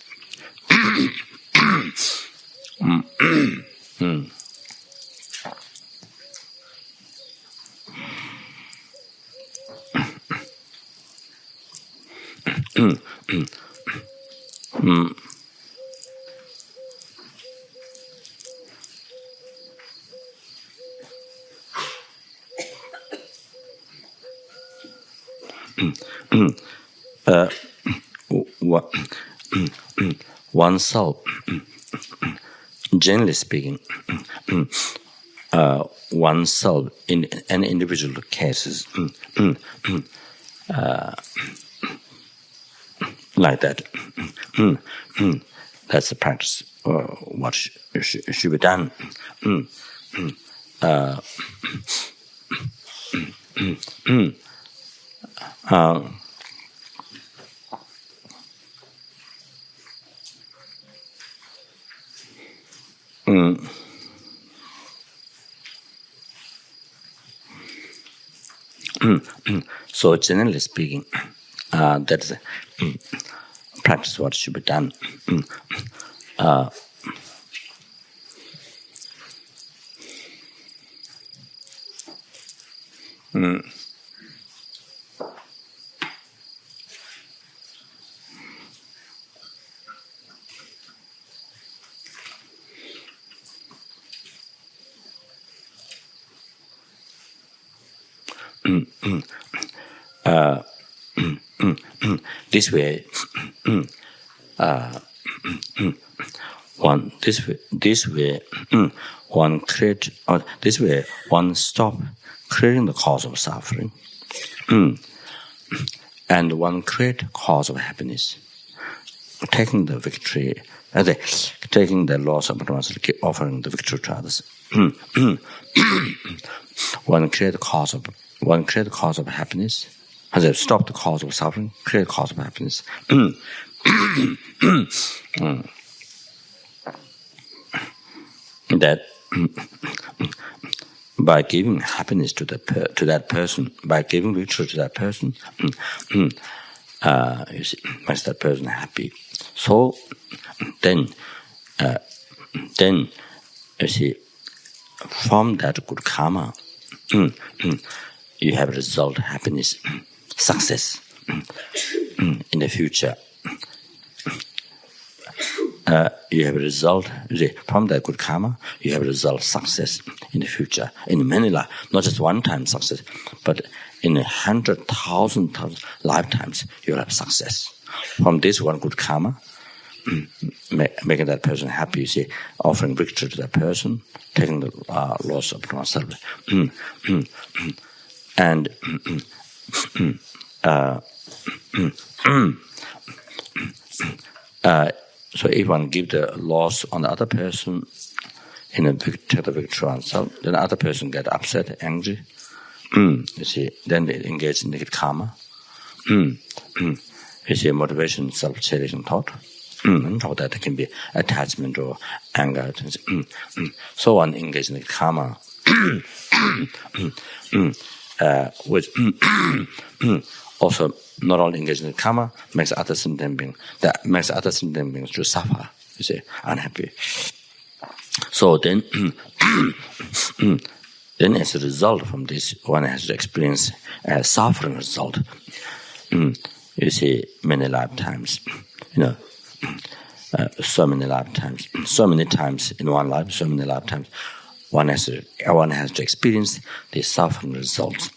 Oneself, generally speaking, oneself in any individual cases, like that, that's the practice. What should be done. So generally speaking, that's practice what should be done. This way, one stop creating the cause of suffering, and one create cause of happiness, taking the victory, taking the loss of oneself, offering the victory to others. One create the cause of happiness. Stop the cause of suffering, create the cause of happiness. That by giving happiness to that person, by giving victory to that person, you see, makes that person happy. So then you see, from that good karma, you have result happiness, success in the future. You have a result from that good karma. You have a result success in the future, in many lives, not just one time success, but in 100,000 lifetimes you will have success from this one good karma. Making that person happy, you see, offering victory to that person, taking the loss upon oneself, and so if one give the loss on the other person, take the victory on oneself, then the other person get upset, angry. You see, then they engage in negative karma. You see, motivation, self-cherishing thought. And how that can be attachment or anger. So one engage in the karma, which also not only engage in the karma, makes other sentient beings, that makes other sentient beings to suffer, you see, unhappy. So then, then as a result from this, one has to experience a suffering result. You see, many lifetimes, so many lifetimes, so many times in one life, so many lifetimes, one has to experience the suffering results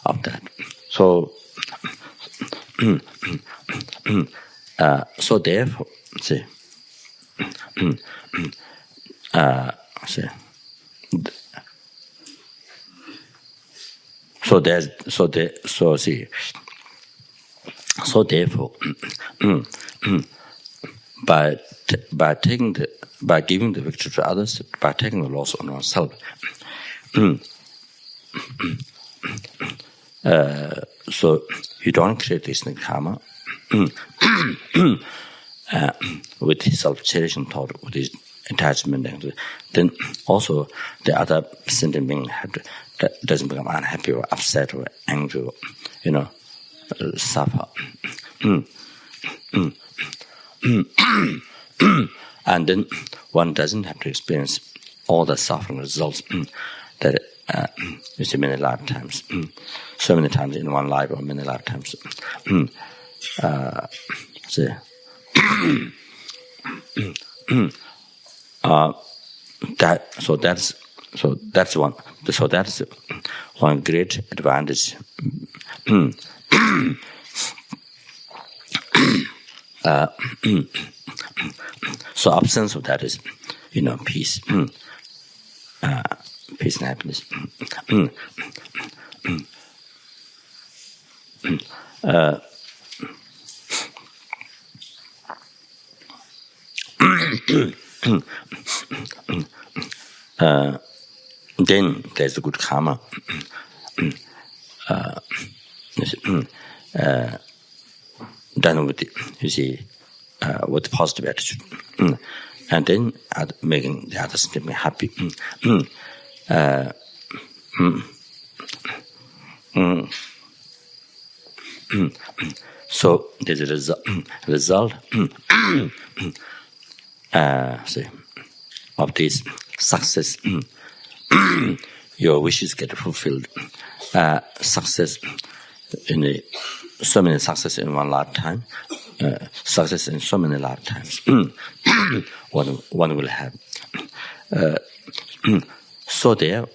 of that. So, so therefore, see, so therefore, by giving the victory to others, by taking the loss on oneself, so you don't create this karma with self-cherishing thought, with this attachment, then also the other sentient being doesn't become unhappy or upset or angry or, suffer. And then one doesn't have to experience all the suffering results that you see many lifetimes, so many times in one life or many lifetimes. That's one great advantage. So absence of that is, peace, peace and happiness. Then there's the good karma. Done with it, with positive attitude, and then making the other sentient happy. So there's a result of this success. Your wishes get fulfilled. Success so many success in one lifetime, success in so many lifetimes. one will have. So therefore,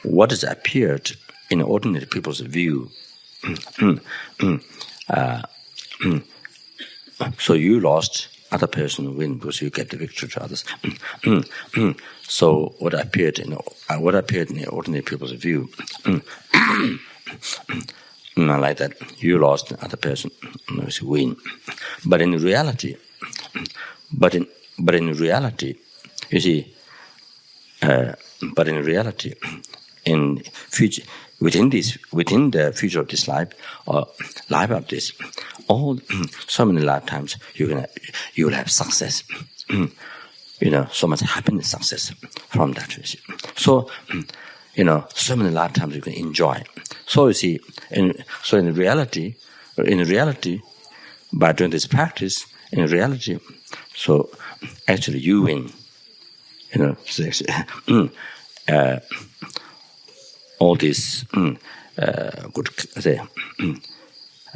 what has appeared in ordinary people's view. So you lost, other person win because you get the victory to others. So what appeared in the ordinary people's view, like that, you lost, other person win. But in reality, you see, in future, within the future of this life or life of this, so many lifetimes you will have success. So much happiness, success from that. So, so many lifetimes you can enjoy. So you see, in reality, by doing this practice, in reality, so actually you win. All this good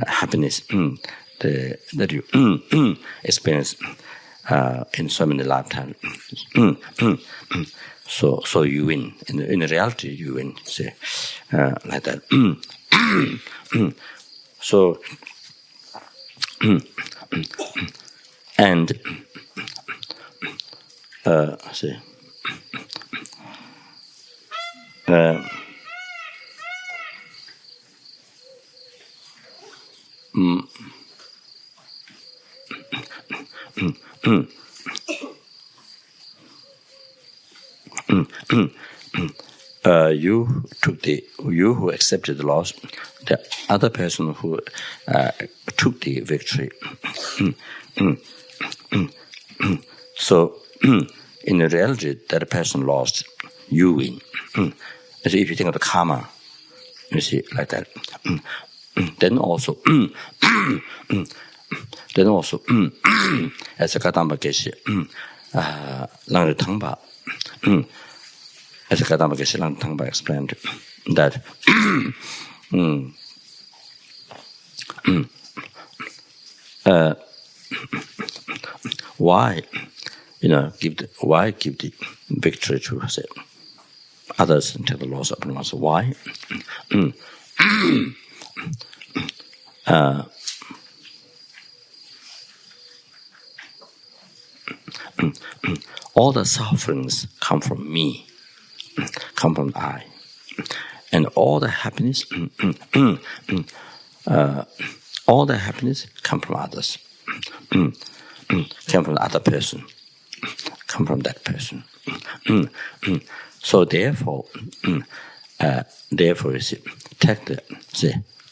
happiness that you experience in so many lifetimes. So you win. In reality, you win. Say like that. So and you who accepted the loss, the other person who took the victory. So, in reality, that person lost, you win. So if you think of the karma, you see, like that. Then also, as a Kadamba Geshe, Lang Tangpa, as a Kadamba Geshe Lang Tangpa explained that why give the victory to say, others and take the loss upon oneself? Why? All the sufferings come from me, come from I, and all the happiness, come from others, come from the other person, come from that person. So therefore, you see,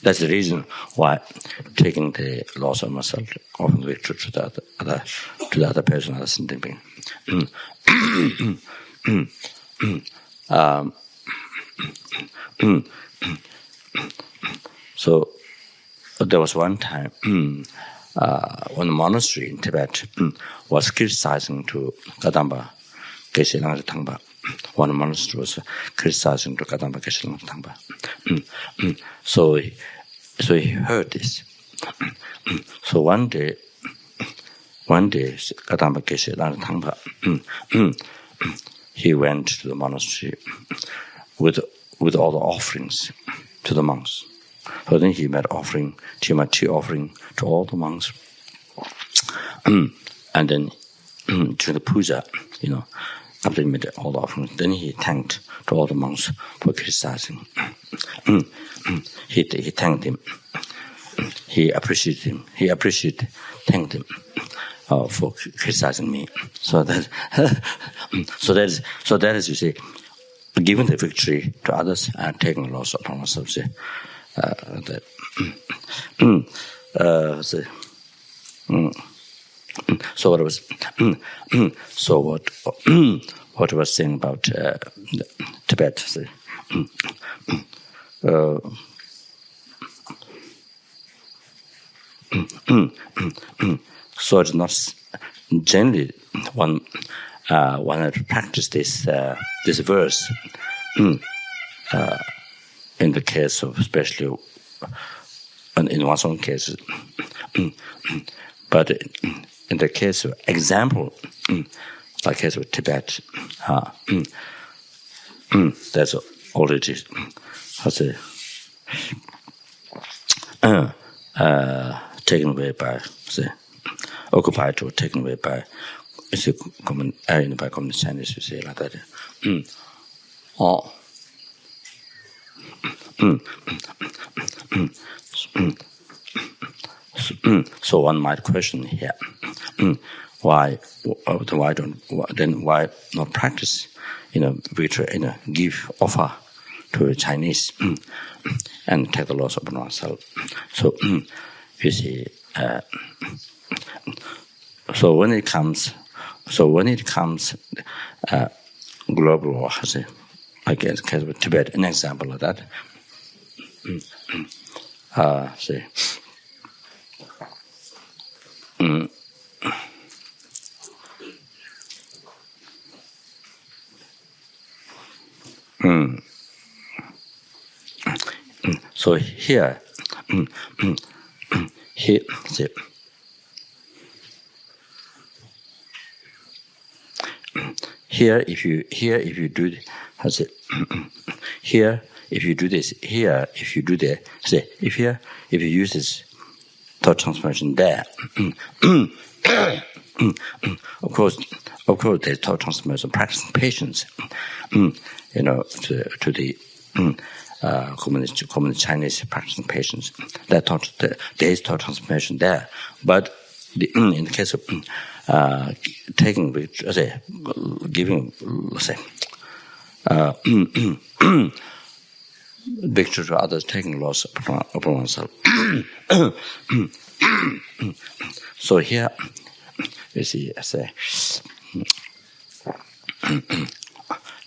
that's the reason why taking the loss of myself, offering victory to the other person, other sentient being. So there was one time when the monastery in Tibet was criticizing to Kadamba Geshe Langri Tangpa. One monastery was criticizing to Kadamba Geshe Langri Tangpa. So he heard this. So one day, Kadamba Geshe Langri Tangpa, he went to the monastery with all the offerings to the monks. So then he made tea offering to all the monks. And then during the puja, after he made all the offerings, then he thanked to all the monks for criticizing. He thanked him. He appreciated him. Thanked him for criticizing me. So that is, you see, giving the victory to others and taking the loss upon ourselves. So what I was saying about Tibet. So it's not generally one had to practice this verse in the case of, especially in one's own case, but in the case of example, like case of Tibet, that's already taken away by, occupied or taken away by, by common Chinese, you say, like that. So one might question here, why not practice, victory, offer to a Chinese and take the loss upon ourselves. So you see, so when it comes global, or again, case of Tibet, an example of that. See. So here, see. Here, if you do, here, if you do this, here, if you do that, say, if you use this thought transformation there, of course, of course, there's total transformation, practicing patience, to the communist Chinese practicing patience. There is total transformation there. But in the case of taking, giving, victory to others, taking loss upon oneself. So here, you see,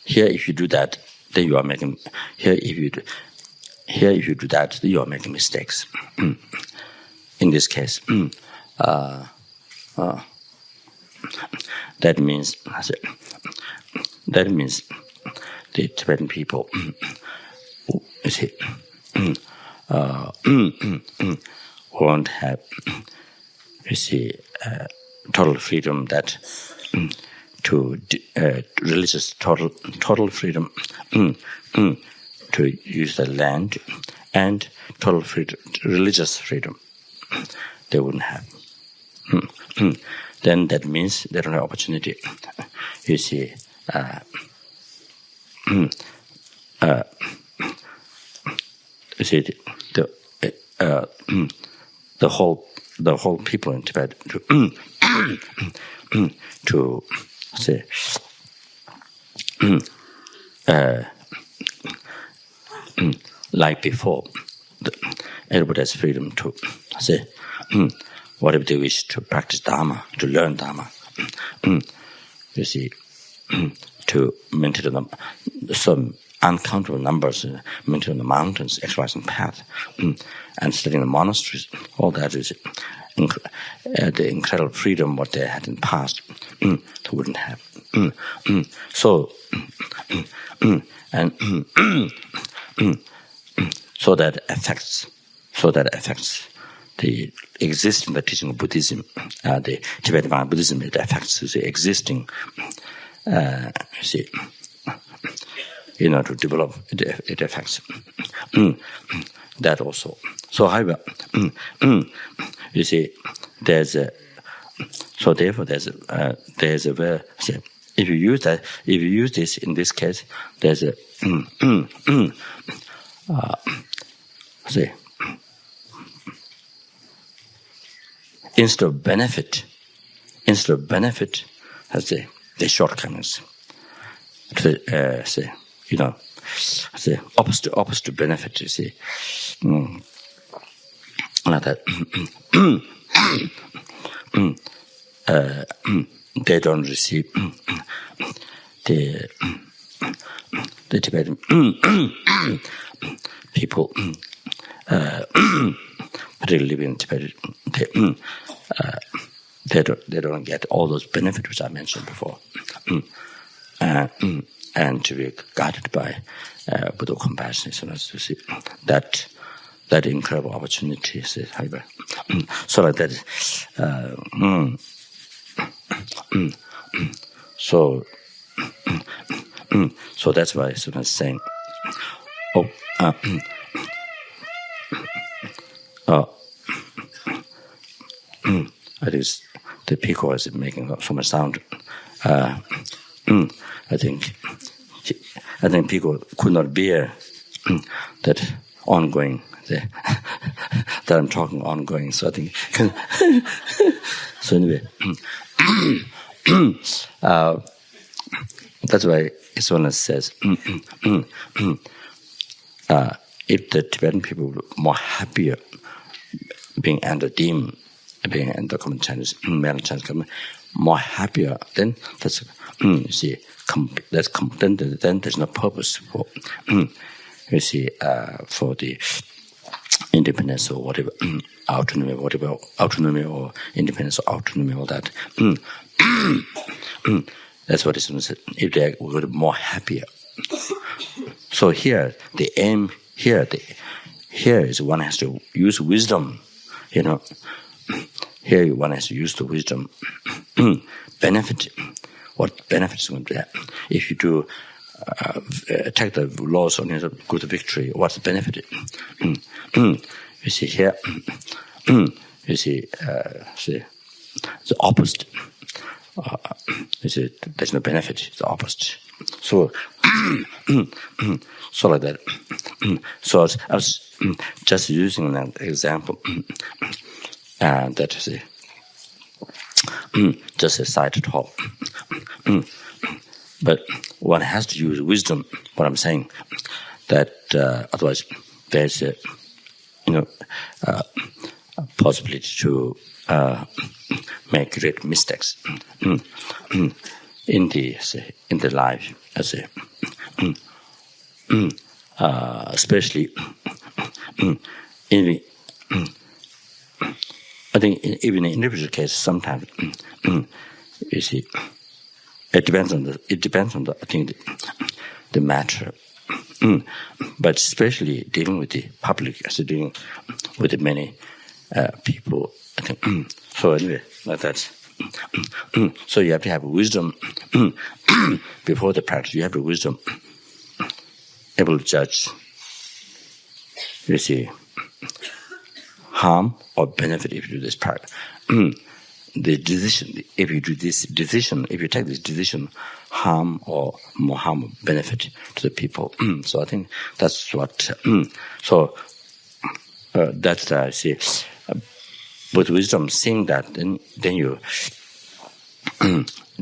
here if you do that, then you are making. Here if you do that, then you are making mistakes. In this case, that means the Tibetan people, won't have, total freedom that to religious total freedom to use the land and total freedom, religious freedom. They wouldn't have. Then that means they don't have opportunity. The whole people in Tibet to say like before, everybody has freedom to say whatever they wish, to practice Dharma, to learn Dharma. To maintain some uncountable numbers, maintain the mountains, exercising path, and studying the monasteries. All that is the incredible freedom what they had in the past. They wouldn't have. So that affects the existing, the teaching of Buddhism, the Tibetan Buddhism. It affects the existing. To develop, it affects that also. So, however, therefore there's a very, if you use this in this case, there's a instead of benefit has the shortcomings. Opposite to benefit, you see. Like that. They don't receive the Tibetan people, particularly living in Tibet, they don't get all those benefits which I mentioned before. And to be guided by Buddha compassion, to see that incredible opportunity. So like that. So that's why I'm saying. At least the peacock is making so much sound. I think people could not bear that ongoing, that I'm talking ongoing. So I think, so anyway, that's why Iswana says, if the Tibetan people were more happier being under Dim, being under common Chinese, mainland Chinese government, more happier, then that's then there's no purpose for for the independence or whatever, autonomy or independence or autonomy, all that. That's what it said. If they were more happier. So here the aim here is one has to use wisdom. Here one has to use the wisdom. Benefit. What benefits going to be? If you do take the laws on your go to victory, what's the benefit? You see here. You see the opposite. there's no benefit. It's the opposite. So, so like that. So I was just using an example, and that is just a side talk. But one has to use wisdom. What I'm saying, that otherwise there's a possibility to make great mistakes in the life, especially I think even in individual case sometimes you see it depends on the I think the matter. But especially dealing with the public, as dealing with the many people, I think. So anyway, like that. So you have to have wisdom before the practice. You have the wisdom able to judge. You see, harm or benefit if you do this practice. The decision, if you do this decision, if you take this decision, harm or more harm or benefit to the people. So I think that's what. That's I see. With wisdom, seeing that, then you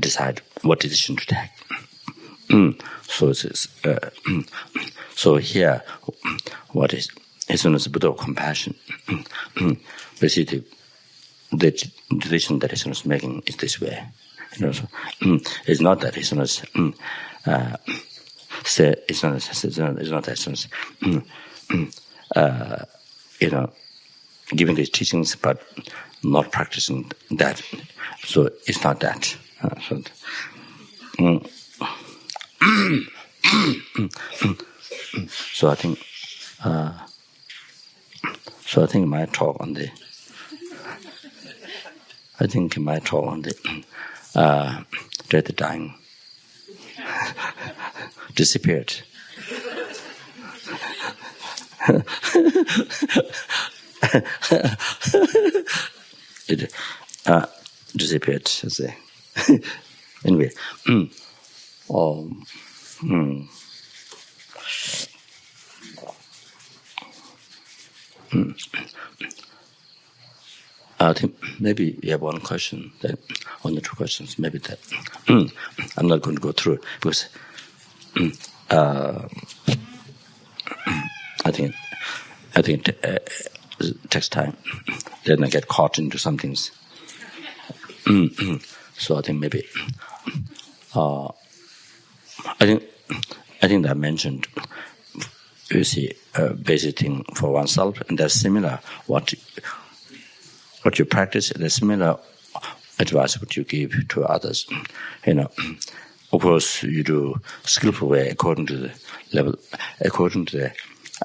decide what decision to take. So here, what is as soon as Buddha of compassion, basically. The decision that Islam is making is this way. It's not that Islam is it's not that Islam giving these teachings but not practicing that. So it's not that. So I think. So I think my talk on the. I think my talk on the death dying disappeared. It disappeared. Anyway, I think maybe you have one question, then one or two questions. Maybe that I'm not going to go through it because I think it takes time. Then I get caught into some things. So I think maybe I think that I mentioned. You see, basic thing for oneself, and that's similar. What you practice, there's similar advice what you give to others. Of course, you do skillful way according to the level, according to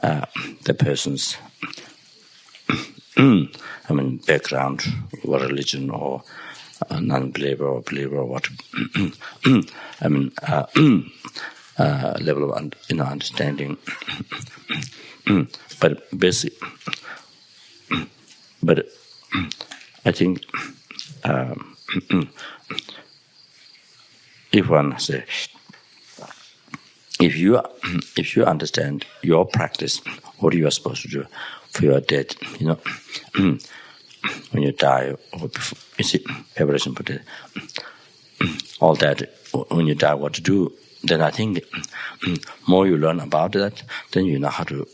the person's background, or religion, or non-believer or believer, or what. Level of understanding. But basic. But I think if one say, if you understand your practice, what you are supposed to do for your death, when you die, or before, you see, preparation for death, all that, when you die, what to do, then I think more you learn about that, then you know how to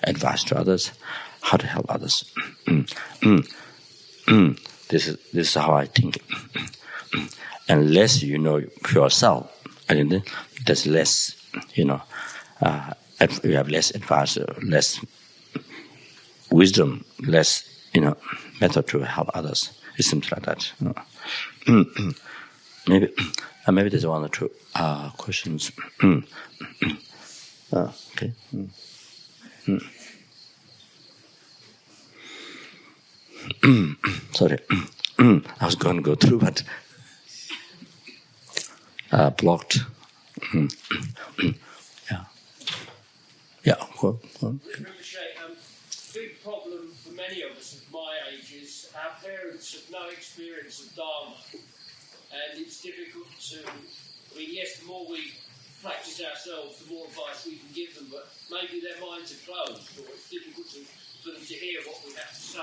advise to others, how to help others. This is how I think. Unless you know for yourself, I think there's less, you have less advice, less wisdom, less, method to help others. It seems like that. Maybe there's one or two questions. Okay. Sorry, I was going to go through, but blocked. Yeah. Well. Big problem for many of us of my age is our parents have no experience of Dharma. and it's difficult to. I mean, yes, the more we practice ourselves, the more advice we can give them, but maybe their minds are closed, or it's difficult for them to hear what we have to say.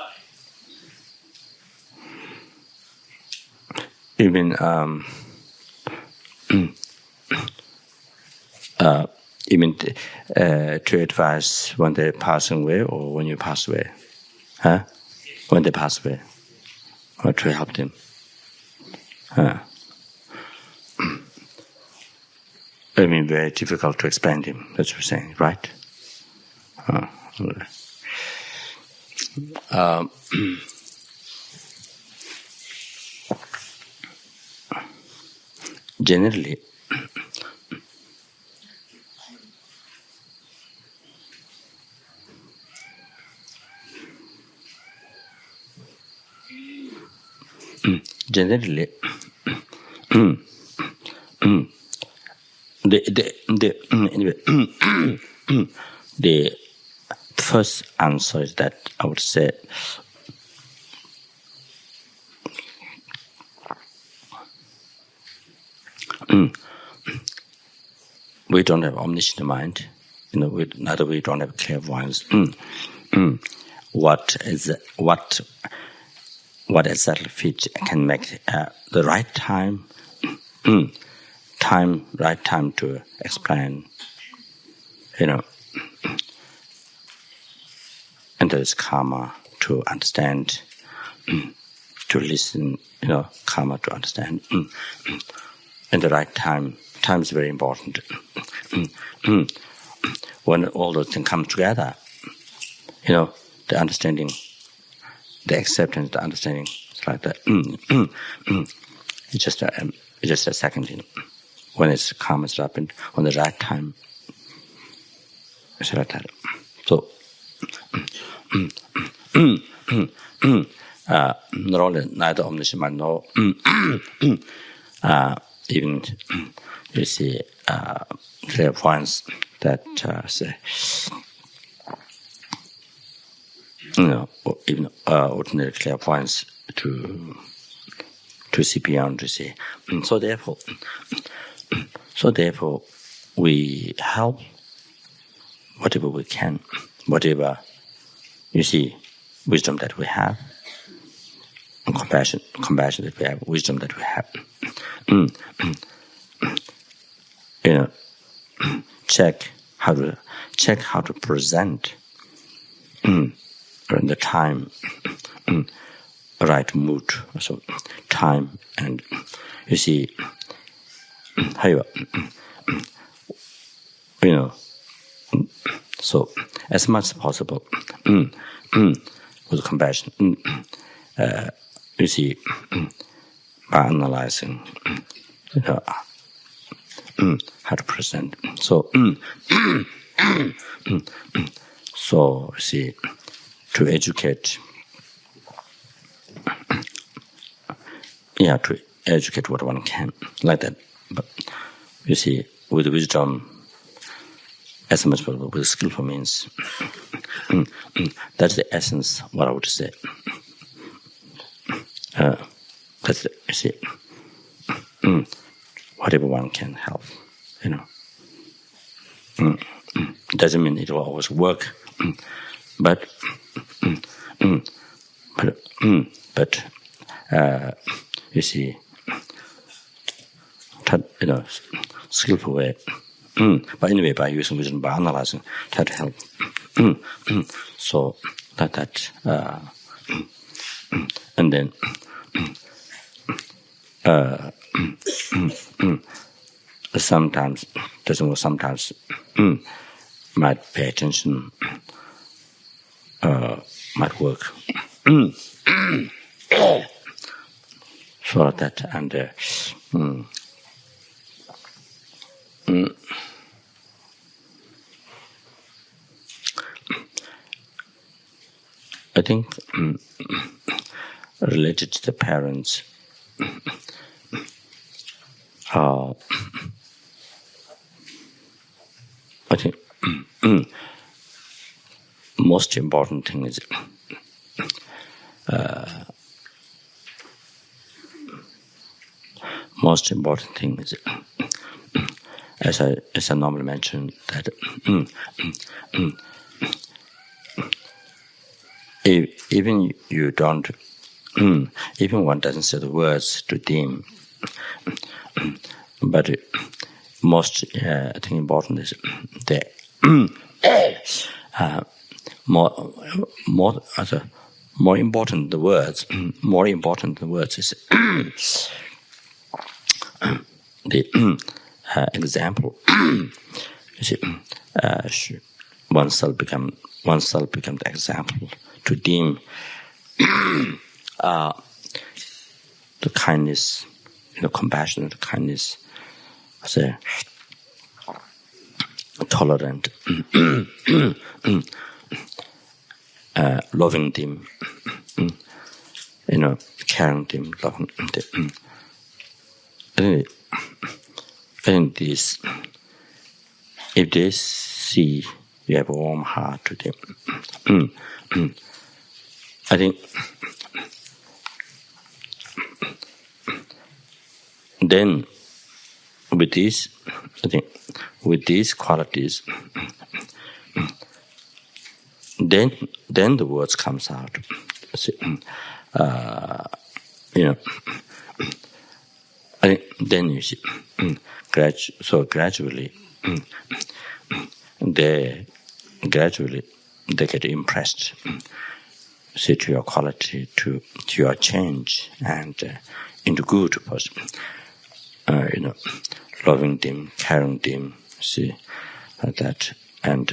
You mean to advise when they're passing away or when you pass away? Huh? Yes. When they pass away, or to help them? Huh? I mean, very difficult to explain them. That's what you're saying, right? Generally, the first answer is that I would say we don't have omniscient mind. Neither we don't have clairvoyance. What exactly fit can make the right time, right time to explain, and there is karma to understand, to listen, karma to understand, and the right time. Time is very important. When all those things come together, the understanding, the acceptance, the understanding, it's like that. It's just a second, when it's karma is happened, when the right time, it's like that. So, not only neither omniscient mind, nor even you see clairvoyance that say, even ordinary clairvoyance to see beyond, to see. So therefore, we help whatever we can, whatever you see, wisdom that we have, and compassion that we have, wisdom that we have. Check how to present in the time, right mood. So time, and you see how so as much as possible with compassion. You see, by analyzing, how to present. So, so see, to educate, to educate what one can, like that. But you see, with wisdom, as much as possible, with skillful means, that's the essence. What I would say. That's the, you see, whatever one can help, Doesn't mean it will always work, but you see, skillful way. But anyway, by using wisdom, by analyzing, try to help. So that, and then sometimes doesn't work. Sometimes might pay attention. Might work. So that and. I think related to the parents, I think most important thing is most important thing is, as I normally mention, that even you don't, even one doesn't say the words to them, but most thing important is the more important the words. More important than words is the example. You see, oneself become the example to them. The kindness, compassion, the kindness, tolerant, loving them, caring them, loving them. I think this, if they see you have a warm heart to them, I think then with these qualities, then the words comes out. I think then you see, gradually they get impressed. See, to your quality, to your change, and into good person. Loving them, caring them, see, like that, and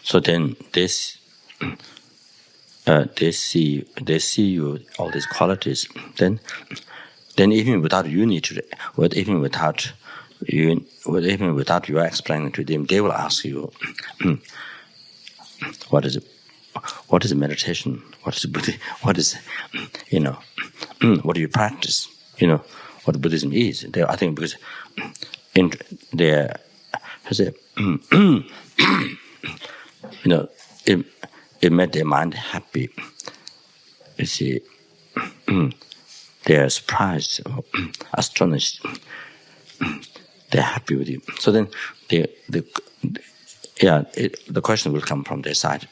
so then this they see you all these qualities. Then even without you need to, even without you explaining to them, they will ask you, what is it? What is meditation? What is Buddhism? What is, what do you practice? What Buddhism is. I think because in their, it made their mind happy. You see, they are surprised or astonished. They're happy with you. So then, the question will come from their side.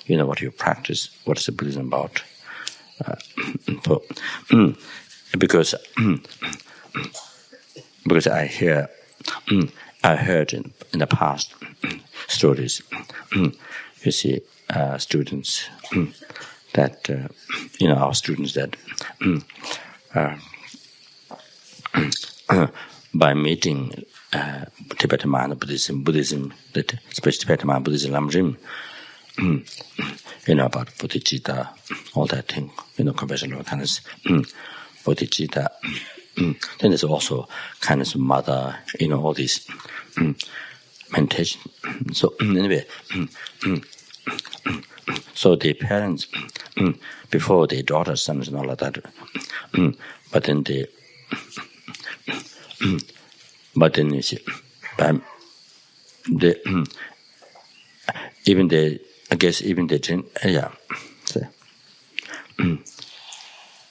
What you practice, what is the Buddhism about? Because I heard in the past stories, you see, students that our students that by meeting Tibetan mind Buddhism, that especially Tibetan mind Buddhism, Lamrim, about bodhichitta, all that thing, compassion, kindness, bodhichitta. Then there's also kindness of mother, all these meditation. So anyway, so the parents, before their daughters, sons, and all of that, but then you see,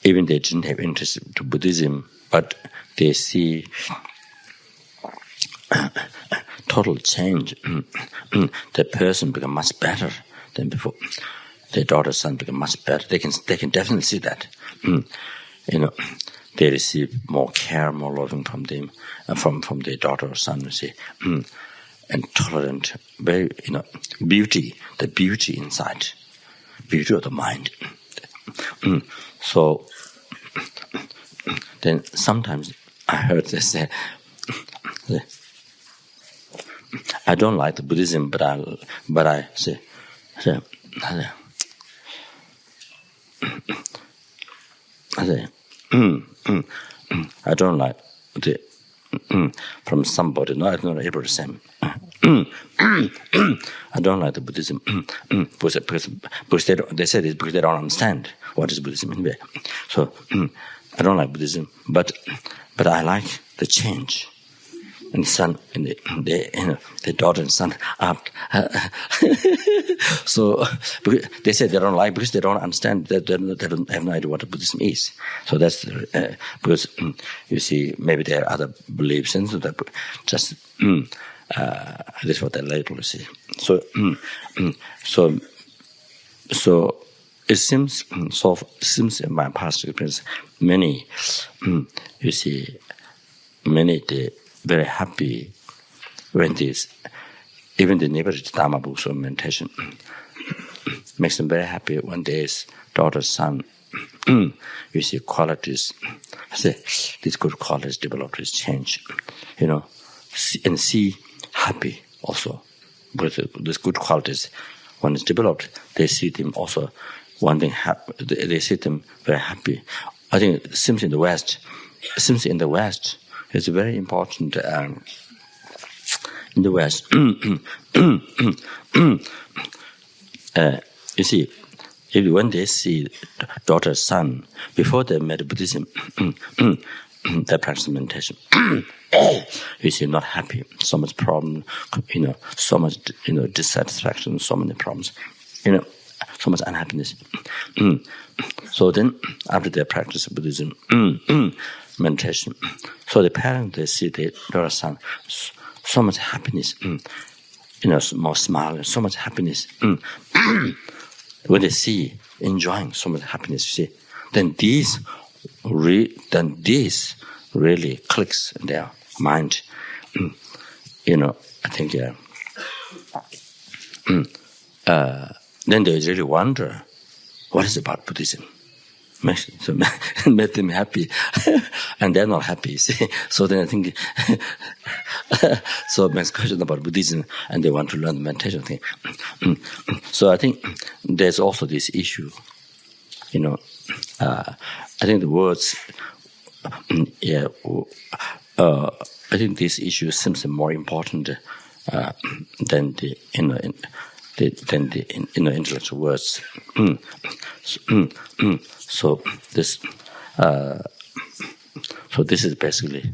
even they didn't have interest to Buddhism, but they see total change. The person become much better than before. Their daughter, son become much better. They can definitely see that. They receive more care, more loving from them, from their daughter or son. You see, and tolerant, very beauty, the beauty inside, beauty of the mind. So then sometimes I heard they say, I don't like the Buddhism, but I say, I don't like the from somebody. No, I'm not able to say. I don't like the Buddhism because they said it because they don't understand what is Buddhism anyway. So I don't like Buddhism, but I like the change. and son, and the daughter and son up. So they say they don't like because they don't understand that they don't have no idea what Buddhism is. So that's because you see maybe there are other beliefs and that just this is what they label. See, so it seems in my past experience many they very happy when this, even the neighborhood Dharma books or meditation makes them very happy when there's daughter, son, you see qualities, these good qualities develop, this change, and see happy also. Because these good qualities, when it's developed, they see them also wanting happy. They see them very happy. I think it seems in the West, it's very important. In the West, you see, when they see daughter, son, before they met Buddhism, they practice meditation. You see, not happy, so much problem, so much, dissatisfaction, so many problems, so much unhappiness. So then, after they practice Buddhism, meditation, so the parents, they see their daughter, son, so much happiness, more smile, so much happiness. When they see, enjoying so much happiness, you see, then this really clicks in their mind. I think then they really wonder, what is about Buddhism? So make them happy, and they're not happy. See? So then I think, so it makes question about Buddhism, and they want to learn meditation thing. So I think there's also this issue. I think the words, I think this issue seems more important than the intellectual words. So this is basically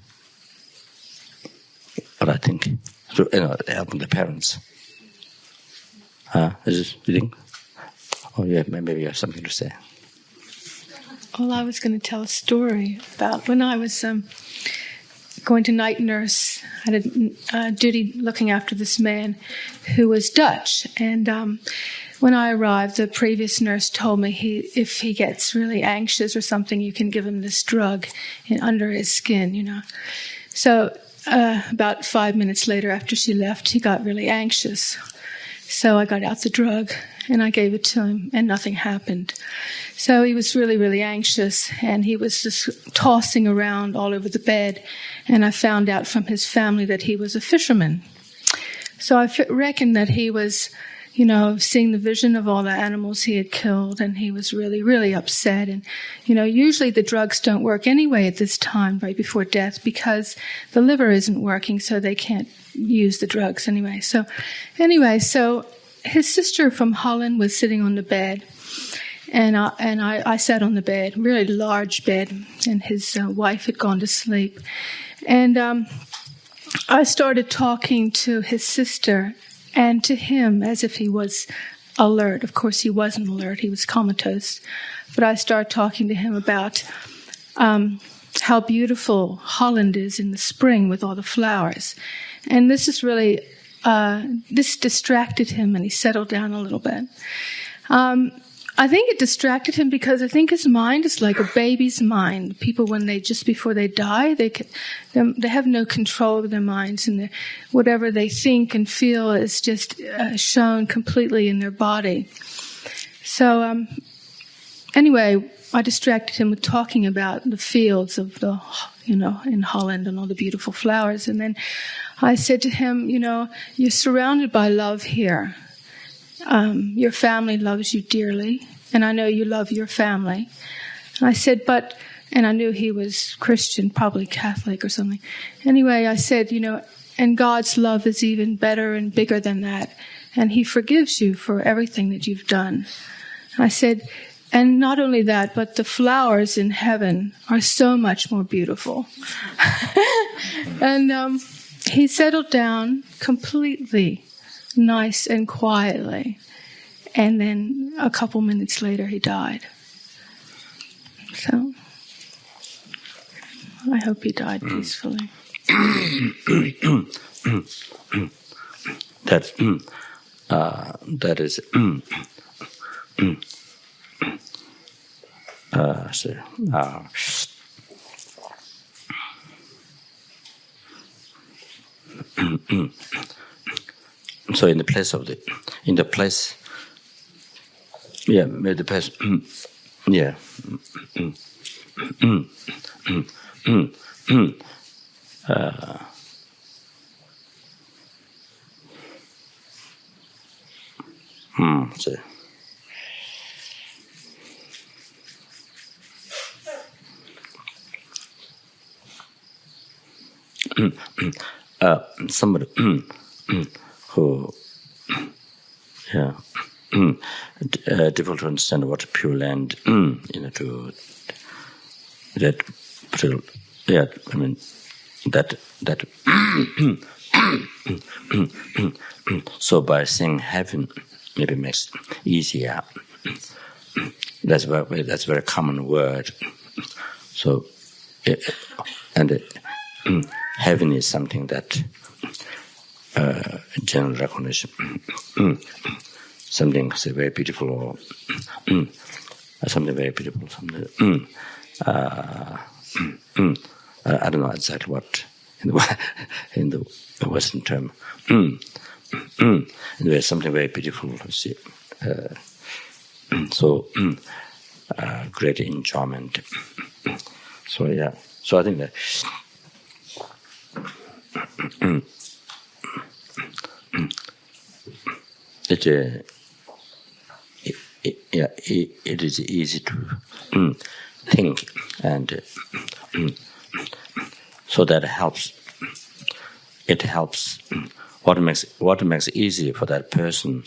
what I think. So helping the parents. Is this, you think? Oh yeah, maybe you have something to say. Well, I was going to tell a story about when I was going to night nurse. I had a duty looking after this man who was Dutch. And when I arrived, the previous nurse told me if he gets really anxious or something, you can give him this drug under his skin, So about 5 minutes later after she left, he got really anxious. So I got out the drug and I gave it to him, and nothing happened. So he was really, really anxious, and he was just tossing around all over the bed. And I found out from his family that he was a fisherman. So I reckoned that he was, seeing the vision of all the animals he had killed, and he was really, really upset. And, usually the drugs don't work anyway at this time, right before death, because the liver isn't working, so they can't use the drugs anyway. So his sister from Holland was sitting on the bed, and I sat on the bed, really large bed, and his wife had gone to sleep. And I started talking to his sister and to him as if he was alert. Of course, he wasn't alert. He was comatose. But I started talking to him about how beautiful Holland is in the spring with all the flowers. And this is really, this distracted him, and he settled down a little bit. I think it distracted him because I think his mind is like a baby's mind. People, just before they die, they have no control of their minds, and whatever they think and feel is just shown completely in their body. So, anyway, I distracted him with talking about the fields of in Holland and all the beautiful flowers. And then I said to him, you're surrounded by love here. Your family loves you dearly, and I know you love your family. And I said, and I knew he was Christian, probably Catholic or something. Anyway, I said, and God's love is even better and bigger than that, and He forgives you for everything that you've done. I said, and not only that, but the flowers in heaven are so much more beautiful. And he settled down completely nice and quietly, and then a couple minutes later he died. So I hope he died peacefully. That is so in the place of the somebody who difficult to understand what Pure Land to that particular that so by saying heaven maybe makes easier. That's a very common word. So heaven is something that general recognition, something very beautiful, or something very beautiful. Something I don't know exactly what in the Western term. There's something very beautiful. See, so great enjoyment. So yeah. So I think that. It is easy to think, and so that helps. It helps. What makes it easy for that person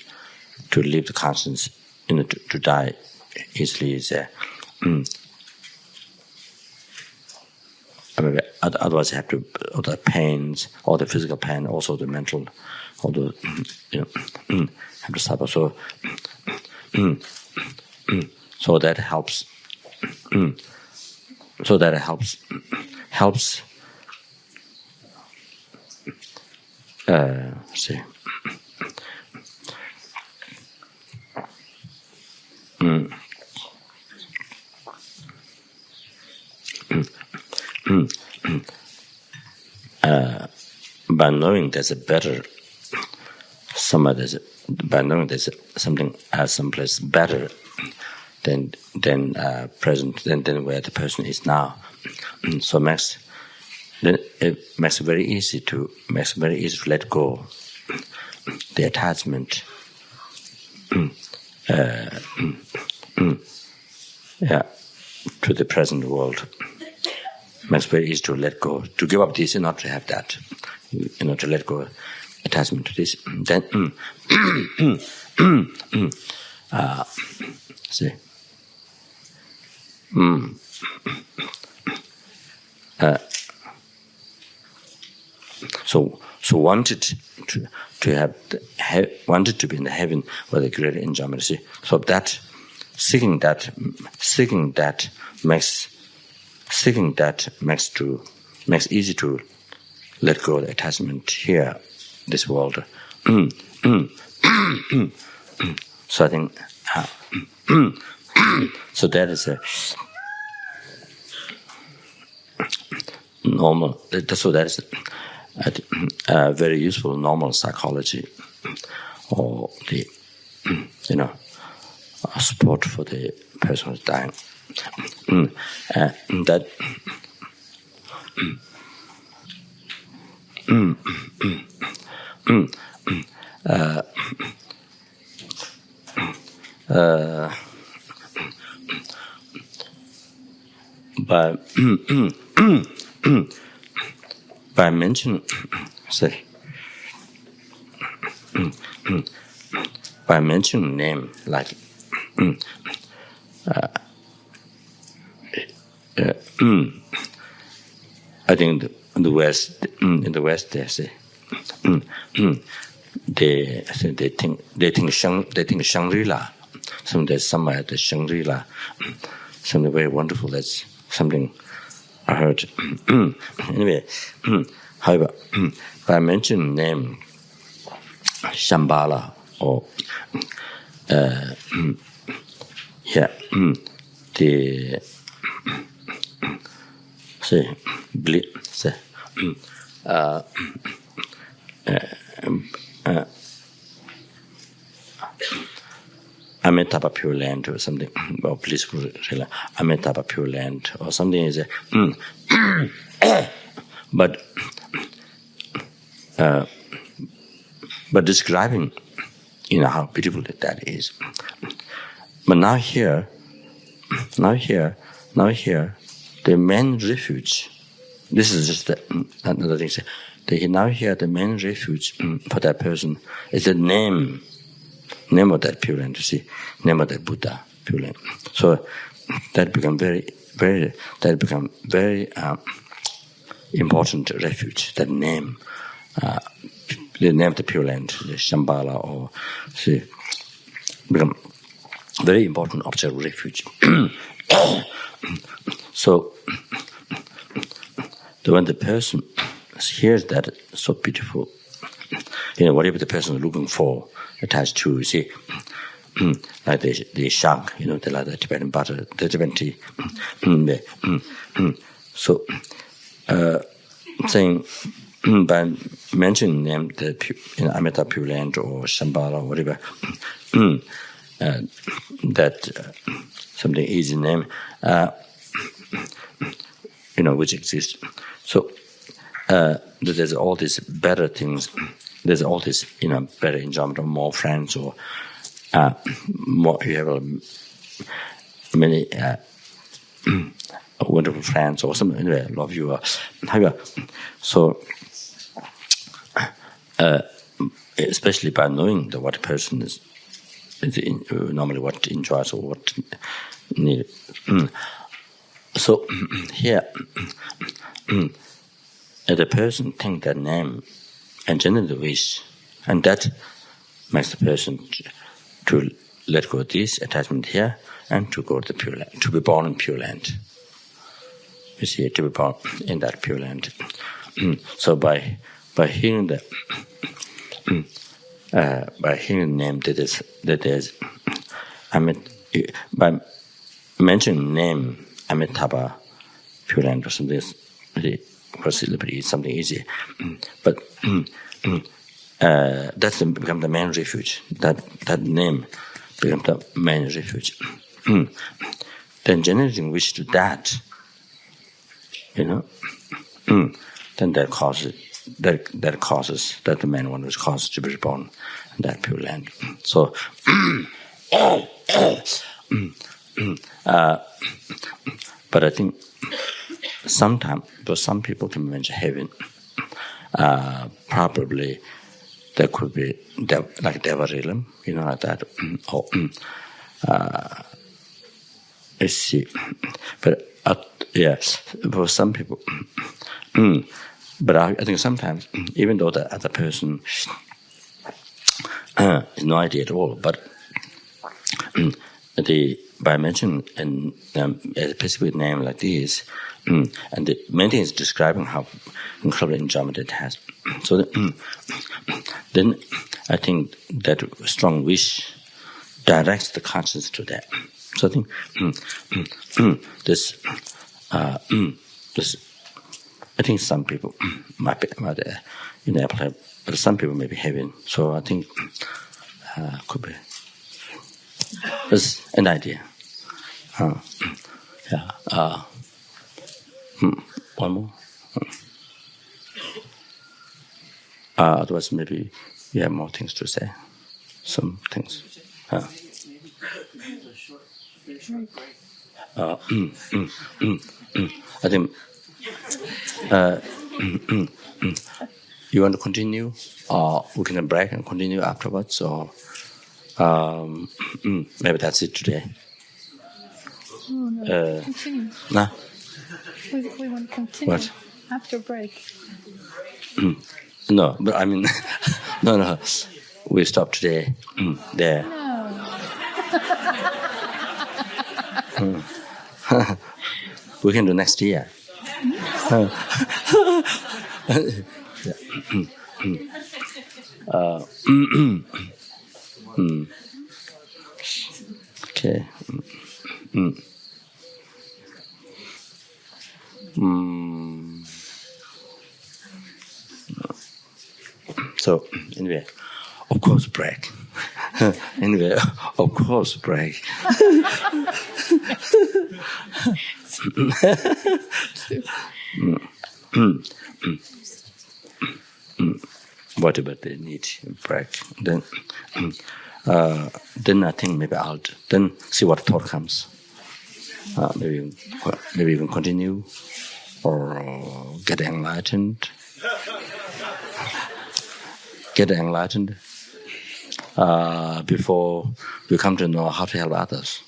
to leave the conscience, to die easily is. Otherwise, you have to all the pains, all the physical pain, also the mental, all the have to suffer. So, so that helps. So that helps. See. By knowing there's a better, by knowing there's something someplace better than present than where the person is now, so it makes it very easy to let go the attachment. To the present world. Makes it very easy to let go, to give up this and not to have that, to let go attachment to this. Then, see, so wanted to be in the heaven where the great enjoyment. See, so that seeking that makes easy to let go of the attachment here, this world. So I think so that is a normal. So that is a very useful normal psychology, or the support for the person who's dying. That by mentioning, say, by mentioning name like. I think in the West, they say they think Shangri-La. There's somewhere at the Shangri-La, something very wonderful. That's something I heard. Anyway, however, by mentioning name Shambhala or the Amitabha Pure Land or something, or blissful Amitabha Pure Land or something is but describing, how beautiful that is. But now here, the main refuge. This is just another thing. Now here, the main refuge for that person is the name of that Pure Land. You see, name of that Buddha Pure Land. So that become very important refuge. That name, the name of the Pure Land, the Shambhala, or see, become very important object of refuge. So when the person hears that so beautiful, whatever the person is looking for, attached to, you see, like the shank, like the Tibetan butter, the Tibetan tea. So, saying by mentioning them, the Amitabha Pure Land or Shambhala or whatever, that something easy name, which exists. So there's all these better things. There's all this, better enjoyment or more friends or more. You have many wonderful friends or something. Anyway, love you. So especially by knowing what a person is normally what enjoys or what needs. So here, the person think that name and generally wish, and that makes the person to let go of this attachment here and to go to the Pure Land, to be born in Pure Land. You see, to be born in that Pure Land. So by hearing the name that is by mentioning name Amitabha Pure Land or something, it's something easy, but that's become the main refuge. That name becomes the main refuge. Then generating wish to that, then that causes that the main one was caused to be born in that Pure Land. So, but I think sometimes, because some people can mention heaven, probably there could be like Deva realm, like that. Or I see, but for some people. But I think sometimes, even though the other person has no idea at all, but by mentioning a specific name like this, and the main thing is describing how incredible enjoyment it has. So then I think that strong wish directs the conscience to that. So I think this. I think some people might apply, but some people may be having. So I think could be. That's an idea. One more. Otherwise, maybe you have more things to say. Some things. I think. You want to continue, or we can break and continue afterwards, or maybe that's it today. Continue. Nah. We want to continue. What? After break. No, but I mean, no. We stop today. There. No. We can do next year. Okay. So anyway, of course break. Anyway, of course break. Whatever they need break. Then I think maybe I'll then see what thought comes. Maybe we can continue or get enlightened. Get enlightened before we come to know how to help others.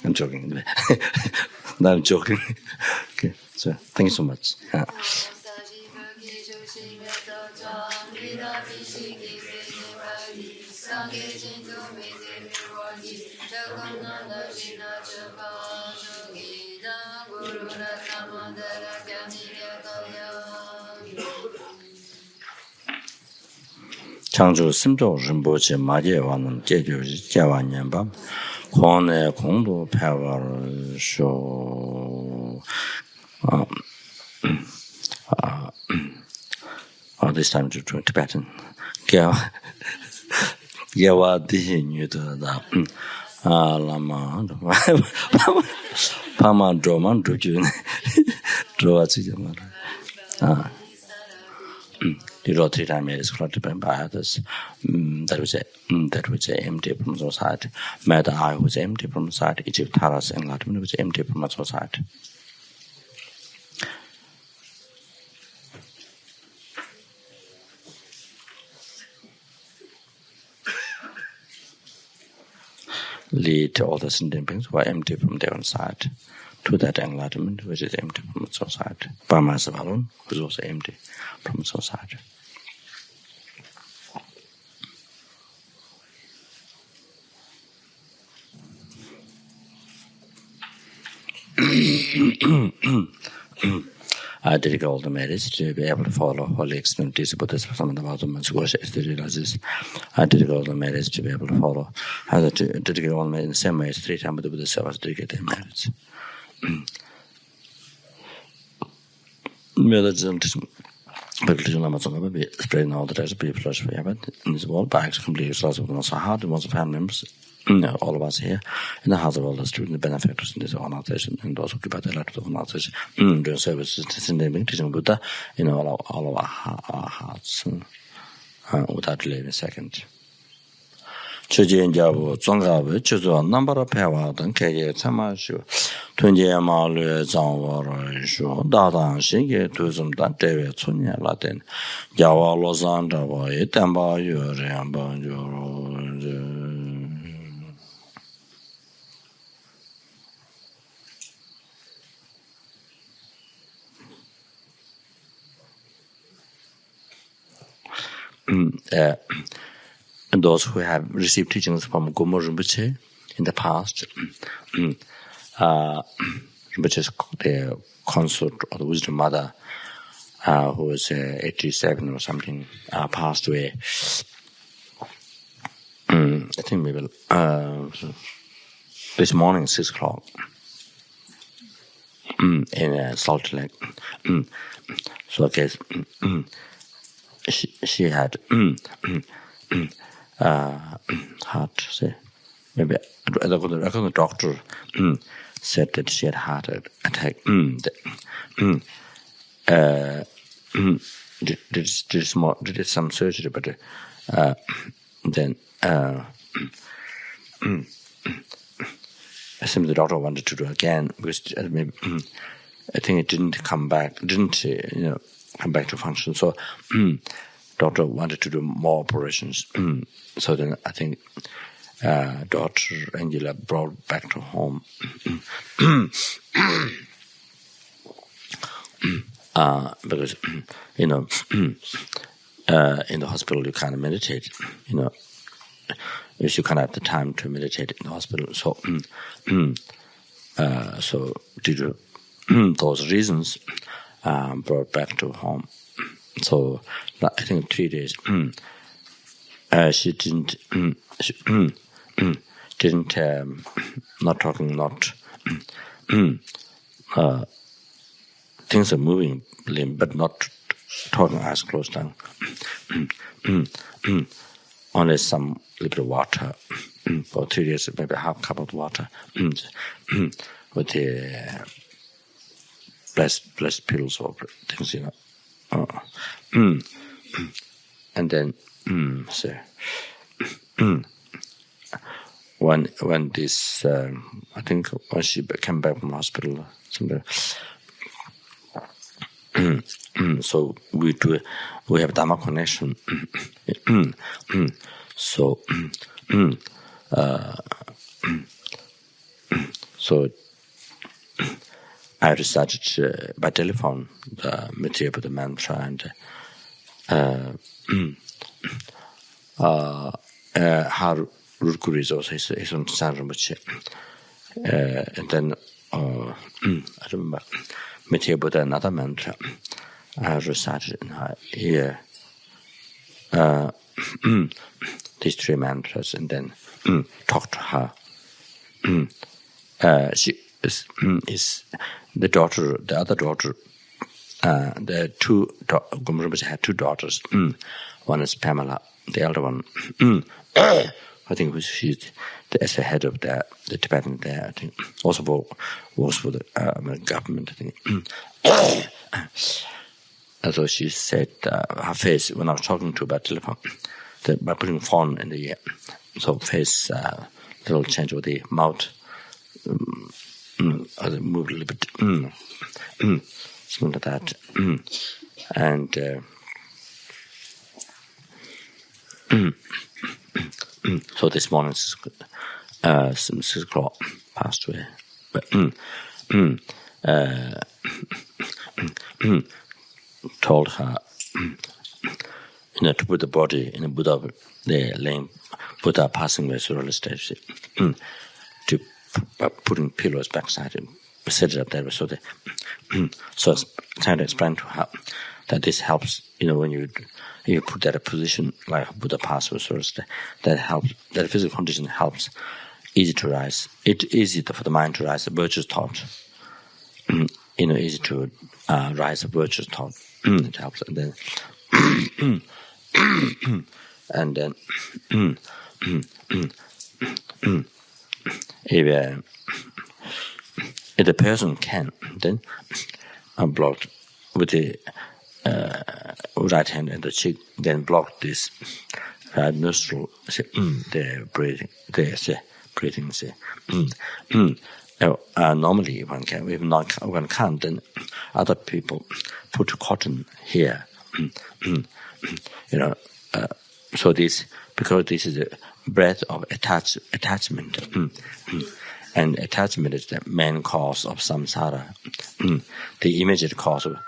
I'm joking. No, I'm joking. Okay, so thank you so much. 창조 심조 rinpoche 마제와는 제주지 제와년밤 권의 공도 패화를 쇼 this time to Tibetan. Gewa di nyuda Lama Pama Droman Druju Droa the wrote 3 times is collected by others. That was empty from society. Mad I was empty from society. Egypt Taras enlightenment was empty from society. Lead all the sentient beings who are empty from their own side to that enlightenment which is empty from society. By myself alone, who is also empty from society. I dedicate all the merits to be able to follow holy externalities, Buddhist realizes. I dedicate all the merits to be able to follow. I dedicate all the merits in the same way as 3 times the Buddhisattvas dedicate their merits. Lama Zopa be spreading all the days of people in this world by completely useless with us heart and most family members. All of us here in the hearts of all the students, the benefactors in this organization, and those who occupy the light of the organization, doing services to the teaching Buddha in all of our hearts, without delaying a second. Chujianjabu, Zongabu, Chuzo, number of power, and Kaya Tamashu, Tunjamalu, Zanwara, Dadan, Shige, Tuzum, David, Tunya, Latin, Jawa, Lozanda, Tamba, Yuriamba, and those who have received teachings from Gomo Rinpoche in the past, Rinpoche's the consort or the wisdom mother, who was 87 or something, passed away. I think maybe this morning, 6 o'clock, in Salt Lake. So I guess she had heart, say, maybe the doctor said that she had heart attack. Did some surgery, but then I think the doctor wanted to do again because maybe I think it didn't come back to function. So doctor wanted to do more operations. So then I think daughter Angela brought back to home. because in the hospital you can't meditate. If you can't have the time to meditate in the hospital, so due to those reasons, brought back to home. So I think 3 days. She didn't. Not talking. Not. Things are moving, but not talking. Eyes closed down. Only some little water for 3 days, maybe half cup of water with the blessed pills or things, and then so when this I think when she came back from hospital, so we have Dharma connection. So I recited by telephone the material, the mantra, and her root guru is also his own Sentient Rinpoche. And then I remember material Buddha, another mantra I recited in her ear. These 3 mantras, and then talk to her. She is the daughter, the other daughter. The two Rinpoche had 2 daughters. One is Pamela, the elder one. I think she's as the head of the Tibetan there. I think also works for the government. I think. And so she said her face when I was talking to her by telephone, by putting phone in the ear, so face little change with the mouth, moved a little bit, something like that, and so this morning, 6 o'clock passed away, but told her, to put the body in a Buddha, the laying Buddha passing away surreal stage, to putting pillows backside and set it up there. So so I trying to explain to her that this helps. When you put that in a position like Buddha passed away surreal stage, that helps. That physical condition helps. Easy to rise. It's easy for the mind to rise. The virtuous thought. Easy to rise a virtuous thought. It helps, and then if the person can, then block with the right hand and the cheek, then block this right nostril, the breathing, normally one can. If not, one can't, then other people put cotton here. So this, because this is a breath of attachment, and attachment is the main cause of samsara. The immediate cause of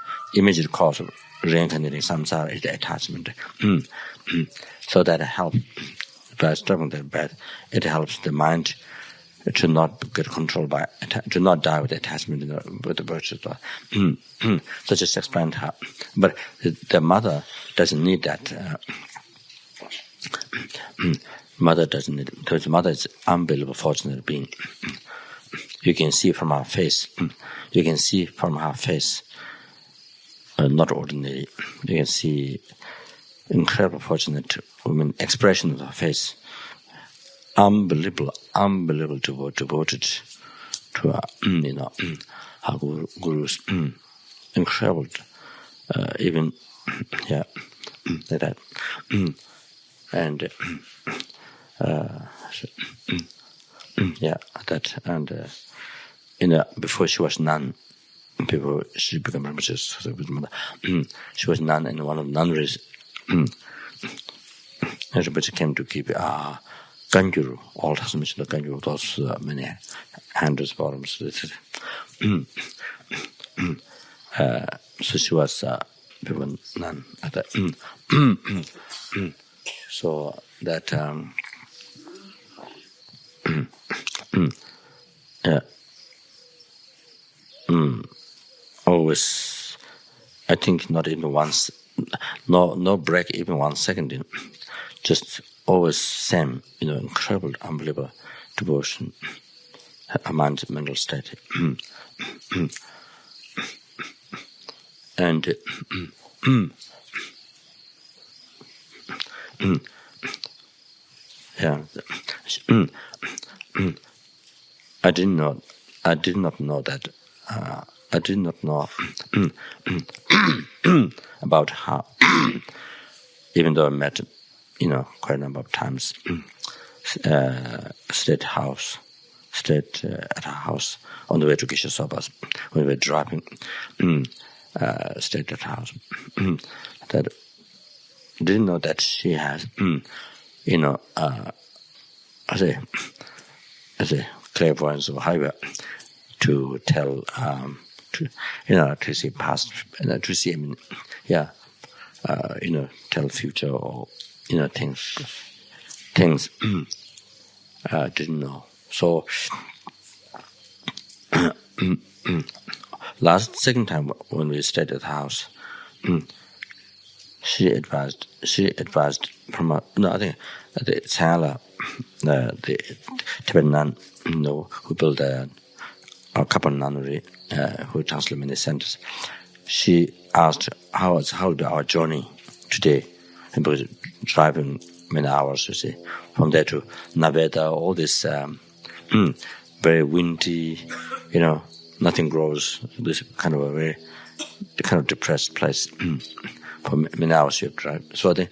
reincarnating samsara is the attachment. So that helps by stopping the breath. It helps the mind to not get controlled by, to not die with attachment with the virtue thought. So just explain to her. But the mother doesn't need that. Mother doesn't need it, because the mother is unbelievable fortunate being. You can see from her face. Not ordinary. You can see incredible fortunate woman expression of her face. Unbelievable devoted to her, her gurus. Incredible, even, like that. And, that, and, before she was nun, she became religious with mother. She was nun, and one of the nunneries, everybody came to keep Ganjuru, all has mentioned the Ganjuru, those many hundreds of volumes. So she was before nun at that. So that always, I think not even once, no break even 1 second. Just always same, incredible, unbelievable devotion, amount of mental state. And yeah, I did not know that. I did not know about how, even though I met, quite a number of times, stayed at a house on the way to Geshe Soba's. When we were driving, stayed at a house. That didn't know that she has, as a clairvoyance or however, to tell, to see past, to see, tell future or, things didn't know. So, second time when we stayed at the house, she advised from I think the Tsala, the Tibetan nun, who built a couple nunnery, who translated many centers. She asked how our journey today, and because driving many hours, you see, from there to Naveda, all this very windy, nothing grows. This kind of a very kind of depressed place. For many hours you have drive. So then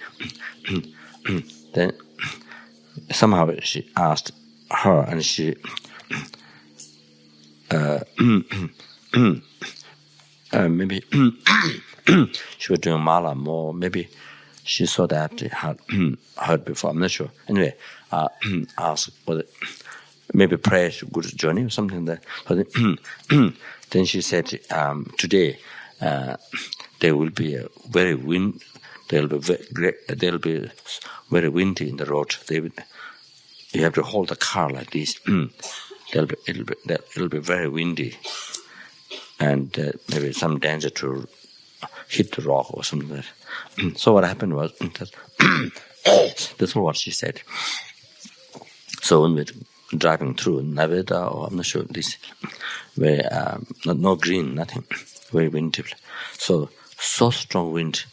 somehow she asked her, and she maybe she was doing mala more. Maybe she saw that it had heard before. I'm not sure. Anyway, asked whether maybe prayer is a good journey or something like that. So then she said, today there will be a very wind. There'll be very windy in the road. You have to hold the car like this. It'll be very windy, and maybe some danger to hit the rock or something like that. So what happened was that's what she said. So when we're driving through Naveda, or I'm not sure this, where no green, nothing, very windy. So strong wind.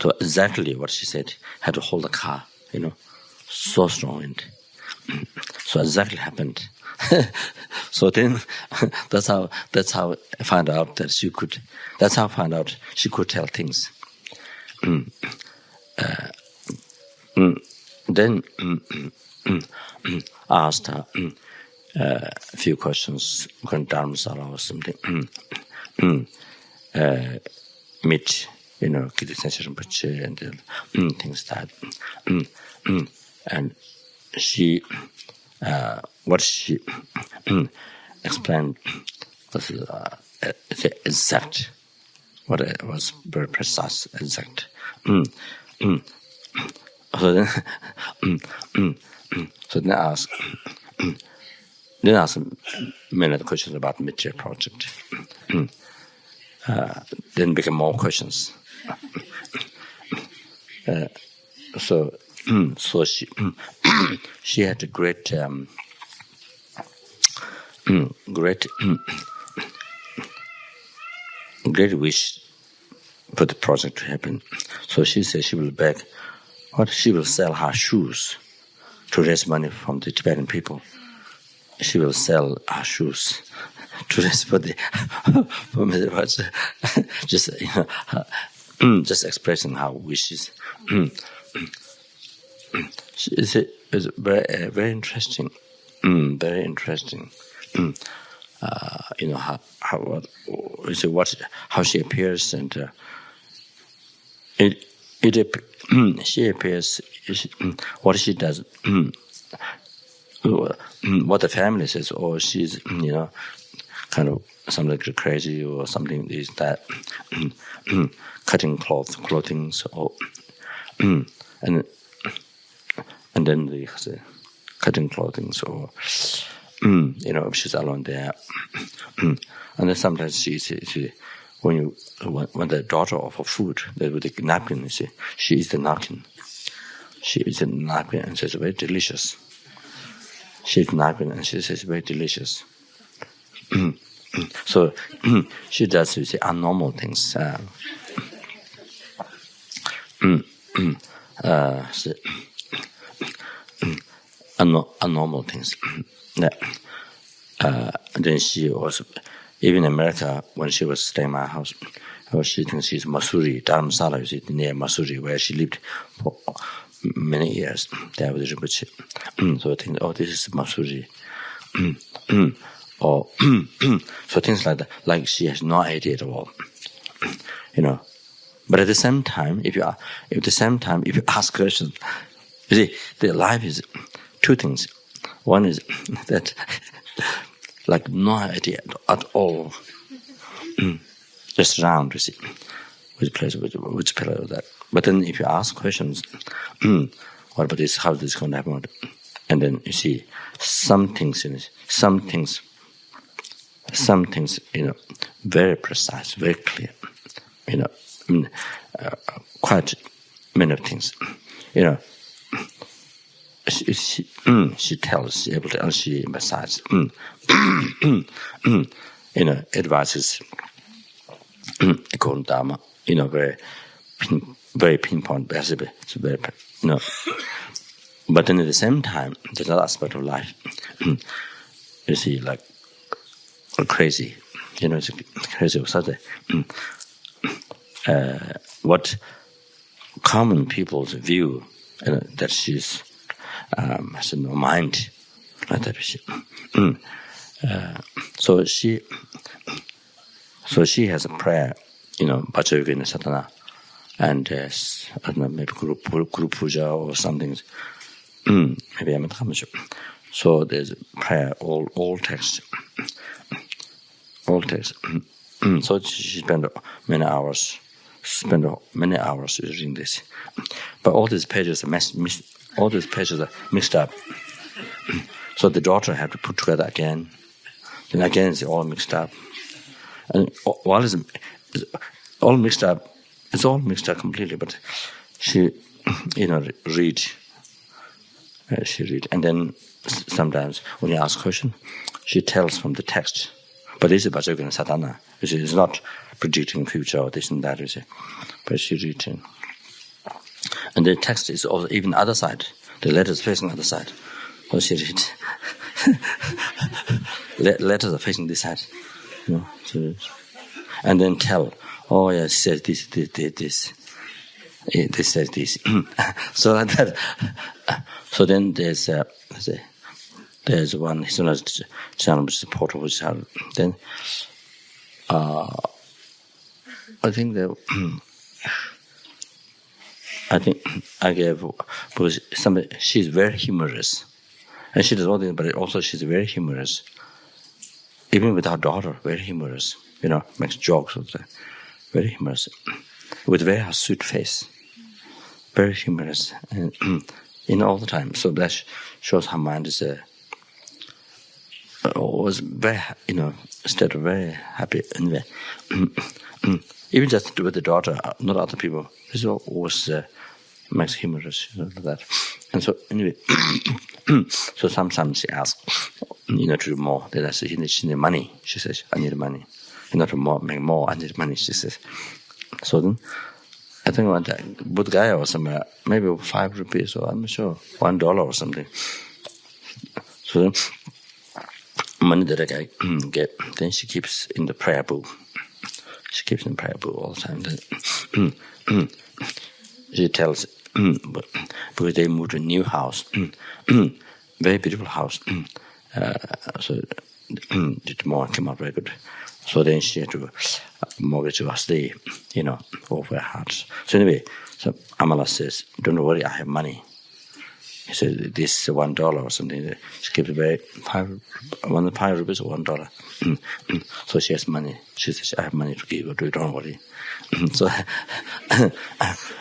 So exactly what she said, had to hold the car, so strong wind. So exactly happened. So then, that's how I found out that she could. That's how I found out she could tell things. Then asked her a few questions on Dharma or something. Meet, Kitty Sentient Rinpoche and things like that. And she, what she explained was exact. What it was very precise, exact. So then I asked, many other questions about the Mitra project. Then became more questions. So she had a great wish for the project to happen. So she said she will beg, she will sell her shoes to raise money from the Tibetan people. She will sell her shoes to raise for the just expressing her wishes. It's very very interesting. Very interesting. How she appears, and she appears. What she does, what the family says, or she's kind of something crazy or something is that cutting clothing, or and then the cutting clothing, or if she's alone there, and then sometimes she when the daughter offer food, with the napkin, you see, she eats the napkin. She eats the napkin and says very delicious. She eats the napkin and she says very delicious. So she does, you see, abnormal things. Abnormal things. Then she also, even in America, when she was staying in my house, she thinks she's Masuri, Dharma, you see, near Masuri, where she lived for many years there with Rinpoche. So I think, this is Masuri. Or so things like that, like she has no idea at all, But at the same time, if you ask questions, you see, the life is two things. One is that, like, no idea at all, just round, you see, which place, which pillar of that. But then if you ask questions, what about this? How is this going to happen? And then you see some things, very precise, very clear, quite many things, she tells, she's able to, and she emphasizes, advises, according to Dharma, very pinpoint, basically, it's very, But then at the same time, there's another aspect of life, you see, like, crazy, it's crazy of such what common people's view, that she's has no mind, like that. So she has a prayer, Bhajavina Satana, and I don't know, maybe Guru Puja or something. Maybe I'm not sure. So there's a prayer, all text. So she spent many hours reading this, but all these pages are mixed up. So the daughter had to put together again, then again it's all mixed up, and while it's all mixed up, completely. But she, read. She read, and then sometimes when you ask a question, she tells from the text. But this is Bhajavina Sadhana. It's not predicting future or this and that, you see. But she reads. And the text is also even the other side. The letters facing the other side. So she reads. Letters are facing this side. And then tell, it says this. This says this. So like that. So then there's one, as soon as channel support which have, then I think I gave, because she's very humorous, and she does all this, but also she's very humorous. Even with her daughter, very humorous. Makes jokes of that. Very humorous, with very sweet face. Very humorous, and all the time. So that shows her mind is was very, instead of very happy anyway. Even just with the daughter, not other people. This was makes humorous, that. And so anyway, so sometimes she asks, to do more. Then I say, she needs money. She says, I need money. To make more, I need money, she says. So then, I think one time, Buddha guy or somewhere, maybe 5 rupees, or I'm not sure, $1 or something. So then, money that I get, then she keeps in the prayer book. She keeps in the prayer book all the time. Then, she tells, because they moved to a new house, very beautiful house. So the morning came out very good. So then she had to mortgage her stay, over her heart. So anyway, so Amala says, don't worry, I have money. He said, this is $1 or something. She gave away 5 rupees or $1. So she has money. She says, I have money to give you, don't worry. So,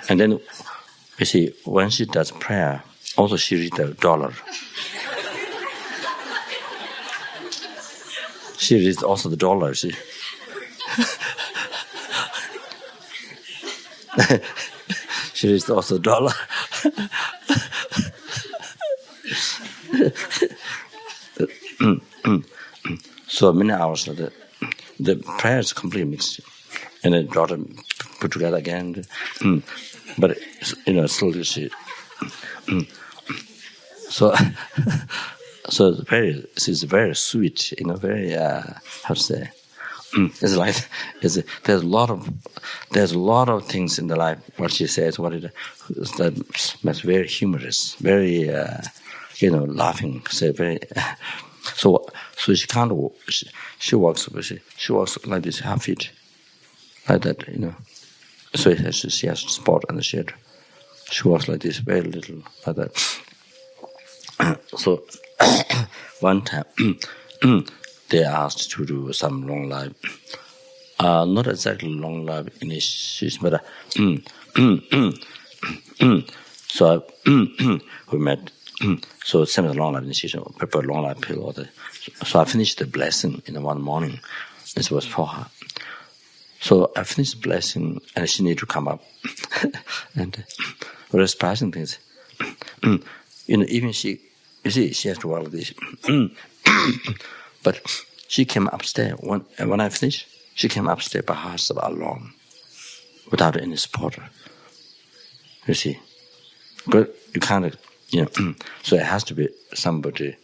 and then, you see, when she does prayer, also she reads the dollar. She reads also the dollar, see. She reads also the dollar. So many hours of the prayer is completely mixed, and the daughter put together again. But slowly she. So the prayer is very sweet, very how to say. It's like there's a lot of things in the life. What she says, that's very humorous, very laughing. Say very. So she can't walk. She walks like this, half feet, like that. So she has spot on the shed. She walks like this, very little, like that. So one time they asked to do some long life, not exactly long life initiation, but so we met. So same as long life initiation, prepare long life pill. So I finished the blessing in one morning. This was for her. So I finished the blessing, and she needed to come up. And very surprising things. Even she has to walk like this. But she came upstairs. When I finished, she came upstairs by herself alone, without any supporter. You see. But you can't, so it has to be somebody,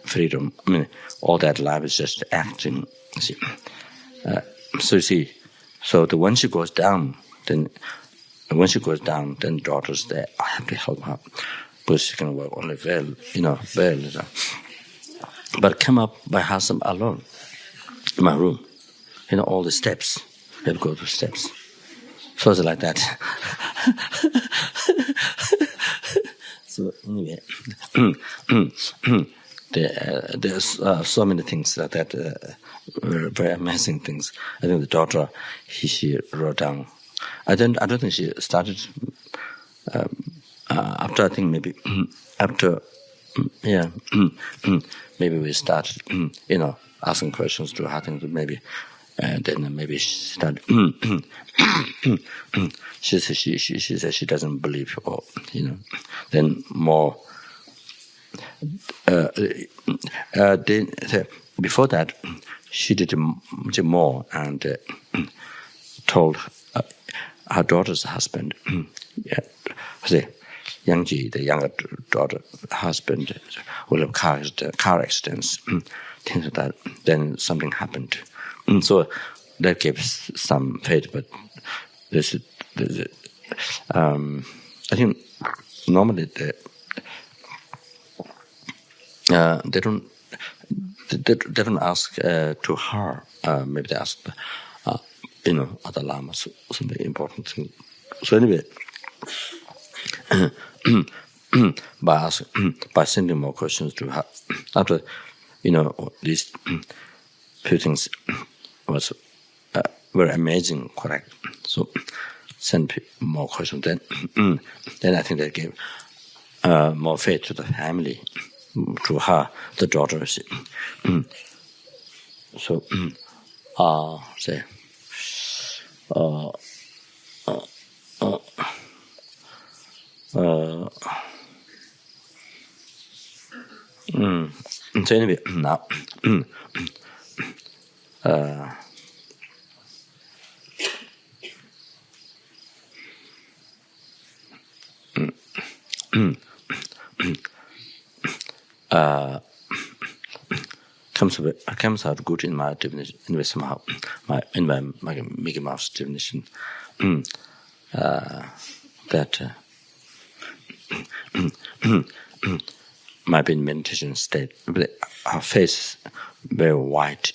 freedom. I mean, all that life is just acting. You see. So you see, when she goes down, then daughters there, I have to help her, because she can work only very little. But come up by herself alone in my room, all the steps. You have to go to steps. So it's like that. So anyway, there's so many things like that, very amazing things. I think the daughter, she wrote down. I don't think she started after. I think maybe after. Maybe we started, asking questions to her. I think maybe. And then maybe she started. She said she doesn't believe, or then more. Before that, she did more and told her daughter's husband, Yangji, the younger daughter husband, will have car accidents, things like that. Then something happened. So that gives some faith, but I think normally they don't ask to her. Maybe they ask other lamas, something important thing. So anyway, by sending more questions to her after these few things was very amazing, correct? So send more questions. Then I think they gave more faith to the family, to her, the daughters. So say. So anyway, now. Comes out good in my definition, anyway, somehow, in my Mickey Mouse definition, that might be in meditation state. Her face very white,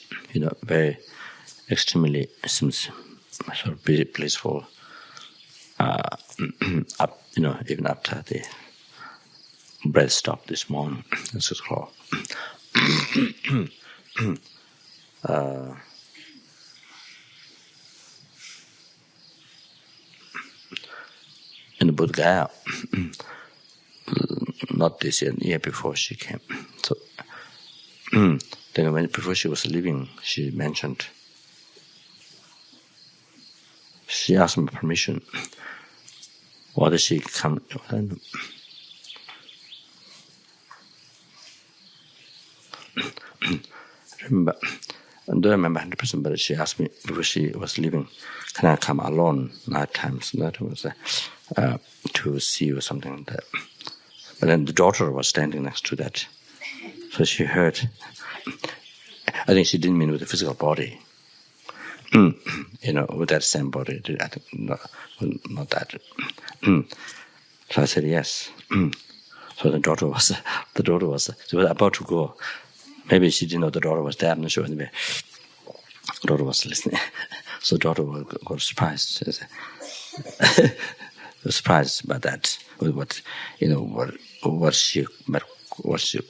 very extremely seems sort of blissful. up, even after the breath stopped this morning, this is called. In the Bodh Gaya, not this year before she came. So then before she was leaving, she mentioned, she asked me permission. Why did she come? I don't remember 100%, but she asked me before she was leaving, can I come alone night times? That was to see or something like that. But then the daughter was standing next to that. So she heard. I think she didn't mean with the physical body. With that same body. I think not that. So I said yes. So the daughter was she was about to go. Maybe she didn't know the daughter was there. I'm not sure. Anyway, the daughter was listening. So the daughter got surprised. Surprised by that. What she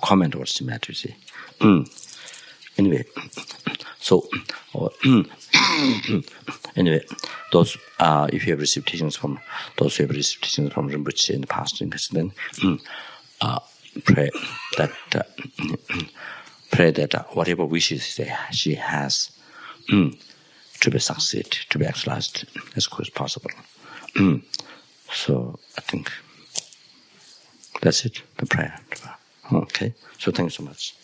comment, what she meant. You see. Anyway, so anyway, those if you have received teachings from those who have received teachings from Rinpoche in the past, then pray that whatever wishes she has to be succeed, to be actualized as quick as possible. So I think that's it, the prayer. Okay, so thanks so much.